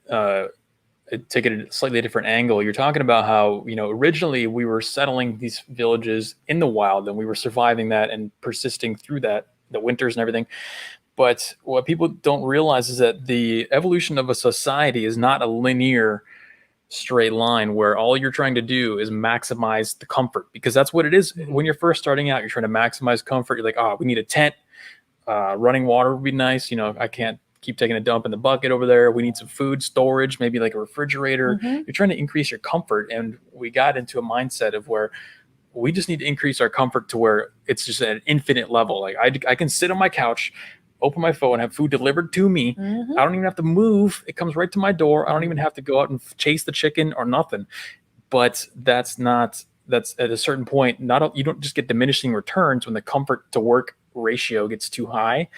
take it a slightly different angle. You're talking about how, originally we were settling these villages in the wild and we were surviving that and persisting through that, the winters and everything. But what people don't realize is that the evolution of a society is not a linear straight line where all you're trying to do is maximize the comfort, because that's what it is. When you're first starting out, you're trying to maximize comfort. You're like, we need a tent, running water would be nice. I can't keep taking a dump in the bucket over there. We need some food storage, maybe like a refrigerator. You're trying to increase your comfort. And we got into a mindset of where we just need to increase our comfort to where it's just at an infinite level. Like I can sit on my couch, open my phone, have food delivered to me. I don't even have to move. It comes right to my door. I don't even have to go out and chase the chicken or nothing. But that's at a certain point, you don't just get diminishing returns when the comfort to work ratio gets too high.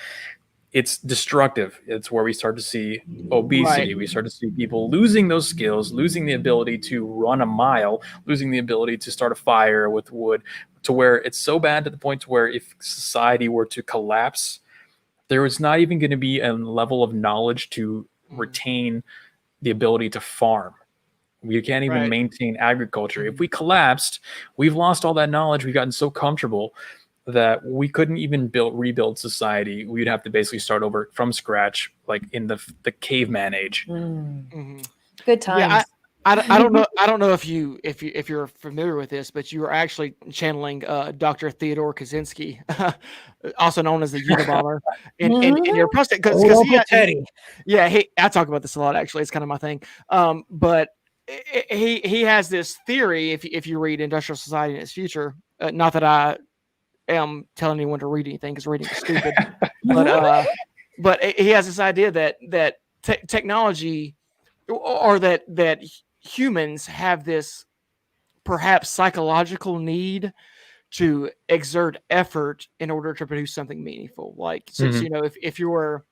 It's destructive. It's where we start to see obesity. Right. We start to see people losing those skills, losing the ability to run a mile, losing the ability to start a fire with wood, to where it's so bad to the point to where if society were to collapse, there was not even going to be a level of knowledge to retain the ability to farm. We can't even maintain agriculture. If we collapsed, we've lost all that knowledge. We've gotten so comfortable that we couldn't even rebuild society. We'd have to basically start over from scratch, like in the caveman age. Good times. Yeah, I don't know if you're familiar with this, but you were actually channeling Dr. Theodore Kaczynski, also known as the Unabomber, in your process. Because I talk about this a lot. Actually, it's kind of my thing. But he has this theory. If you read Industrial Society and Its Future, not that I am telling anyone to read anything because reading is stupid, but he has this idea that technology, or that humans have this perhaps psychological need to exert effort in order to produce something meaningful. Like, since if you're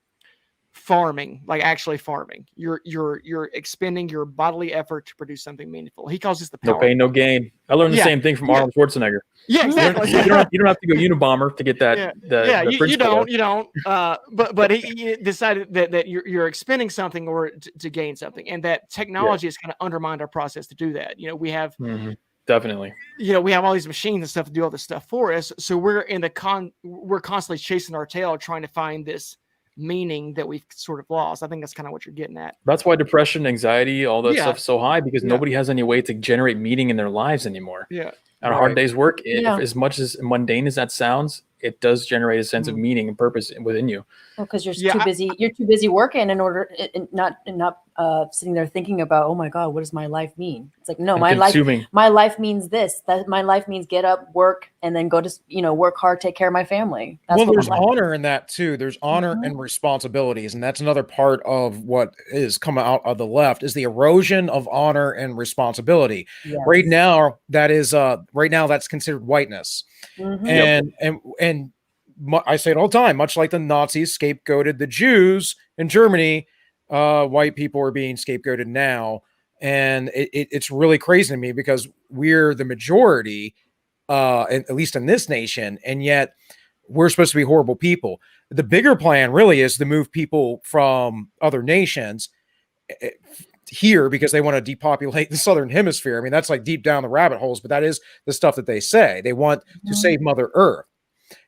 farming, like actually farming, you're expending your bodily effort to produce something meaningful. He calls this the power. No pain, no gain. I learned the same thing from Arnold Schwarzenegger. Yeah, exactly. You don't have to go Unabomber to get that. You don't. But he decided that you're expending something or to gain something, and that technology has kind of undermined our process to do that. We have definitely. We have all these machines and stuff to do all this stuff for us. So we're we're constantly chasing our tail, trying to find this meaning that we've sort of lost. I think that's kind of what you're getting at. That's why depression, anxiety, all that Yeah. stuff is so high, because Yeah. nobody has any way to generate meaning in their lives anymore. Yeah. On a hard Right. day's work, Yeah. as much as mundane as that sounds, it does generate a sense of meaning and purpose within you. Well, because you're too busy. You're too busy working in order, not sitting there thinking about, oh my God, what does my life mean? It's like, no, And my consuming. life means this. That my life means get up, work, and then go to work hard, take care of my family. That's Well, what there's my life is. honor in that too. There's honor and responsibilities, and that's another part of what is coming out of the left is the erosion of honor and responsibility. Yes. Right now, that's considered whiteness, and I say it all the time. Much like the Nazis scapegoated the Jews in Germany, white people are being scapegoated now, and it's really crazy to me because we're the majority, at least in this nation, and yet we're supposed to be horrible people. The bigger plan really is to move people from other nations here because they want to depopulate the southern hemisphere. I mean, that's like deep down the rabbit holes, but that is the stuff that they say. They want to save Mother Earth.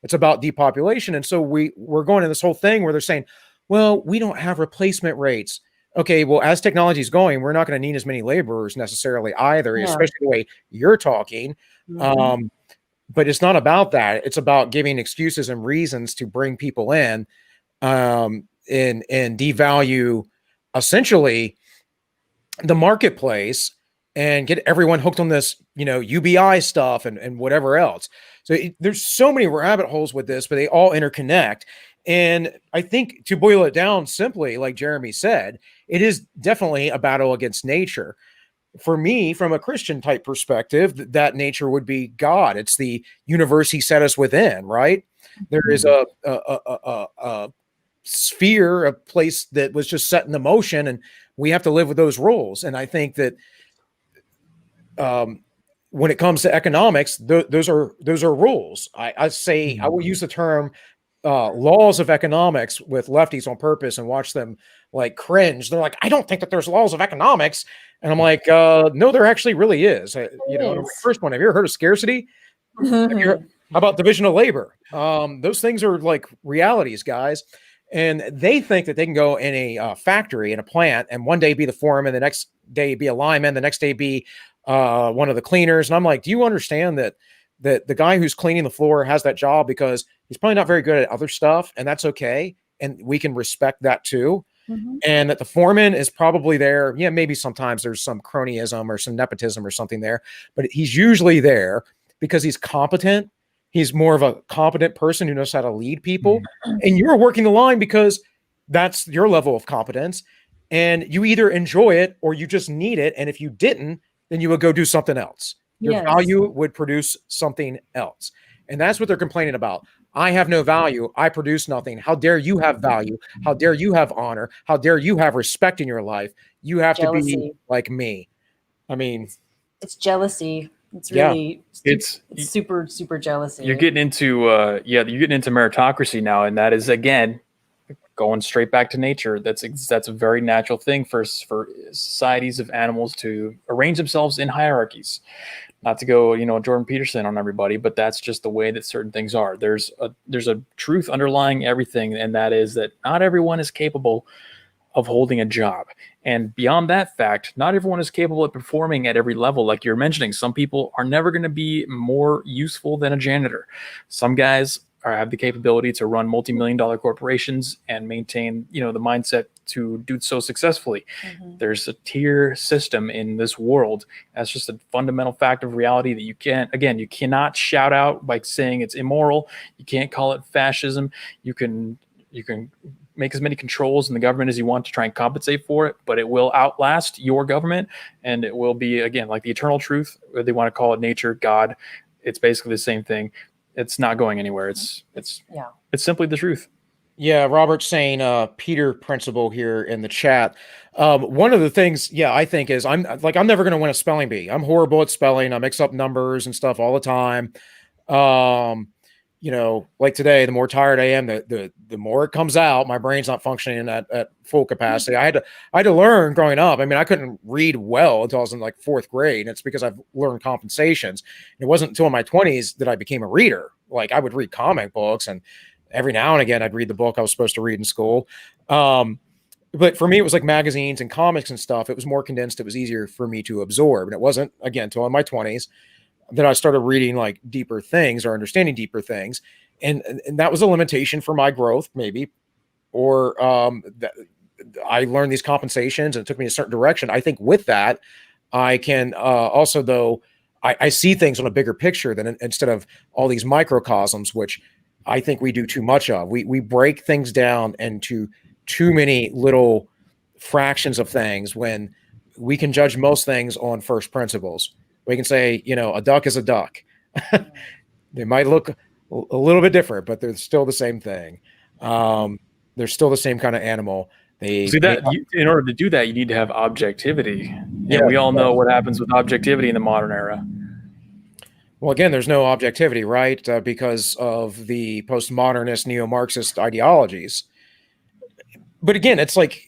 It's about depopulation. And so we're going in this whole thing where they're saying, well, we don't have replacement rates. Okay, well, as technology is going, we're not going to need as many laborers necessarily either, especially the way you're talking. But it's not about that. It's about giving excuses and reasons to bring people in and devalue essentially the marketplace and get everyone hooked on this, UBI stuff and whatever else. So there's so many rabbit holes with this, but they all interconnect. And I think to boil it down simply, like Jeremy said, it is definitely a battle against nature. For me, from a Christian type perspective, that nature would be God. It's the universe he set us within, right? There is a sphere, a place that was just set in the motion, and we have to live with those rules. And I think that when it comes to economics, those are rules. I say I will use the term laws of economics with lefties on purpose and watch them like cringe. They're like, I don't think that there's laws of economics. And I'm like, no, there actually really is. First one, have you ever heard of scarcity? How about division of labor? Those things are like realities, guys. And they think that they can go in a factory, in a plant, and one day be the foreman, the next day be a lineman, the next day be one of the cleaners. And I'm like, do you understand that the guy who's cleaning the floor has that job because he's probably not very good at other stuff, and that's okay. And we can respect that too. And that the foreman is probably there. Yeah, maybe sometimes there's some cronyism or some nepotism or something there, but he's usually there because he's competent. He's more of a competent person who knows how to lead people. And you're working the line because that's your level of competence. And you either enjoy it or you just need it. And if you didn't, then you would go do something else. Your value would produce something else. And that's what they're complaining about. I have no value. I produce nothing. How dare you have value? How dare you have honor? How dare you have respect in your life? You have to be like me. I mean, it's jealousy. It's really, it's super, super jealousy. You're getting into, you're getting into meritocracy now. And that is, again, going straight back to nature. That's a very natural thing for societies of animals to arrange themselves in hierarchies. Not to go, Jordan Peterson on everybody, but that's just the way that certain things are. There's a truth underlying everything, and that is that not everyone is capable of holding a job. And beyond that fact, not everyone is capable of performing at every level. Like you're mentioning, some people are never going to be more useful than a janitor. Some guys have the capability to run multi-million-dollar corporations and maintain, the mindset to do so successfully. There's a tier system in this world. That's just a fundamental fact of reality that you cannot shout out by saying it's immoral. You can't call it fascism. You can make as many controls in the government as you want to try and compensate for it, but it will outlast your government, and it will be, again, like the eternal truth, or they want to call it nature, God. It's basically the same thing. It's not going anywhere. It's simply the truth. Yeah, Robert's saying Peter principle here in the chat. One of the things, I think is I'm never going to win a spelling bee. I'm horrible at spelling. I mix up numbers and stuff all the time. Like today, the more tired I am, the more it comes out. My brain's not functioning at full capacity. I had to learn growing up. I mean, I couldn't read well until I was in like fourth grade. And it's because I've learned compensations. It wasn't until my 20s that I became a reader. Like I would read comic books and every now and again I'd read the book I was supposed to read in school. But for me, it was like magazines and comics and stuff. It was more condensed. It was easier for me to absorb. And it wasn't, again, until in my 20s that I started reading like deeper things or understanding deeper things. And that was a limitation for my growth, maybe. Or I learned these compensations and it took me a certain direction. I think with that, I can also, though, I see things on a bigger picture than instead of all these microcosms, which I think we do too much of. We break things down into too many little fractions of things when we can judge most things on first principles. We can say, a duck is a duck. They might look a little bit different, but they're still the same thing. They're still the same kind of animal. In order to do that, you need to have objectivity. And we all know what happens with objectivity in the modern era. Well, again, there's no objectivity, right? Because of the postmodernist neo-Marxist ideologies. But again, it's like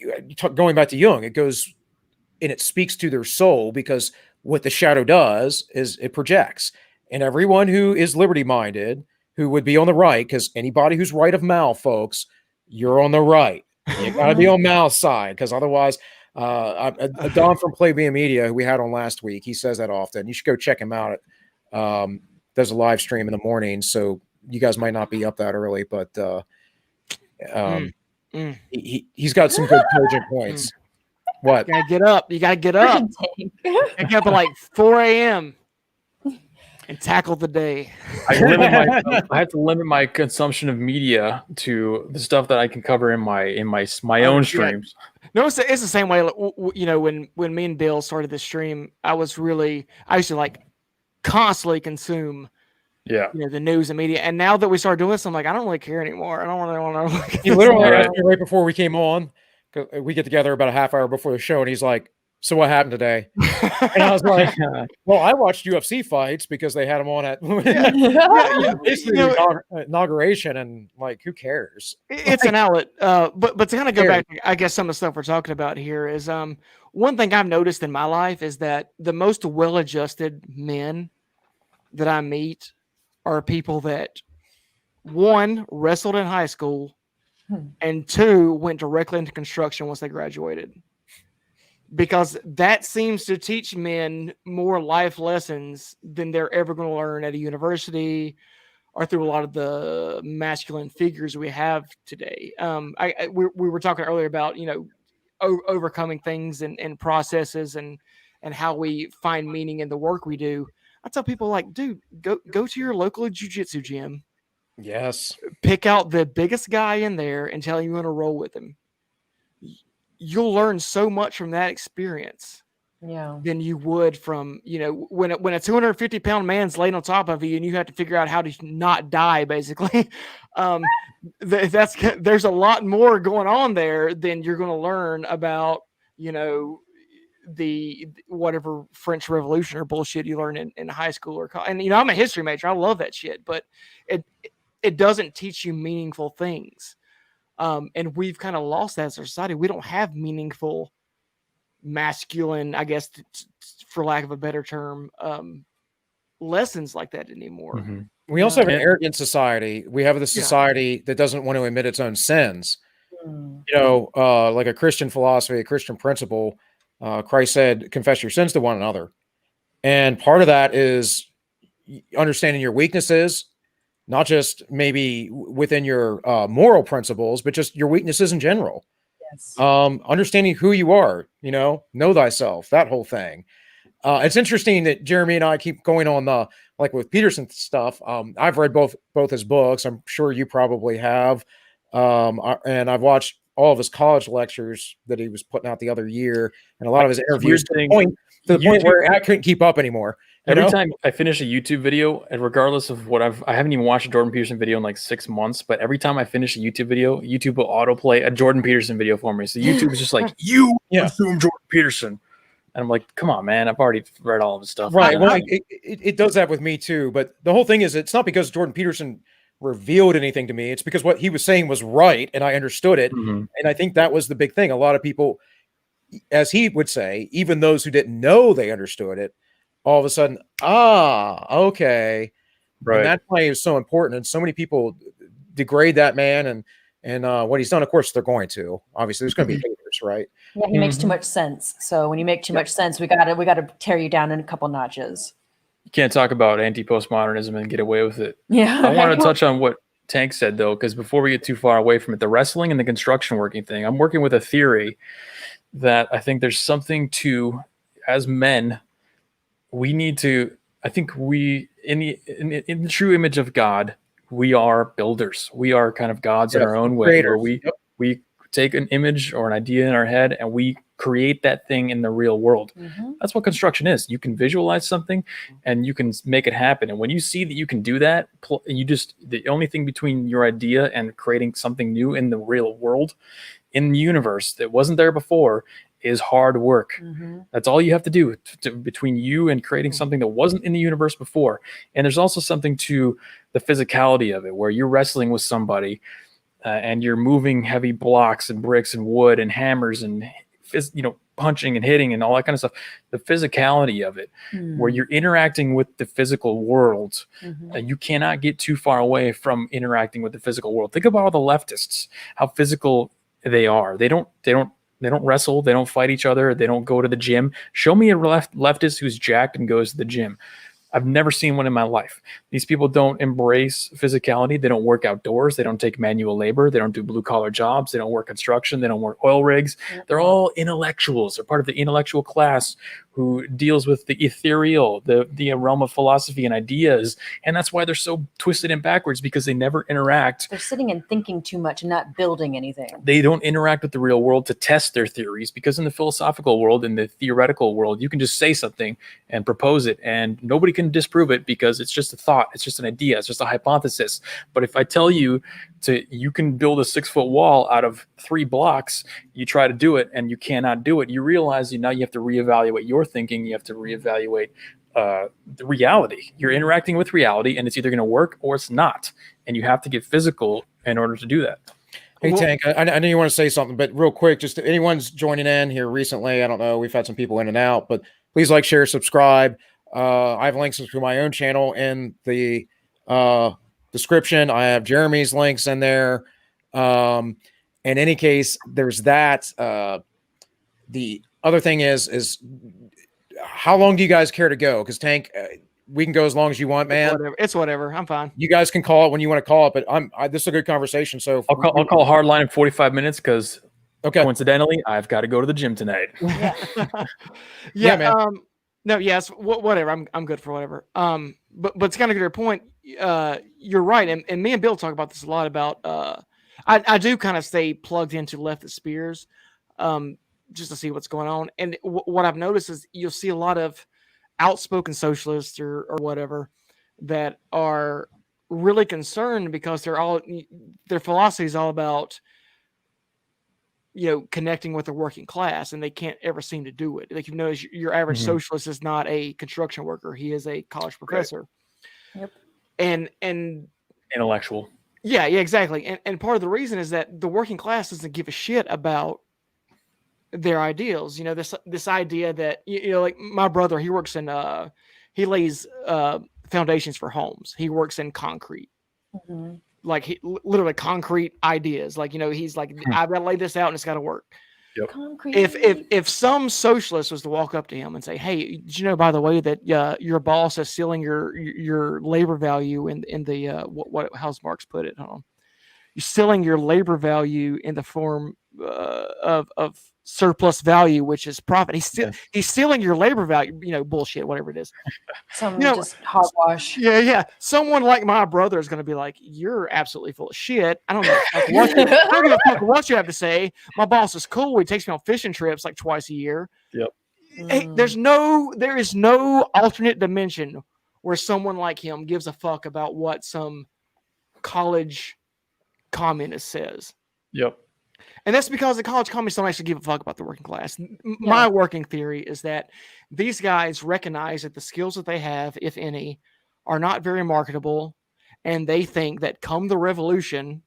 going back to Jung, it goes and it speaks to their soul, because what the shadow does is it projects. And everyone who is liberty-minded, who would be on the right, because anybody who's right of Mao, folks, you're on the right. You got to be on Mao's side, because otherwise, Don from Plebeian Media, who we had on last week, he says that often. You should go check him out. Does a live stream in the morning, so you guys might not be up that early, but he's got some good cogent points. What? You gotta get up. You gotta get up. Get up at like 4 a.m. and tackle the day. I have to limit my consumption of media to the stuff that I can cover in my own streams. No, it's the same way. When me and Bill started the stream, I used to like constantly consume the news and media. And now that we started doing this, I'm like, I don't really care anymore. I don't want to. He literally asked me right before we came on, because we get together about a half hour before the show, and he's like, "So what happened today?" And I was like, "Well, I watched UFC fights because they had them on at basically the inauguration, and like, who cares?" It's an outlet. But to kind of go back, I guess some of the stuff we're talking about here is one thing I've noticed in my life is that the most well-adjusted men that I meet are people that, one, wrestled in high school, and two, went directly into construction once they graduated. Because that seems to teach men more life lessons than they're ever going to learn at a university or through a lot of the masculine figures we have today. We were talking earlier about, overcoming things and processes and how we find meaning in the work we do. I tell people, like, dude, go to your local jiu-jitsu gym. Yes. Pick out the biggest guy in there and tell him you want to roll with him. You'll learn so much from that experience than you would from, when a 250-pound man's laying on top of you and you have to figure out how to not die, basically. There's a lot more going on there than you're going to learn about, the whatever French Revolution or bullshit you learn in high school or college. And I'm a history major. I love that shit, but it doesn't teach you meaningful things. And we've kind of lost that as a society. We don't have meaningful masculine, I guess, for lack of a better term, lessons like that anymore. Mm-hmm. We also have an arrogant society. We have the society that doesn't want to admit its own sins. Like a Christian philosophy, a Christian principle. Christ said, confess your sins to one another. And part of that is understanding your weaknesses, not just maybe within your moral principles, but just your weaknesses in general. Yes. Understanding who you are, know thyself, that whole thing. It's interesting that Jeremy and I keep going on like with Peterson stuff. I've read both his books. I'm sure you probably have. And I've watched all of his college lectures that he was putting out the other year, and a lot of his interviews to the point where I couldn't keep up anymore. Every time I finish a YouTube video, and regardless of what I haven't even watched a Jordan Peterson video in like 6 months, but every time I finish a YouTube video, YouTube will autoplay a Jordan Peterson video for me. So YouTube is just like, you assume Jordan Peterson. And I'm like, come on, man, I've already read all of his stuff. Right. Well, it does that with me too. But the whole thing is, it's not because Jordan Peterson revealed anything to me. It's because what he was saying was right, and I understood it. Mm-hmm. And I think that was the big thing. A lot of people, as he would say, even those who didn't know they understood it, all of a sudden, okay. Right. And that's why it was so important. And so many people degrade that man and what he's done. Of course, they're going to. Obviously, there's going to be haters, right? Yeah, he makes too much sense. So when you make too much sense, we gotta tear you down in a couple notches. You can't talk about anti-postmodernism and get away with it. Yeah, I want to touch on what Tank said, though, because before we get too far away from it, the wrestling and the construction working thing, I'm working with a theory that I think there's something to, as men, we need to, I think we, in the true image of God, we are builders. We are kind of gods in our own way, where we take an image or an idea in our head and we create that thing in the real world. That's what construction is. You can visualize something and you can make it happen. And when you see that you can do that, the only thing between your idea and creating something new in the real world, in the universe that wasn't there before, is hard work. That's all you have to do between you and creating something that wasn't in the universe before. And there's also something to the physicality of it, where you're wrestling with somebody and you're moving heavy blocks and bricks and wood and hammers and punching and hitting and all that kind of stuff. The physicality of it, where you're interacting with the physical world, you cannot get too far away from interacting with the physical world. Think about all the leftists, how physical they are. They don't wrestle. They don't fight each other. They don't go to the gym. Show me a leftist who's jacked and goes to the gym. I've never seen one in my life. These people don't embrace physicality. They don't work outdoors. They don't take manual labor. They don't do blue collar jobs. They don't work construction. They don't work oil rigs. They're all intellectuals. They're part of the intellectual class who deals with the ethereal, the realm of philosophy and ideas. And that's why they're so twisted and backwards, because they never interact. They're sitting and thinking too much and not building anything. They don't interact with the real world to test their theories, because in the philosophical world, in the theoretical world, you can just say something and propose it and nobody can disprove it, because it's just a thought. It's just an idea. It's just a hypothesis. But if I tell you you can build a 6-foot wall out of 3 blocks, you try to do it and you cannot do it. You realize now you have to reevaluate your thinking. You have to reevaluate the reality. You're interacting with reality, and it's either going to work or it's not. And you have to get physical in order to do that. Hey, Tank, I know you want to say something, but real quick, just if anyone's joining in here recently, I don't know, we've had some people in and out, but please like, share, subscribe. I have links to my own channel in the description. I have Jeremy's links in there. In any case, there's that. The other thing is how long do you guys care to go? Because Tank, we can go as long as you want, man. It's whatever. I'm fine. You guys can call it when you want to call it, but this is a good conversation. So I'll call Hardline in 45 minutes because coincidentally, I've got to go to the gym tonight. Yeah, man. No, yes, whatever. I'm good for whatever. But it's kind of to your point. You're right, and me and Bill talk about this a lot. About I do kind of stay plugged into leftist spears, just to see what's going on. And what I've noticed is you'll see a lot of outspoken socialists or whatever that are really concerned because their philosophy is all about connecting with the working class, and they can't ever seem to do it. Like, your average socialist is not a construction worker; he is a college professor. Yep. And intellectual. Yeah, exactly. And part of the reason is that the working class doesn't give a shit about their ideals. This idea that like my brother, he works in he lays foundations for homes. He works in concrete. Like literally concrete ideas. Like, he's like, I've got to lay this out and it's got to work. Yep. Concrete. If some socialist was to walk up to him and say, "Hey, did you know, by the way, that your boss is stealing your labor value in the how's Marx put it? You're stealing your labor value in the form of surplus value, which is profit. He's stealing your labor value, bullshit, whatever it is. Just hogwash. Yeah. Someone like my brother is going to be like, "You're absolutely full of shit. I don't know what you have to say. My boss is cool. He takes me on fishing trips like twice a year." Yep. Hey, there is no alternate dimension where someone like him gives a fuck about what some college communist says. Yep. And that's because the college communists don't actually give a fuck about the working class. My working theory is that these guys recognize that the skills that they have, if any, are not very marketable. And they think that come the revolution,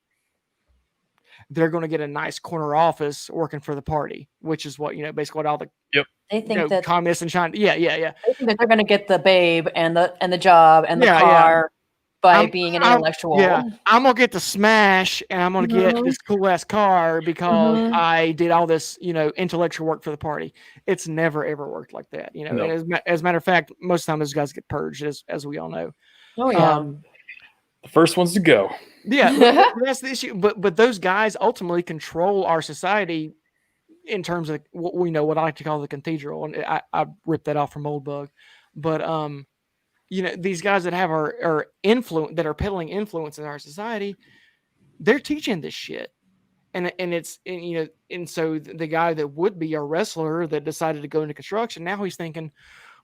they're going to get a nice corner office working for the party, which is what, basically what all the they think that communists in China. Yeah. They think that they're going to get the babe and the job and the car. by being an intellectual. Yeah, I'm gonna get the smash, and I'm gonna get this cool ass car because I did all this, intellectual work for the party. It's never ever worked like that, No. And as a matter of fact, most of the time those guys get purged, as we all know. Oh yeah. The first ones to go. Yeah, that's the issue. But those guys ultimately control our society in terms of what I like to call the cathedral, and I ripped that off from Moldbug. But these guys that have our influence, that are peddling influence in our society, they're teaching this shit, and so the guy that would be a wrestler that decided to go into construction, now he's thinking,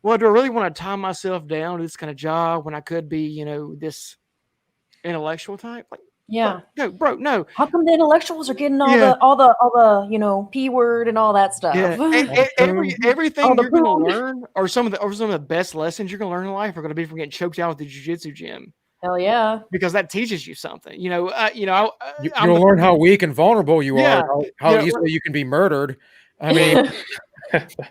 well, do I really want to tie myself down to this kind of job when I could be, this intellectual type? Like, yeah. Bro, no. How come the intellectuals are getting all the P word and all that stuff? Yeah. Everything you're going to learn, or some of the best lessons you're going to learn in life, are going to be from getting choked out at the jiu-jitsu gym. Hell yeah! Because that teaches you something. You'll learn how weak and vulnerable you are, how easily you can be murdered. I mean,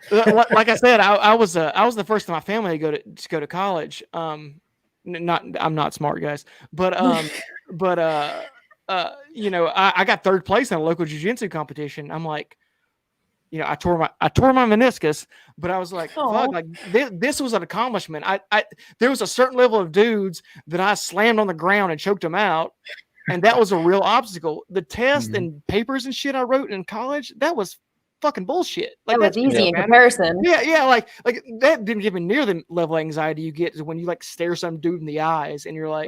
like I said, I was the first in my family to go to college. I'm not smart, guys, but I got third place in a local jiu-jitsu competition. I'm like, I tore my meniscus, but I was like, fuck, like this was an accomplishment. There was a certain level of dudes that I slammed on the ground and choked them out, and that was a real obstacle. The test and papers and shit I wrote in college, that was fucking bullshit. Like, that was easy in comparison. Yeah, like that didn't give me near the level of anxiety you get when you like stare some dude in the eyes and you're like,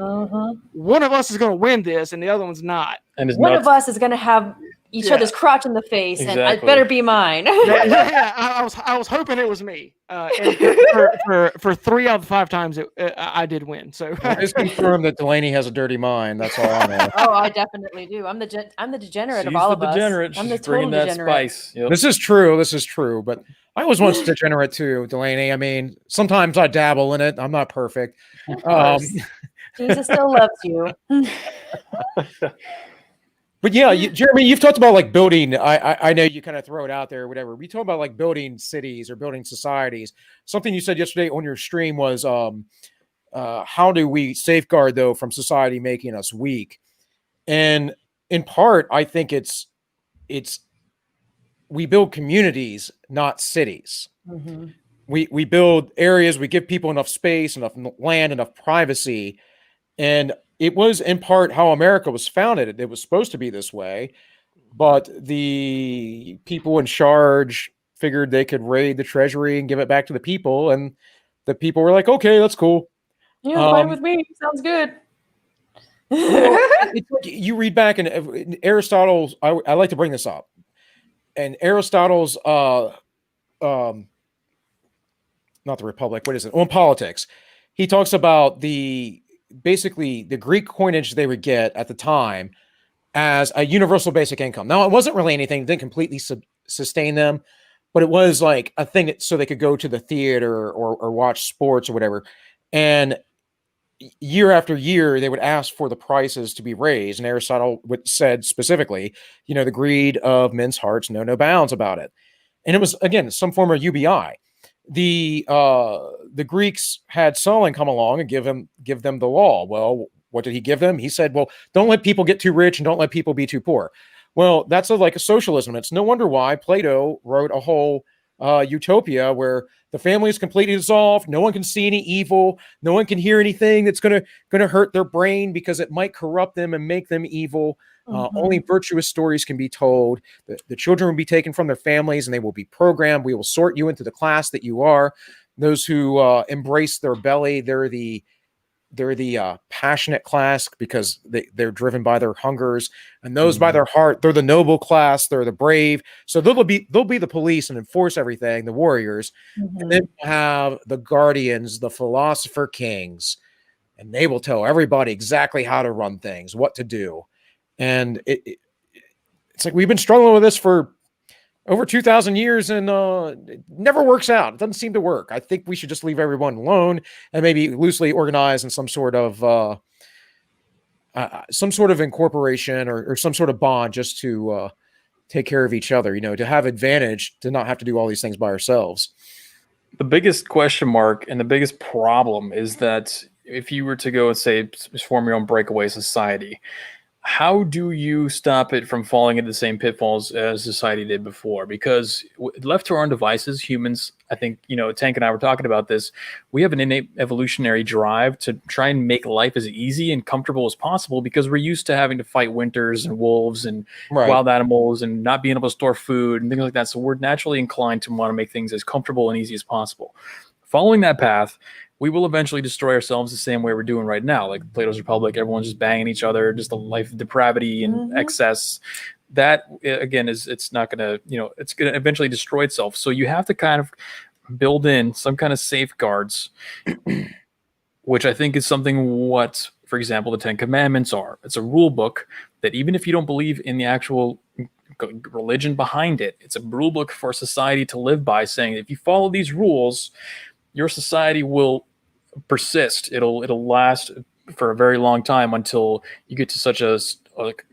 one of us is going to win this and the other one's not. And one of us is going to have each other's crotch in the face, and it better be mine. I was hoping it was me. And for 3 out of 5 times, I did win. So it's confirmed that Delaney has a dirty mind. That's all I know. Oh, I definitely do. I'm the degenerate of all of us. I'm the total degenerate. Spice. Yep. This is true. But I was once degenerate too, Delaney. I mean, sometimes I dabble in it. I'm not perfect. Jesus still loves you. But yeah, Jeremy, you've talked about like building. I know you kind of throw it out there, or whatever. We talk about like building cities or building societies. Something you said yesterday on your stream was, how do we safeguard though from society making us weak? And in part, I think it's we build communities, not cities. Mm-hmm. We build areas. We give people enough space, enough land, enough privacy, and it was in part how America was founded. It was supposed to be this way, but the people in charge figured they could raid the treasury and give it back to the people. And the people were like, okay, that's cool. Yeah, fine with me. Sounds good. It's like you read back in Aristotle's, I like to bring this up. And Aristotle's, not the Republic, what is it? On Politics. He talks about basically the Greek coinage they would get at the time as a universal basic income. Now, it wasn't really anything that didn't completely sustain them, but it was like a thing so they could go to the theater or watch sports or whatever. And year after year, they would ask for the prices to be raised. And Aristotle said specifically, the greed of men's hearts know no bounds about it. And it was, again, some form of UBI. The Greeks had Solon come along and give them the law. Well, what did he give them? He said, well, don't let people get too rich and don't let people be too poor. Well, that's like a socialism. It's no wonder why Plato wrote a whole utopia where the family is completely dissolved. No one can see any evil. No one can hear anything that's going to hurt their brain because it might corrupt them and make them evil. Only virtuous stories can be told. The children will be taken from their families and they will be programmed. We will sort you into the class that you are. Those who embrace their belly, they're the passionate class because they're driven by their hungers, and those by their heart, they're the noble class. They're the brave. So they'll be the police and enforce everything, the warriors. And then you have the guardians, the philosopher kings, and they will tell everybody exactly how to run things, what to do. And it's like we've been struggling with this for over 2,000 years, and it never works out. It doesn't seem to work. I think we should just leave everyone alone and maybe loosely organize in some sort of incorporation or some sort of bond just to take care of each other, to have advantage, to not have to do all these things by ourselves. The biggest question mark and the biggest problem is that if you were to go and say form your own breakaway society, how do you stop it from falling into the same pitfalls as society did before? Because left to our own devices, humans, I think, Tank and I were talking about this, we have an innate evolutionary drive to try and make life as easy and comfortable as possible because we're used to having to fight winters and wolves and wild animals and not being able to store food and things like that. So we're naturally inclined to want to make things as comfortable and easy as possible. Following that path, we will eventually destroy ourselves the same way we're doing right now. Like Plato's Republic, everyone's just banging each other, just a life of depravity and excess. That, again, it's not going to, it's going to eventually destroy itself. So you have to kind of build in some kind of safeguards, which I think is something what, for example, the 10 Commandments are. It's a rule book that even if you don't believe in the actual religion behind it, it's a rule book for society to live by, saying if you follow these rules, your society will persist. It'll last for a very long time until you get to such a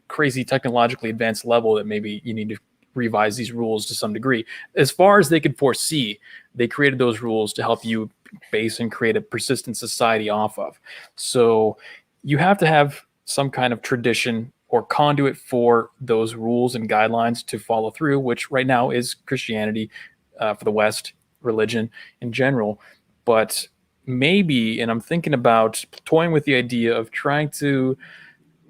crazy technologically advanced level that maybe you need to revise these rules to some degree. As far as they could foresee, they created those rules to help you base and create a persistent society off of. So you have to have some kind of tradition or conduit for those rules and guidelines to follow through, which right now is Christianity for the West, religion in general. But maybe, and I'm thinking about toying with the idea of trying to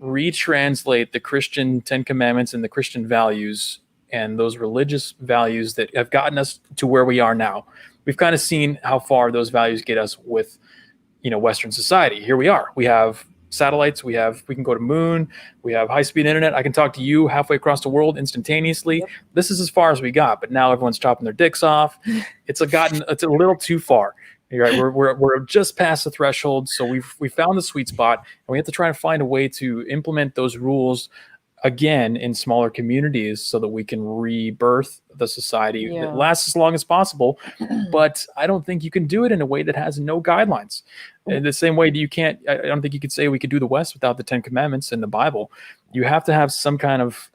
retranslate the Christian 10 Commandments and the Christian values and those religious values that have gotten us to where we are now. We've kind of seen how far those values get us with, Western society. Here we are. We have satellites. We can go to moon. We have high-speed internet. I can talk to you halfway across the world instantaneously. Yep. This is as far as we got, but now everyone's chopping their dicks off. It's a little too far. You're right. We're just past the threshold. So we found the sweet spot, and we have to try and find a way to implement those rules again in smaller communities so that we can rebirth the society that lasts as long as possible. But I don't think you can do it in a way that has no guidelines. In the same way that I don't think you could say we could do the West without the 10 Commandments in the Bible. You have to have some kind of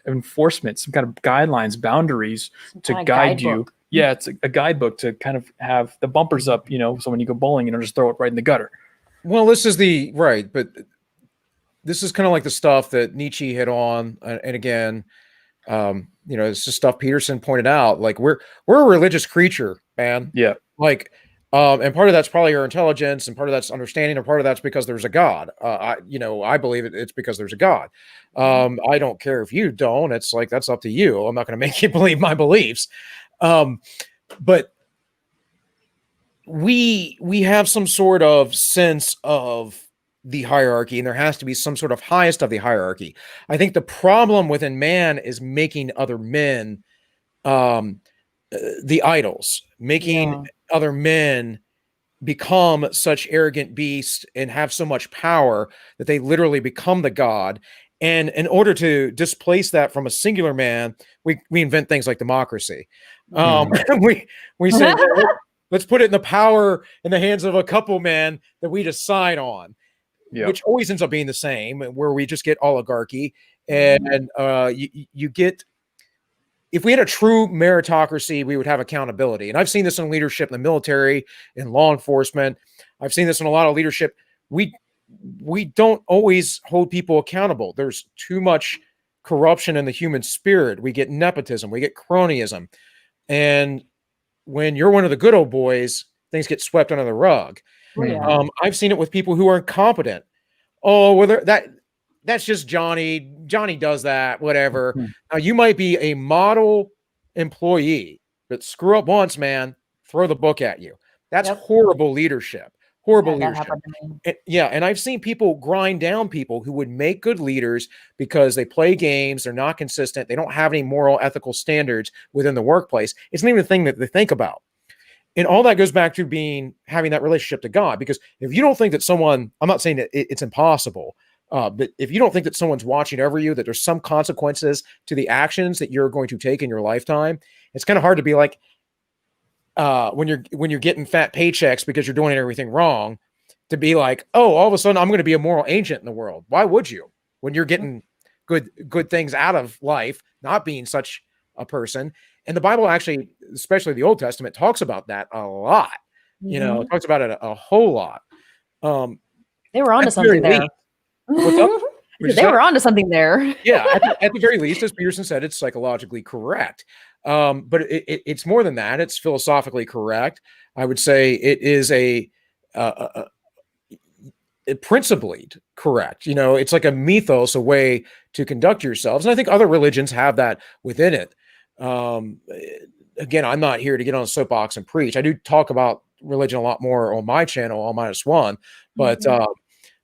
enforcement, some kind of guidelines, boundaries to guide you. Yeah, it's a guidebook to kind of have the bumpers up, so when you go bowling, just throw it right in the gutter. Well, this is but this is kind of like the stuff that Nietzsche hit on. And again, it's just stuff Peterson pointed out. Like we're a religious creature, man. Yeah. Like, and part of that's probably our intelligence, and part of that's understanding, and part of that's because there's a God. I believe it's because there's a God. I don't care if you don't. It's like, that's up to you. I'm not going to make you believe my beliefs. But we have some sort of sense of the hierarchy, and there has to be some sort of highest of the hierarchy. I think the problem within man is making other men the idols, making other men become such arrogant beasts and have so much power that they literally become the god. And in order to displace that from a singular man, we invent things like democracy. We say, let's put it in the power in the hands of a couple men that we decide on. Yep. Which always ends up being the same, where we just get oligarchy. And you get, if we had a true meritocracy, we would have accountability. And I've seen this in leadership in the military, in law enforcement. I've seen this in a lot of leadership. We don't always hold people accountable. There's too much corruption in the human spirit. We get nepotism, we get cronyism. And when you're one of the good old boys, things get swept under the rug. Yeah. I've seen it with people who are incompetent. Oh, well, that's just Johnny. Johnny does that, whatever. Mm-hmm. Now, you might be a model employee, but screw up once, man, throw the book at you. That's horrible leadership. Horrible leadership. And I've seen people grind down people who would make good leaders because they play games, they're not consistent, they don't have any moral, ethical standards within the workplace. It's not even a thing that they think about. And all that goes back to having that relationship to God. Because if you don't think that someone, I'm not saying that it's impossible, but if you don't think that someone's watching over you, that there's some consequences to the actions that you're going to take in your lifetime, it's kind of hard to be like, when you're getting fat paychecks because you're doing everything wrong, to be like, oh, all of a sudden I'm going to be a moral agent in the world. Why would you? When you're getting good things out of life, not being such a person. And the Bible actually, especially the Old Testament, talks about that a lot. Mm-hmm. It talks about it a whole lot. They were onto at the something very there. What's up? What'd you They say? were onto something there. Yeah, at the very least, as Peterson said, it's psychologically correct. But it's more than that. It's philosophically correct. I would say it is principally correct. You know, it's like a mythos, a way to conduct yourselves. And I think other religions have that within it. Again, I'm not here to get on a soapbox and preach. I do talk about religion a lot more on my channel, All-1, but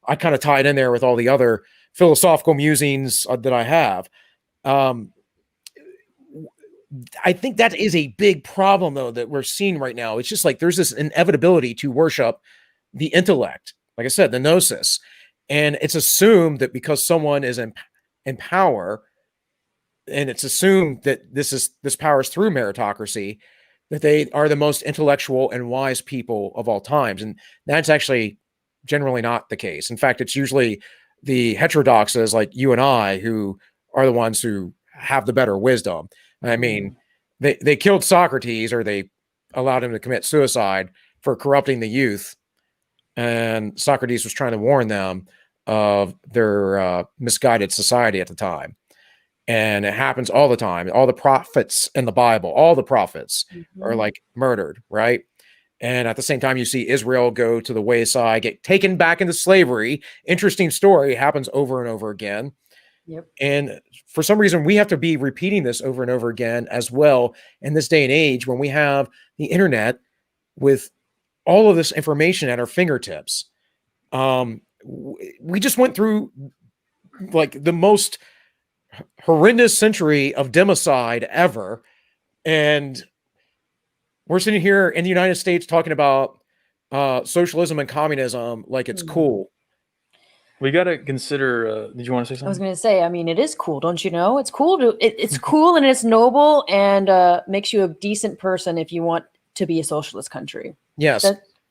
I kind of tie it in there with all the other philosophical musings that I have. I think that is a big problem, though, that we're seeing right now. It's just like there's this inevitability to worship the intellect, like I said, the gnosis. And it's assumed that because someone is in power, and it's assumed that this power is through meritocracy, that they are the most intellectual and wise people of all times. And that's actually generally not the case. In fact, it's usually the heterodoxes like you and I who are the ones who have the better wisdom. I mean, they killed Socrates, or they allowed him to commit suicide for corrupting the youth. And Socrates was trying to warn them of their misguided society at the time. And it happens all the time. All the prophets in the Bible, all the prophets are like murdered, right? And at the same time, you see Israel go to the wayside, get taken back into slavery. Interesting story, happens over and over again. Yep. And for some reason, we have to be repeating this over and over again as well in this day and age when we have the internet with all of this information at our fingertips. We just went through like the most horrendous century of democide ever. And we're sitting here in the United States talking about socialism and communism like it's cool. We got to consider. Did you want to say something? I was going to say, I mean, it is cool, don't you know? It's cool it's cool and it's noble and makes you a decent person if you want to be a socialist country. Yes.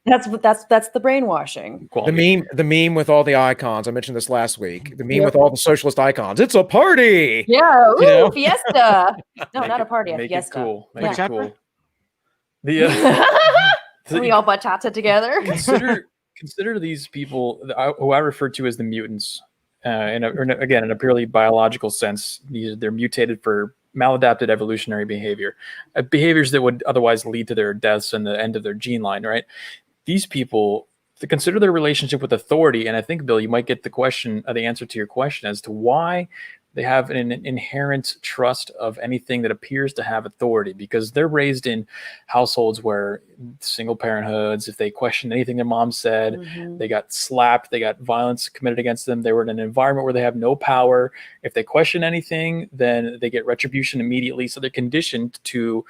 That's the brainwashing. The meme with all the icons. I mentioned this last week. The meme with all the socialist icons. It's a party. Yeah, ooh, fiesta. No, not a party, a Make fiesta. It cool. Make it cool. We all bachata together. Consider these people who I refer to as the mutants. In a purely biological sense, they're mutated for maladapted evolutionary behavior, behaviors that would otherwise lead to their deaths and the end of their gene line. Right? These people, to consider their relationship with authority, and I think, Bill, you might get the answer to your question as to why they have an inherent trust of anything that appears to have authority, because they're raised in households where single parenthoods, if they question anything their mom said, they got slapped, they got violence committed against them. They were in an environment where they have no power. If they question anything, then they get retribution immediately. So they're conditioned to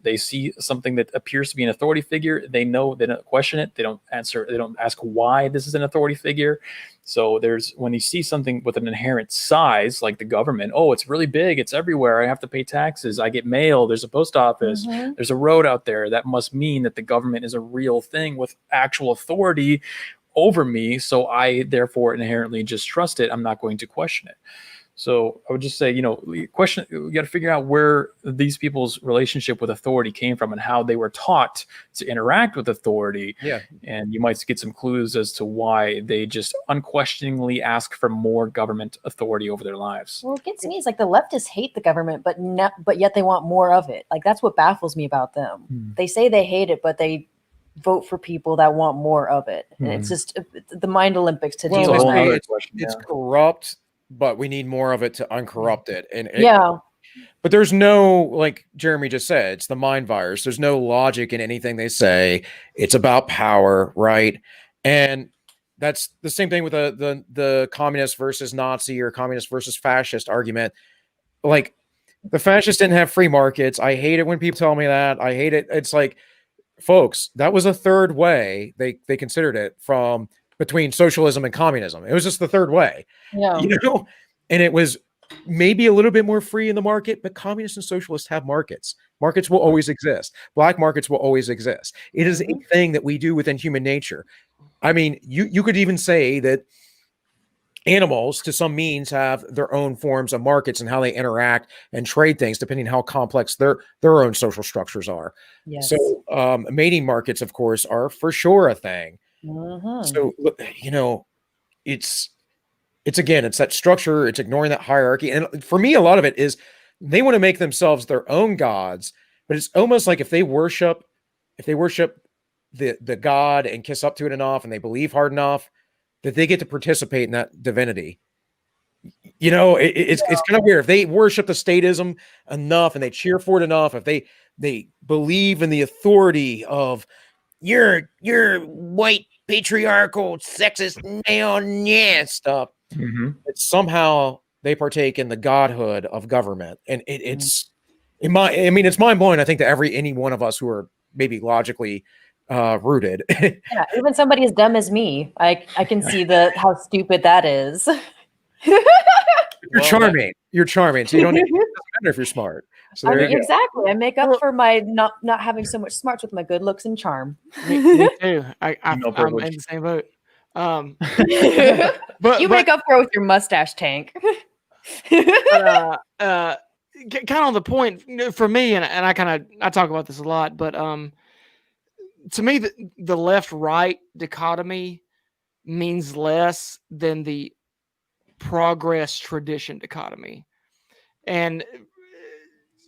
they see something that appears to be an authority figure. They know they don't question it. They don't answer. They don't ask why this is an authority figure. So when you see something with an inherent size, like the government, oh, it's really big, it's everywhere, I have to pay taxes, I get mail, there's a post office, there's a road out there, that must mean that the government is a real thing with actual authority over me. So I therefore inherently just trust it. I'm not going to question it. So I would just say, you got to figure out where these people's relationship with authority came from and how they were taught to interact with authority. Yeah. And you might get some clues as to why they just unquestioningly ask for more government authority over their lives. Well, what gets me is like the leftists hate the government, but yet they want more of it. Like that's what baffles me about them. They say they hate it, but they vote for people that want more of it. And it's just the mind Olympics to deal with that. It's corrupt, but we need more of it to uncorrupt it. But there's no, like Jeremy just said, it's the mind virus. There's no logic in anything they say. It's about power, right? And that's the same thing with the communist versus Nazi or communist versus fascist argument. Like the fascists didn't have free markets. I hate it when people tell me that. I hate it. It's like, folks, that was a third way. They considered it from between socialism and communism. It was just the third way. Yeah. And it was maybe a little bit more free in the market, but communists and socialists have markets. Markets will always exist. Black markets will always exist. It is a thing that we do within human nature. I mean, you could even say that animals, to some means, have their own forms of markets and how they interact and trade things, depending how complex their own social structures are. Yes. So mating markets, of course, are for sure a thing. So, it's again, it's that structure, it's ignoring that hierarchy. And for me, a lot of it is they want to make themselves their own gods, but it's almost like if they worship the god and kiss up to it enough and they believe hard enough that they get to participate in that divinity. It's kind of weird. If they worship the statism enough and they cheer for it enough, if they believe in the authority of your white patriarchal sexist stuff, that somehow they partake in the godhood of government. And it's mind blowing. I think to any one of us who are maybe logically rooted. Yeah, even somebody as dumb as me, I can see how stupid that is. You're charming. So you don't need, it doesn't matter if you're smart. So exactly. I make up for my not having so much smarts with my good looks and charm. Me too. I'm in the same boat. But you make up for it with your mustache tank. Kind of on the point for me, and I talk about this a lot, but to me, the left-right dichotomy means less than the progress tradition dichotomy. And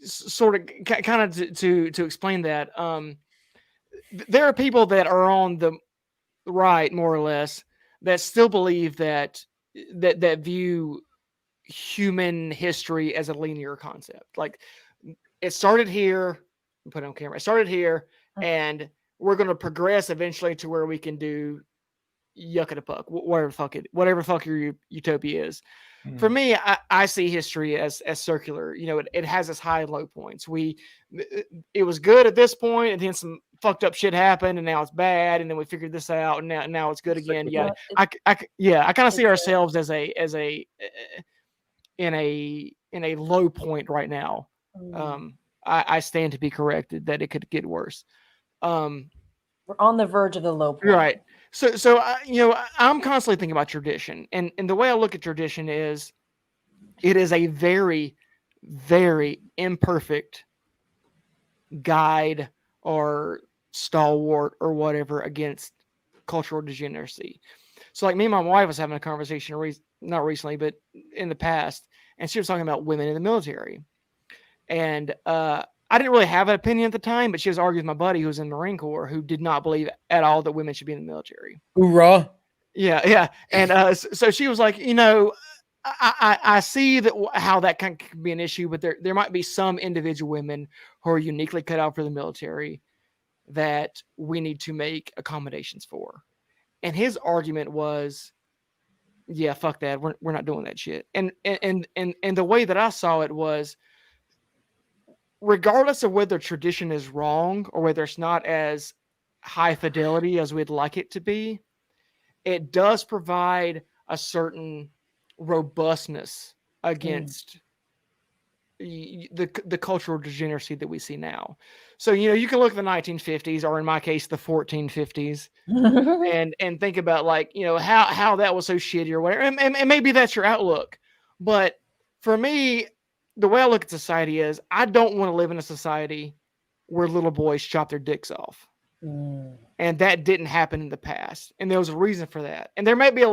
sort of kind of to explain that, there are people that are on the right, more or less, that still believe that view human history as a linear concept. Like, it started here, put it on camera, it started here, and we're going to progress eventually to where we can do yucca the puck, whatever fuck your utopia is. For me, I see history as circular. It has its high and low points. It was good at this point, and then some fucked up shit happened, and now it's bad, and then we figured this out, and now it's good again. Yeah, I kind of see ourselves as in a low point right now. I stand to be corrected that it could get worse. We're on the verge of the low point. Right. So I'm constantly thinking about tradition, and the way I look at tradition is, it is a very, very imperfect guide or stalwart or whatever against cultural degeneracy. So, like, me and my wife was having a conversation not recently, but in the past, and she was talking about women in the military, and I didn't really have an opinion at the time, but she was arguing with my buddy who was in the Marine Corps, who did not believe at all that women should be in the military. Hoorah. Yeah. And so she was like, I see how that can be an issue, but there might be some individual women who are uniquely cut out for the military that we need to make accommodations for. And his argument was, yeah, fuck that. We're not doing that shit. And the way that I saw it was, regardless of whether tradition is wrong or whether it's not as high fidelity as we'd like it to be, it does provide a certain robustness against the cultural degeneracy that we see now. So, you can look at the 1950s, or in my case, the 1450s, and think about, like, how that was so shitty or whatever. And maybe that's your outlook. But for me, the way I look at society is, I don't want to live in a society where little boys chop their dicks off. And that didn't happen in the past, and there was a reason for that. And there may be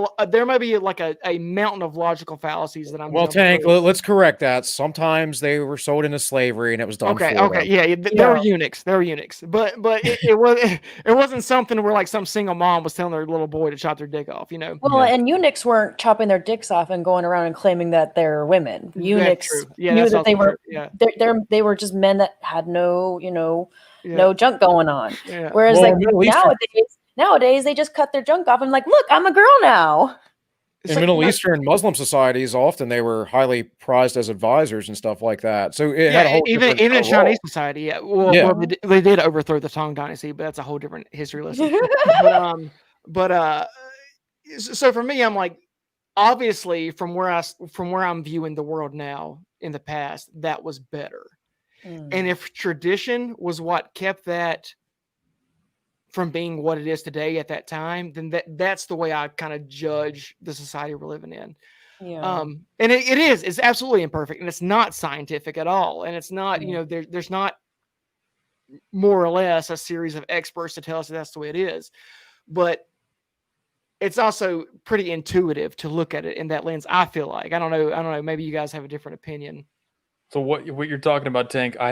like a mountain of logical fallacies that I'm. Well, Tank, let's correct that. Sometimes they were sold into slavery, and it was done. Okay, yeah, they were eunuchs. But it wasn't something where, like, some single mom was telling their little boy to chop their dick off. Well, and eunuchs weren't chopping their dicks off and going around and claiming that they're women. Eunuchs knew that they were. Yeah. They were just men that had no, no junk going on. Yeah. Whereas, nowadays they just cut their junk off and, like, look, I'm a girl now. In Middle Eastern Muslim societies, often they were highly prized as advisors and stuff like that. So it had a whole even in Chinese society. Yeah. Well, they did overthrow the Tang Dynasty, but that's a whole different history lesson. So for me, I'm like, obviously from where I'm viewing the world now, in the past, that was better. And if tradition was what kept that from being what it is today at that time, then that's the way I kind of judge the society we're living in. Yeah. And it's absolutely imperfect, and it's not scientific at all. And it's not, there's not more or less a series of experts to tell us that's the way it is. But it's also pretty intuitive to look at it in that lens. I feel like I don't know. Maybe you guys have a different opinion. So what you're talking about, Tank? I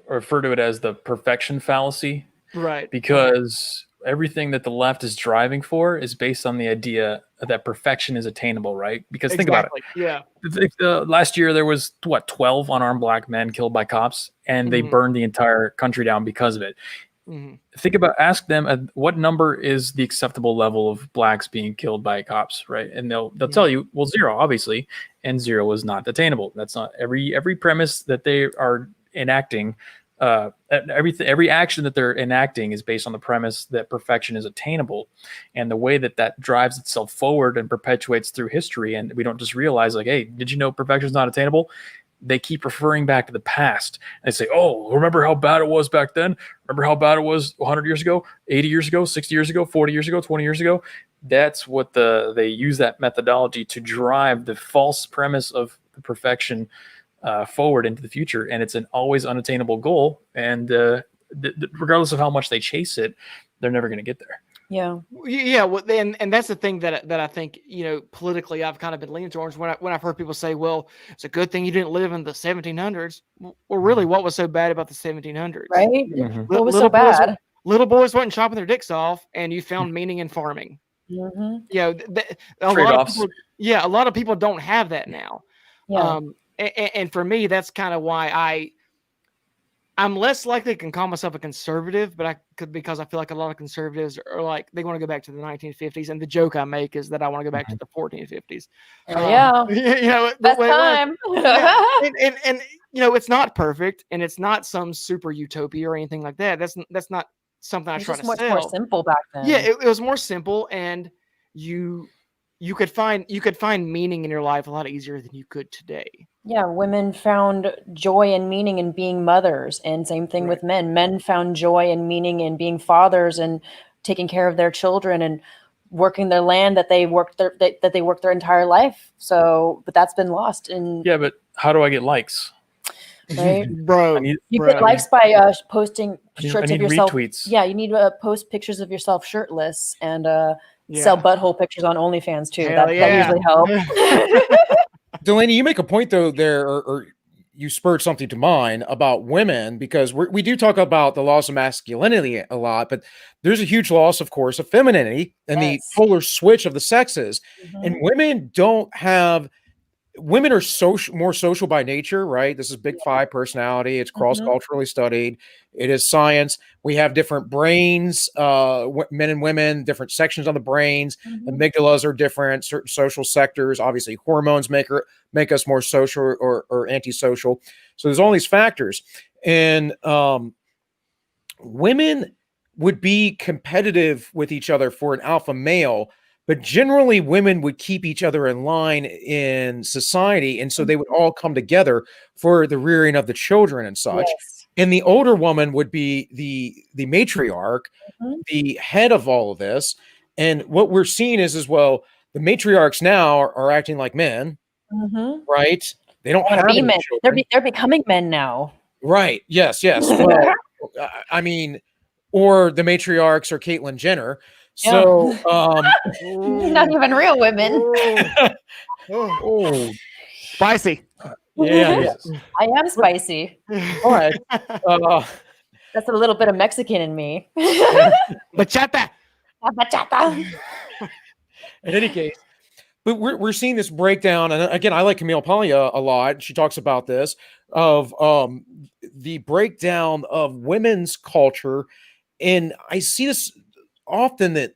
refer to it as the perfection fallacy, Right? because everything that the left is driving for is based on the idea that perfection is attainable, right? Because think about it. Yeah. Last year there was 12 unarmed black men killed by cops, and they burned the entire country down because of it. Ask them what number is the acceptable level of blacks being killed by cops, right? And they'll tell you, well, 0, obviously, and 0 is not attainable. That's not every premise that they are enacting. Every action that they're enacting is based on the premise that perfection is attainable, and the way that drives itself forward and perpetuates through history. And we don't just realize, like, hey, did you know perfection is not attainable? They keep referring back to the past. And they say, oh, remember how bad it was back then? Remember how bad it was 100 years ago, 80 years ago, 60 years ago, 40 years ago, 20 years ago? That's what they use that methodology to drive the false premise of the perfection forward into the future. And it's an always unattainable goal. And regardless of how much they chase it, they're never going to get there. Yeah. Well, and that's the thing that I think, politically I've kind of been leaning towards when I've heard people say, well, it's a good thing you didn't live in the 1700s. Well, really, what was so bad about the 1700s? Right? What was so bad? Little boys weren't chopping their dicks off, and you found meaning in farming. A lot of people don't have that now. Yeah. And for me, that's kind of why I'm less likely to call myself a conservative, because I feel like a lot of conservatives are like, they want to go back to the 1950s. And the joke I make is that I want to go back to the 1450s. That's time. And it's not perfect, and it's not some super utopia or anything like that. That's not something I try to sell. It was much more simple back then. Yeah, it was more simple, and you could find meaning in your life a lot easier than you could today. Yeah, women found joy and meaning in being mothers, and same thing with men. Men found joy and meaning in being fathers and taking care of their children and working their land that they worked their entire life. So, but that's been lost. But how do I get likes? Right, bro. Get likes by posting shirts of yourself. Retweets. Yeah, you need to post pictures of yourself shirtless and sell butthole pictures on OnlyFans too. That usually helps. Delaney, you make a point though there, or you spurred something to mind about women, because we do talk about the loss of masculinity a lot, but there's a huge loss, of course, of femininity and the polar switch of the sexes. And women are more social by nature, right? This is Big Five personality. It's cross-culturally studied. It is science. We have different brains, men and women, different sections on the brains. Amygdalas are different, certain social sectors. Obviously, hormones make us more social or antisocial. So there's all these factors. And women would be competitive with each other for an alpha male, but generally women would keep each other in line in society. And so they would all come together for the rearing of the children and such. Yes. And the older woman would be the matriarch, the head of all of this. And what we're seeing is well, the matriarchs now are acting like men, right? They don't have any men. Children. They're becoming men now. Right. Yes. Well, I mean, or the matriarchs are Caitlyn Jenner. So, not even real women. Spicy. Yeah. I am spicy. All right. That's a little bit of Mexican in me. Bachata. In any case, but we're seeing this breakdown, and again, I like Camille Paglia a lot. She talks about this of the breakdown of women's culture, and I see this often that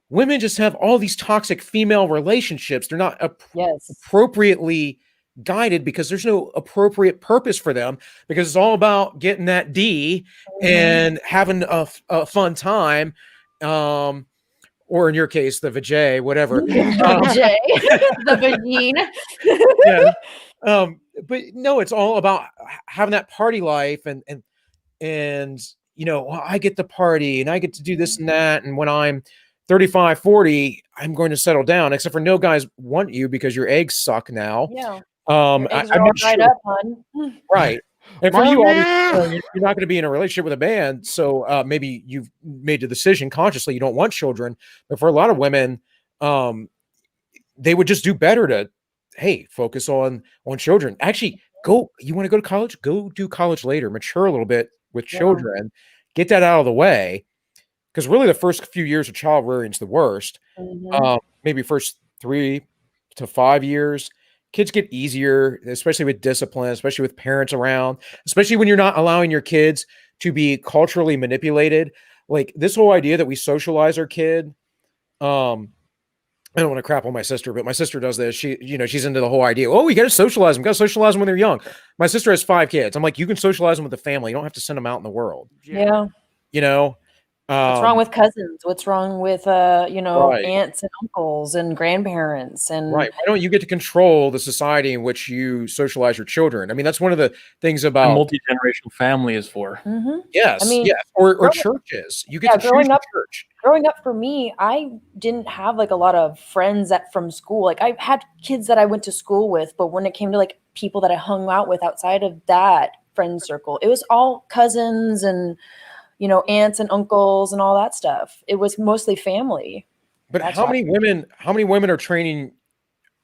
women just have all these toxic female relationships. They're not appropriately guided because there's no appropriate purpose for them, because it's all about getting that D and having a fun time. Or in your case, the vajay, whatever. The vagine. But no, it's all about having that party life and I get the party and I get to do this and that. And when I'm 35, 40, I'm going to settle down, except for no guys want you because your eggs suck now. Yeah. I'm not sure. Up, hon. Right. And for you, obviously, you're not going to be in a relationship with a man. So maybe you've made the decision consciously you don't want children. But for a lot of women, they would just do better to, hey, focus on children. Actually, you want to go to college? Go do college later, mature a little bit with children, get that out of the way. Because really the first few years of child rearing is the worst. Maybe first 3 to 5 years. Kids get easier, especially with discipline, especially with parents around, especially when you're not allowing your kids to be culturally manipulated. Like this whole idea that we socialize our kid. I don't want to crap on my sister, but my sister does this. She's into the whole idea. Oh, you got to socialize them. Got to socialize them when they're young. My sister has 5 kids. I'm like, you can socialize them with the family. You don't have to send them out in the world. Yeah. What's wrong with cousins? What's wrong with aunts and uncles and grandparents and right? Why don't you get to control the society in which you socialize your children? I mean, that's one of the things about multi-generational family is for. Yes, or churches. You get to choose your church. Growing up for me, I didn't have like a lot of friends from school. Like I had kids that I went to school with, but when it came to like people that I hung out with outside of that friend circle, it was all cousins and aunts and uncles and all that stuff. It was mostly family. But how many women are training,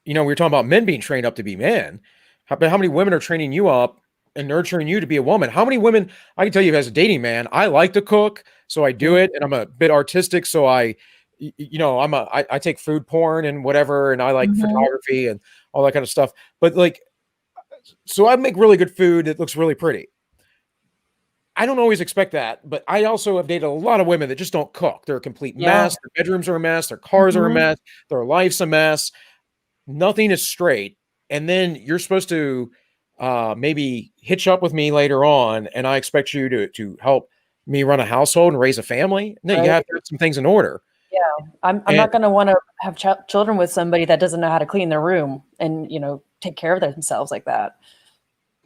we were talking about men being trained up to be men. How many women are training you up and nurturing you to be a woman? How many women, I can tell you as a dating man, I like to cook, so I do it. And I'm a bit artistic. So I take food porn and whatever. And I like photography and all that kind of stuff. But so I make really good food that looks really pretty. I don't always expect that, but I also have dated a lot of women that just don't cook. They're a complete mess. Their bedrooms are a mess. Their cars are a mess. Their life's a mess. Nothing is straight. And then you're supposed to maybe hitch up with me later on, and I expect you to help me run a household and raise a family. No, you have to have some things in order. Yeah, I'm not going to want to have children with somebody that doesn't know how to clean their room and take care of themselves like that.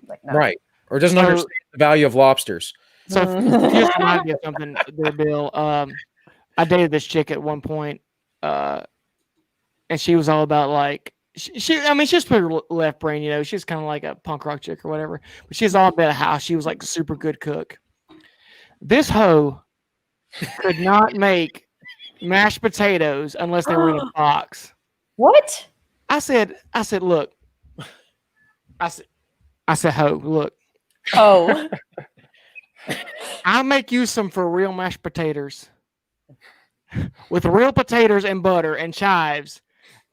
Like no. Right. Or doesn't understand the value of lobsters. So just remind me of something there, Bill. I dated this chick at one point, and she was all about like she's pretty left brain, she's kind of like a punk rock chick or whatever. But she's all about how she was like a super good cook. This hoe could not make mashed potatoes unless they were in a box. What? I said, look. I said, hoe, look. Oh. I'll make you some for real mashed potatoes with real potatoes and butter and chives,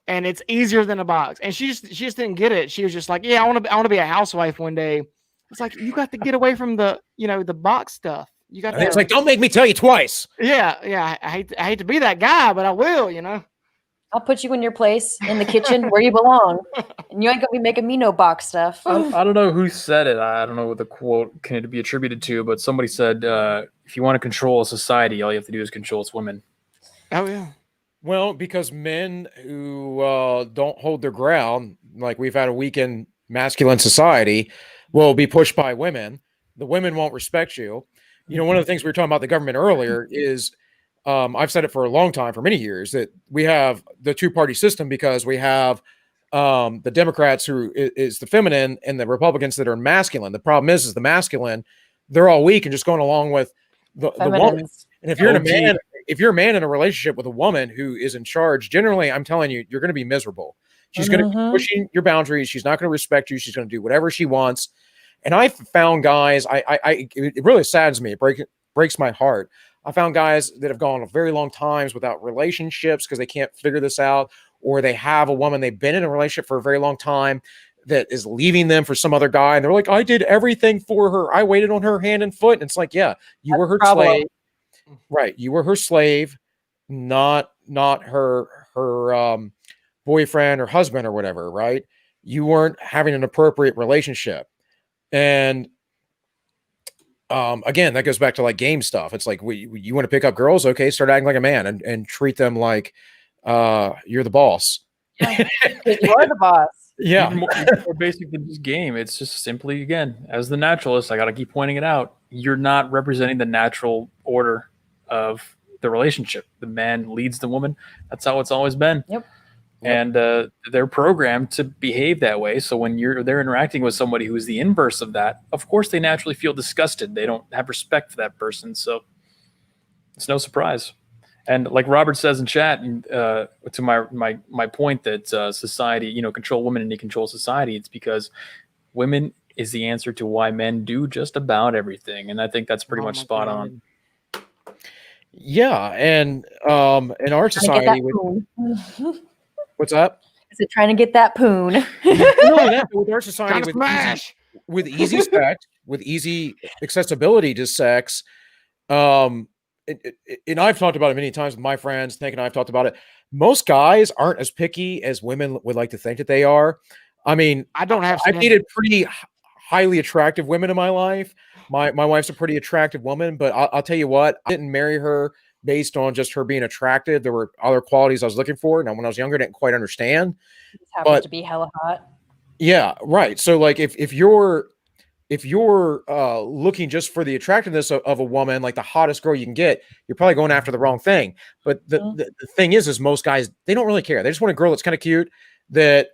and it's easier than a box. And she just didn't get it. She was just like, yeah, I want to be a housewife one day. It's like, you got to get away from the the box stuff. You got. It's like, don't make me tell you twice. Yeah. I hate to be that guy, but I will. I'll put you in your place in the kitchen where you belong, and you ain't gonna be making me no box stuff. I don't know who said it. I don't know what the quote can be attributed to, but somebody said, "If you want to control a society, all you have to do is control its women." Oh yeah. Well, because men who don't hold their ground, like we've had a weakened masculine society, will be pushed by women. The women won't respect you. One of the things we were talking about the government earlier is. I've said it for a long time, for many years, that we have the two-party system because we have the Democrats who is the feminine and the Republicans that are masculine. The problem is the masculine, they're all weak and just going along with the woman. And if you're a man in a relationship with a woman who is in charge, generally, I'm telling you, you're going to be miserable. She's going to be pushing your boundaries. She's not going to respect you. She's going to do whatever she wants. And I've found guys, it really saddens me. It breaks my heart. I found guys that have gone a very long times without relationships because they can't figure this out, or they have a woman, they've been in a relationship for a very long time that is leaving them for some other guy. And they're like, I did everything for her. I waited on her hand and foot. And it's like, yeah, you were her slave. Right. You were her slave, not her boyfriend or husband or whatever. Right. You weren't having an appropriate relationship. And again, that goes back to like game stuff. It's like, you want to pick up girls? Okay, start acting like a man and treat them like you're the boss. Yeah. You are the boss. Yeah. More basic than just game. It's just simply, again, as the naturalist, I got to keep pointing it out. You're not representing the natural order of the relationship. The man leads the woman. That's how it's always been. Yep. And they're programmed to behave that way. So when they're interacting with somebody who is the inverse of that, of course they naturally feel disgusted. They don't have respect for that person. So it's no surprise. And like Robert says in chat, to my point that society, control women and they control society, it's because women is the answer to why men do just about everything. And I think that's pretty much spot on. Yeah, and in our society, what's up? Is it trying to get that poon? No, with our society, with easy sex, with easy accessibility to sex, and I've talked about it many times with my friends. Tank and I have talked about it. Most guys aren't as picky as women would like to think that they are. I mean, I've dated pretty highly attractive women in my life. My wife's a pretty attractive woman, but I'll tell you what, I didn't marry her based on just her being attractive. There were other qualities I was looking for. Now, when I was younger, I didn't quite understand. It just happened to be hella hot. Yeah, right. So, like, if you're looking just for the attractiveness of a woman, like the hottest girl you can get, you're probably going after the wrong thing. But the thing is most guys, they don't really care. They just want a girl that's kind of cute, that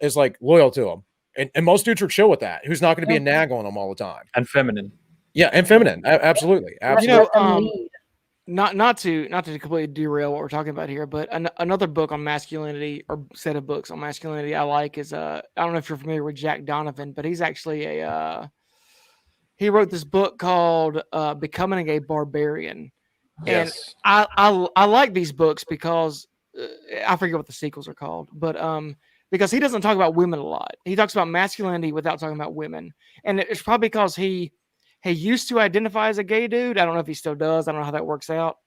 is like loyal to them. And most dudes are chill with that. Who's not going to be a nag on them all the time. And feminine. Yeah, and feminine. Absolutely. Not to completely derail what we're talking about here, but another book on masculinity, or set of books on masculinity I like is I don't know if you're familiar with Jack Donovan, but he's actually he wrote this book called Becoming a Barbarian. Yes. And I like these books because I forget what the sequels are called, but because he doesn't talk about women a lot. He talks about masculinity without talking about women. And it's probably because he used to identify as a gay dude. I don't know if he still does. I don't know how that works out.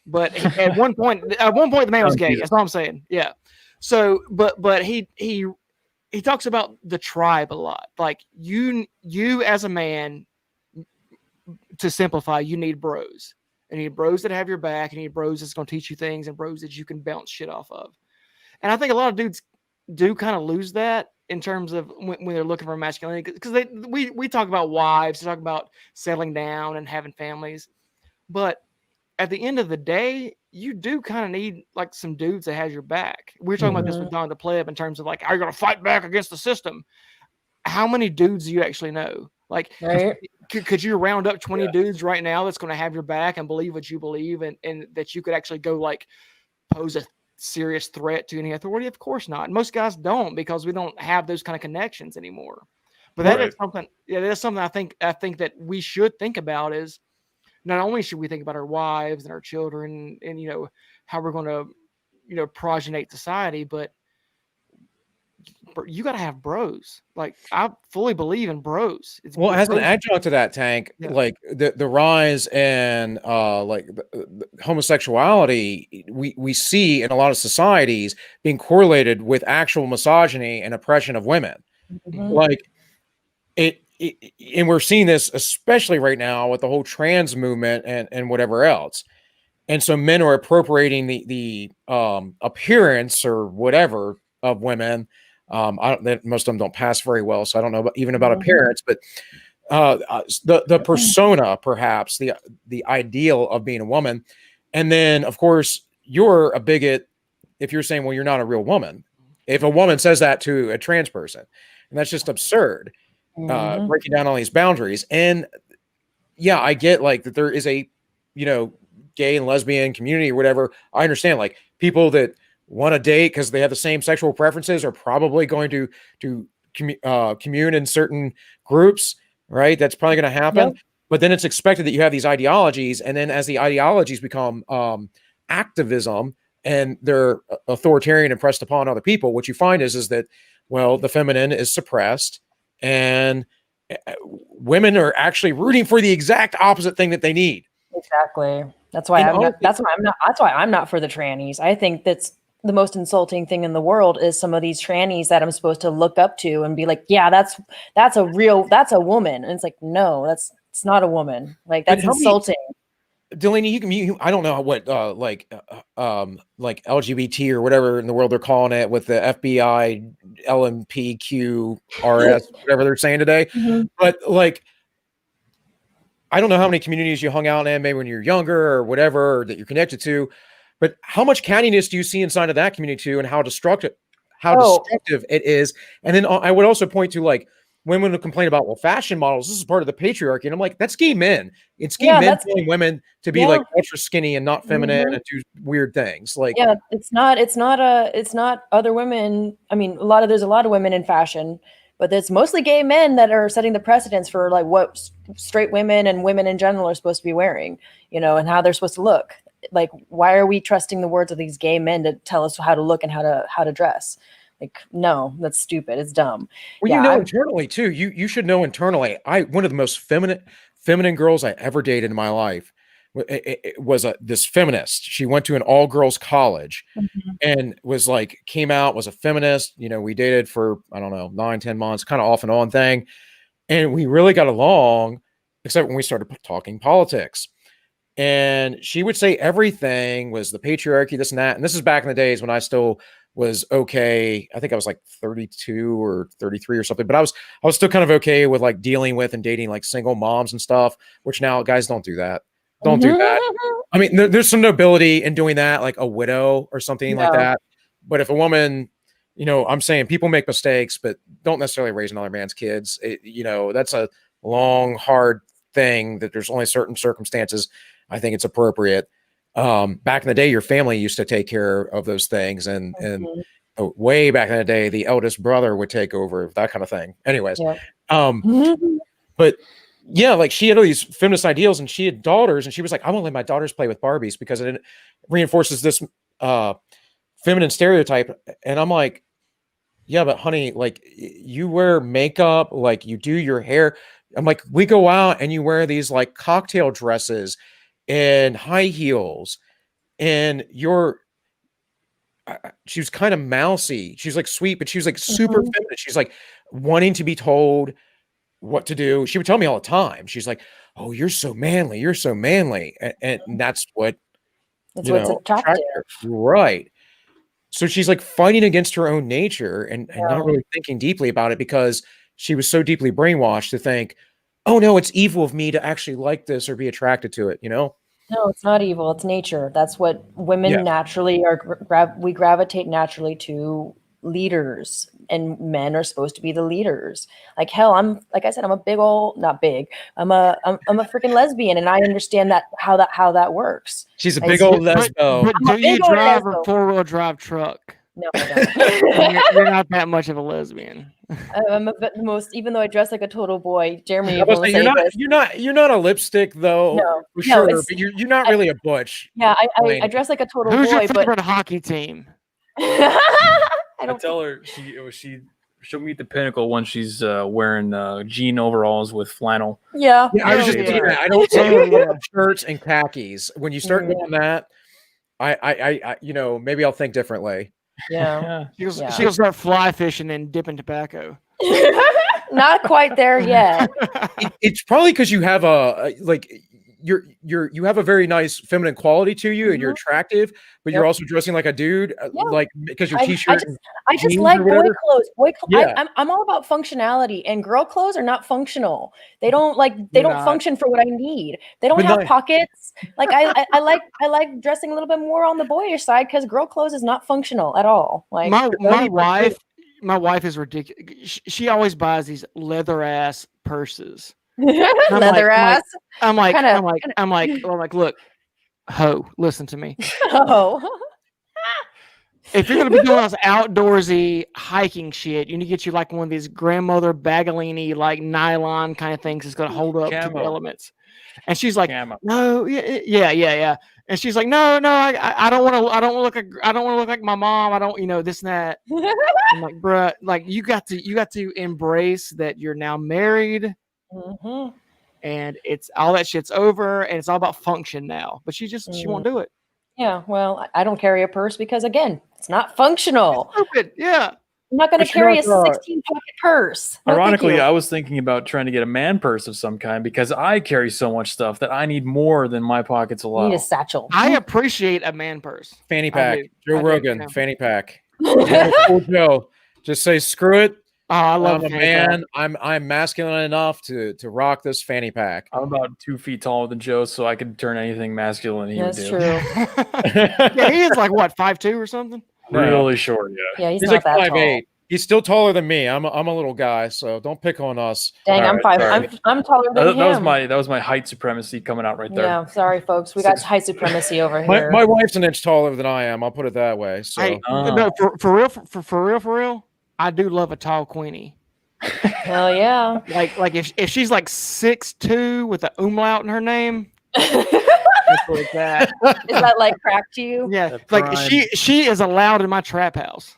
But at one point the man was gay. That's all I'm saying. Yeah. So, but he talks about the tribe a lot. Like you as a man, to simplify, you need bros. And you need bros that have your back, and you need bros that's going to teach you things, and bros that you can bounce shit off of. And I think a lot of dudes do kind of lose that in terms of when they're looking for masculinity, because we talk about wives, we talk about settling down and having families, but at the end of the day, you do kind of need like some dudes that has your back. We were talking about this with Don the Pleb in terms of like, are you going to fight back against the system? How many dudes do you actually know? Like, right? Could you round up 20 dudes right now that's going to have your back and believe what you believe, and that you could actually go like pose a serious threat to any authority? Of course not. And most guys don't, because we don't have those kind of connections anymore. But that is something. Yeah, that's something I think that we should think about. Is not only should we think about our wives and our children, and how we're going to progenate society, but you got to have bros. Like, I fully believe in bros. As an adjunct to that, Tank, like the rise and the homosexuality, we see in a lot of societies being correlated with actual misogyny and oppression of women. Like and we're seeing this especially right now with the whole trans movement and whatever else. And so men are appropriating the appearance or whatever of women. Most of them don't pass very well, so I don't know about appearance, but the persona, perhaps the ideal of being a woman. And then, of course, you're a bigot if you're saying, well, you're not a real woman. If a woman says that to a trans person, and that's just absurd, breaking down all these boundaries. And yeah, I get like that there is a gay and lesbian community or whatever. I understand, like, people that want to date because they have the same sexual preferences are probably going to commune in certain groups, right? That's probably going to happen. Yep. But then it's expected that you have these ideologies, and then as the ideologies become activism and they're authoritarian and pressed upon other people, what you find is that, well, the feminine is suppressed, and women are actually rooting for the exact opposite thing that they need. Exactly. That's why I'm not for the trannies. I think that's the most insulting thing in the world is some of these trannies that I'm supposed to look up to and be like, yeah, that's a woman. And it's like, no, it's not a woman. Like, that's insulting. Delaney, I don't know what like LGBT or whatever in the world they're calling it, with the FBI, LMPQRS, whatever they're saying today. But like, I don't know how many communities you hung out in, maybe when you're younger or whatever, or that you're connected to. But how much cattiness do you see inside of that community too, and how destructive it is? And then I would also point to, like, women will complain about, well, fashion models, this is part of the patriarchy. And I'm like, that's gay men. It's gay men telling women to be like ultra skinny and not feminine and do weird things. Like, it's not other women. I mean, there's a lot of women in fashion, but it's mostly gay men that are setting the precedence for like what straight women and women in general are supposed to be wearing, and how they're supposed to look. Like, why are we trusting the words of these gay men to tell us how to look and how to dress? Like, no, that's stupid. It's dumb. Well, internally too. You should know internally. One of the most feminine girls I ever dated in my life was this feminist. She went to an all girls college and was like, came out, was a feminist. We dated for, I don't know, 9-10 months, kind of off and on thing. And we really got along, except when we started talking politics. And she would say everything was the patriarchy, this and that. And this is back in the days when I still was okay. I think I was like 32 or 33 or something, but I was still kind of okay with like dealing with and dating like single moms and stuff, which now guys don't do that. Don't do that. I mean, there's some nobility in doing that, like a widow or something like that. But if a woman, I'm saying people make mistakes, but don't necessarily raise another man's kids. That's a long, hard thing that there's only certain circumstances I think it's appropriate. Back in the day, your family used to take care of those things, and way back in the day, the eldest brother would take over, that kind of thing. Anyways, but yeah, like she had all these feminist ideals, and she had daughters, and she was like, I won't let my daughters play with Barbies because it reinforces this feminine stereotype. And I'm like, yeah, but honey, like you wear makeup, like you do your hair. I'm like, we go out and you wear these like cocktail dresses and high heels, and she was kind of mousy. She's like sweet, but she was like super feminine. She's like wanting to be told what to do. She would tell me all the time. She's like, oh, you're so manly. You're so manly. And that's what's attractive. Right. So she's like fighting against her own nature and not really thinking deeply about it, because she was so deeply brainwashed to think, oh no, it's evil of me to actually like this or be attracted to it, No, it's not evil. It's nature. That's what women naturally are. We gravitate naturally to leaders, and men are supposed to be the leaders. Like hell, like I said, I'm a big old, not big. I'm a freaking lesbian, and I understand how that works. She's a big old lesbo. But do you drive a 4-wheel drive truck? No, I don't. You're not that much of a lesbian. I'm the most, even though I dress like a total boy. Jeremy, you're not a lipstick though. No, for sure, but you're not really a butch. Yeah, I dress like a total boy. Who's your favorite hockey team? I tell her she'll meet the pinnacle when she's wearing jean overalls with flannel. Yeah. I was just thinking that. I don't say shirts and khakis. When you start doing that, I maybe I'll think differently. Yeah. She'll start fly fishing and dipping tobacco. Not quite there yet. It's probably because you have you have a very nice feminine quality to you, and you're attractive, but you're also dressing like a dude, like because your t-shirt. I just like boy clothes. I'm all about functionality, and girl clothes are not functional. They don't function for what I need. They don't have pockets. Like I like dressing a little bit more on the boyish side, because girl clothes is not functional at all. Like my wife is ridiculous. She always buys these leather ass purses. I'm like, look, ho, listen to me. Oh. If you're gonna be doing this outdoorsy hiking shit, you need to get you like one of these grandmother Bagalini like nylon kind of things that's gonna hold up to the elements. And she's like, no, yeah. And she's like, no, I don't want to look like my mom. I don't, this and that. I'm like, bruh, like you got to embrace that you're now married. And it's all that shit's over, and it's all about function now. But she won't do it. Yeah, well, I don't carry a purse because, again, it's not functional. It's stupid. Yeah, I'm not going to carry a 16-pocket purse. No, ironically, I was thinking about trying to get a man purse of some kind, because I carry so much stuff that I need more than my pockets allow. You need a satchel. I appreciate a man purse. Fanny pack. Joe Rogan, fanny pack. Cool Joe. Just say screw it. Oh, I love a man. I'm masculine enough to rock this fanny pack. I'm about 2 feet taller than Joe, so I could turn anything masculine he would do. That's true. Yeah, he is like what, 5'2" or something? Really short, yeah. He's like not that 5'8". He's still taller than me. I'm a little guy, so don't pick on us. Dang, All I'm right, five. sorry. I'm taller than him. That was my height supremacy coming out right there. Yeah, sorry, folks. We got height supremacy over here. My wife's an inch taller than I am. I'll put it that way. So Hey, no, for real, I do love a tall queenie. Hell yeah. Like if she's like 6'2" with an umlaut in her name, that's what it's at. Is that like crack to you? Yeah, like she is allowed in my trap house.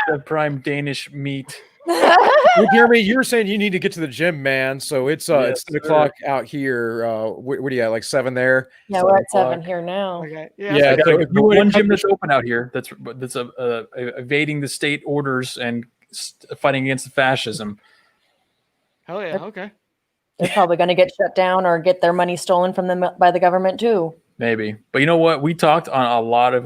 The prime Danish meat. Well, Jeremy, you were saying you need to get to the gym, man. So it's Yes, 10 o'clock out here. What do you got? Like 7 there? Yeah, we're at 7 here now. Okay. Yeah. So So the if you wanna one come gym to- that's open out here that's evading the state orders and fighting against the fascism. Hell yeah. Okay. They're probably going to get shut down or get their money stolen from them by the government too. Maybe, but you know what? We hit on a lot of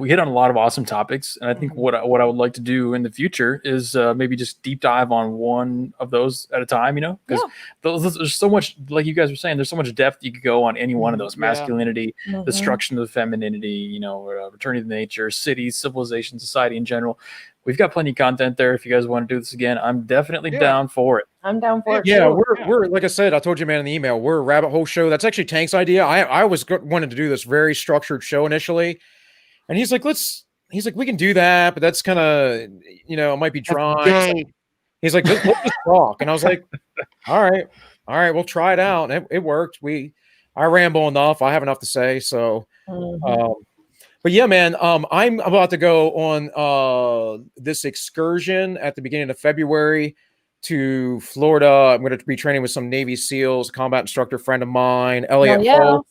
awesome topics, and I think what I would like to do in the future is maybe just deep dive on one of those at a time. You know, because there's so much, like you guys were saying, there's so much depth you could go on any one of those: masculinity, destruction of the femininity, you know, returning to nature, cities, civilization, society in general. We've got plenty of content there. If you guys want to do this again, I'm definitely down for it. I'm down for it. Yeah, too. we're like I said, I told you, man, in the email, we're a rabbit hole show. That's actually Tank's idea. I wanted to do this very structured show initially, and he's like, we can do that, but that's kind of, it might be dry. He's like, let's just talk, and I was like, all right, we'll try it out. And it worked. I ramble enough. I have enough to say. So, but yeah, man, I'm about to go on this excursion at the beginning of February to Florida. I'm going to be training with some Navy SEALs, a combat instructor friend of mine, Elliot Holtz.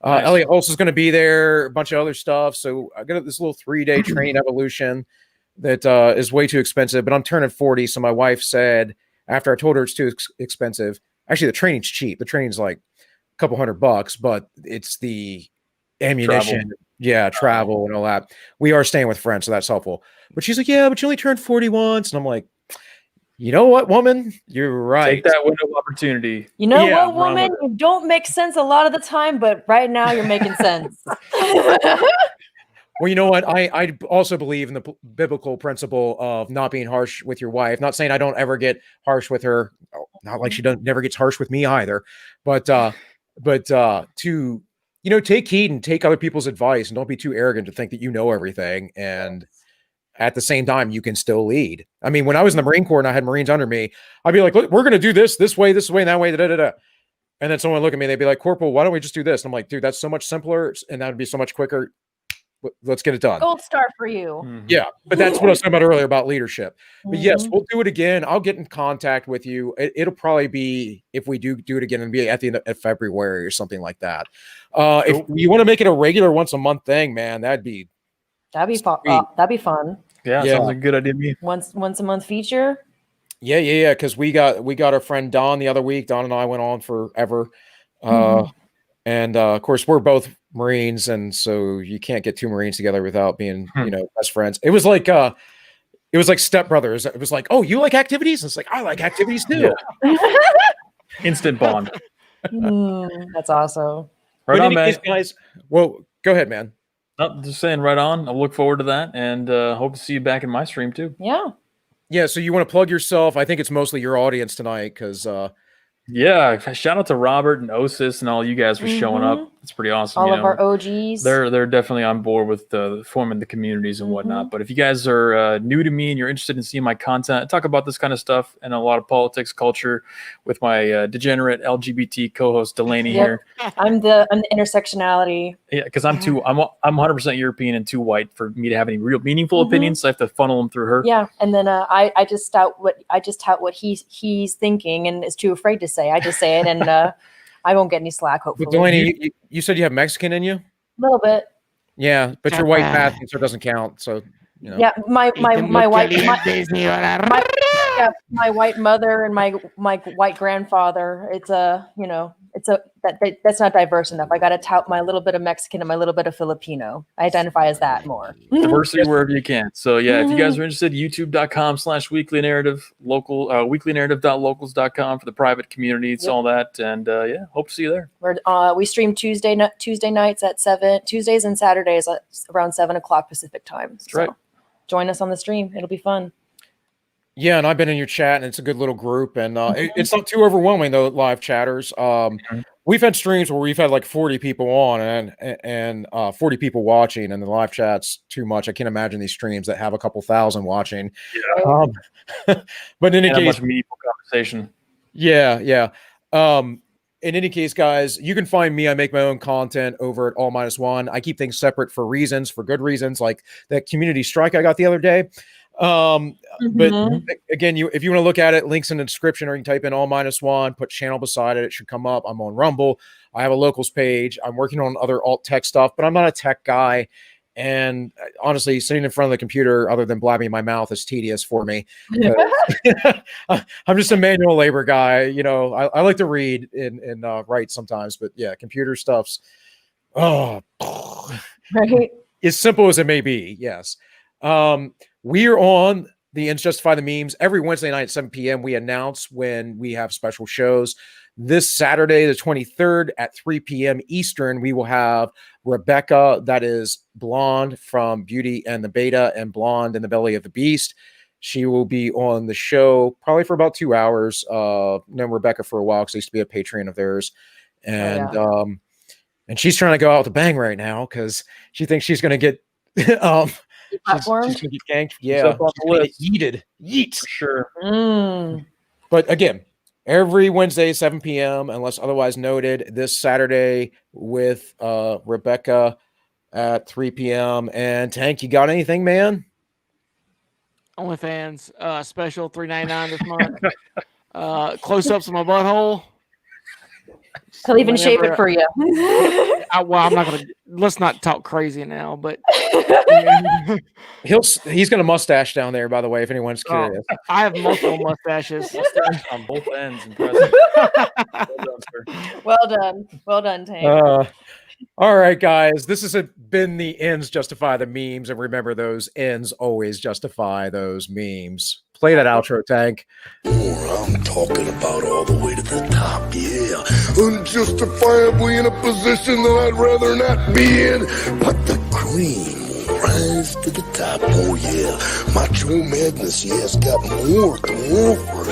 Nice. Elliot Holtz is going to be there, a bunch of other stuff. So I got this little 3-day training evolution that is way too expensive, but I'm turning 40. So my wife said, after I told her it's too expensive, actually the training's cheap. The training's like a couple $100, but it's the ammunition, travel and all that. We are staying with friends, so that's helpful. But she's like, yeah, but you only turned 40 once. And I'm like, you know what, woman? You're right. Take that window of opportunity. You know what, woman? You don't make sense a lot of the time, but right now you're making sense. Well, you know what? I also believe in the biblical principle of not being harsh with your wife. Not saying I don't ever get harsh with her. Not like she never gets harsh with me either. But to take heed and take other people's advice, and don't be too arrogant to think that you know everything. And at the same time, you can still lead. I mean, when I was in the Marine Corps and I had Marines under me, I'd be like, look, we're going to do this way, and that way, da-da-da-da. And then someone would look at me, they'd be like, Corporal, why don't we just do this? And I'm like, dude, that's so much simpler, and that would be so much quicker. Let's get it done. Gold star for you. Yeah, but that's what I was talking about earlier about leadership. But yes, we'll do it again. I'll get in contact with you. It'll probably be, if we do it again, and be at the end of February or something like that. If you want to make it a regular once a month thing, man, that'd be fun. That'd be fun. Yeah, sounds like a good idea to me. Once a month feature. Yeah. Because we got our friend Don the other week. Don and I went on forever, and of course we're both Marines, and so you can't get two Marines together without being best friends. It was like Step Brothers. It was like, oh, you like activities? And it's like, I like activities too. Yeah. Instant bond. That's awesome. Right on, man. Guys, well, go ahead, man. No, just saying, right on. I'll look forward to that, and hope to see you back in my stream too. Yeah. So you want to plug yourself? I think it's mostly your audience tonight, because shout out to Robert and Osis and all you guys for showing up. It's pretty awesome. All of our OGs. They're definitely on board with forming the communities and whatnot. But if you guys are new to me and you're interested in seeing my content, I talk about this kind of stuff and a lot of politics, culture with my degenerate LGBT co-host Delaney here. I'm the intersectionality. Yeah, because I'm 100% European and too white for me to have any real meaningful opinions. So I have to funnel them through her. Yeah, and then I just tout what he's thinking and is too afraid to say. I just say it, and I won't get any slack. Hopefully, but Delaney, you said you have Mexican in you. A little bit. Yeah, but you're white passing, so it doesn't count. So Yeah, my white mother and my white grandfather. That's not diverse enough. I got to tout my little bit of Mexican and my little bit of Filipino. I identify as that more. Diversity wherever you can. So yeah, if you guys are interested, youtube.com/weekly narrative, weeklynarrative.locals.com for the private communities, all that. And hope to see you there. We stream Tuesday nights at 7, Tuesdays and Saturdays at around 7 o'clock Pacific time. That's right. join us on the stream. It'll be fun. Yeah, and I've been in your chat, and it's a good little group, and it's not too overwhelming though. Live chatters. We've had streams where we've had like 40 people on and 40 people watching, and the live chat's too much. I can't imagine these streams that have a couple thousand watching. Yeah. But in any case, much meaningful conversation. Yeah. In any case, guys, you can find me. I make my own content over at All-1. I keep things separate for good reasons, like that community strike I got the other day. But again, if you want to look at it, links in the description, or you can type in All-1, put channel beside it. It should come up. I'm on Rumble. I have a locals page. I'm working on other alt tech stuff, but I'm not a tech guy. And honestly, sitting in front of the computer, other than blabbing my mouth, is tedious for me. I'm just a manual labor guy. You know, I like to read and write sometimes, but yeah, computer stuff's right. As simple as it may be. Yes. We are on the Ends Justify the Memes every Wednesday night at 7 p.m. We announce when we have special shows. This Saturday, the 23rd at 3 p.m. Eastern, we will have Rebecca, that is blonde from Beauty and the Beta and blonde in the Belly of the Beast. She will be on the show probably for about 2 hours. Known Rebecca for a while because I used to be a Patreon of theirs. And and she's trying to go out with a bang right now because she thinks she's going to get she's gonna get ganked. Yeah, yeet for sure. But again, every Wednesday, 7 p.m., unless otherwise noted. This Saturday with Rebecca at 3 p.m. And Tank, you got anything, man? OnlyFans special $3.99 this month. Close-ups of my butthole. He'll even shave it for you. Well, I'm not gonna. Let's not talk crazy now, but he's got a mustache down there, by the way, if anyone's curious. I have multiple mustaches on both ends. Impressive. Well done, Tank. All right, guys, this has been the Ends Justify the Memes, and remember, those ends always justify those memes. Play that outro, Tank. I'm talking about all the way to the top, yeah. Unjustifiably in a position that I'd rather not be in, but the cream will rise to the top, oh yeah. Macho Madness, yeah, it's got more to offer.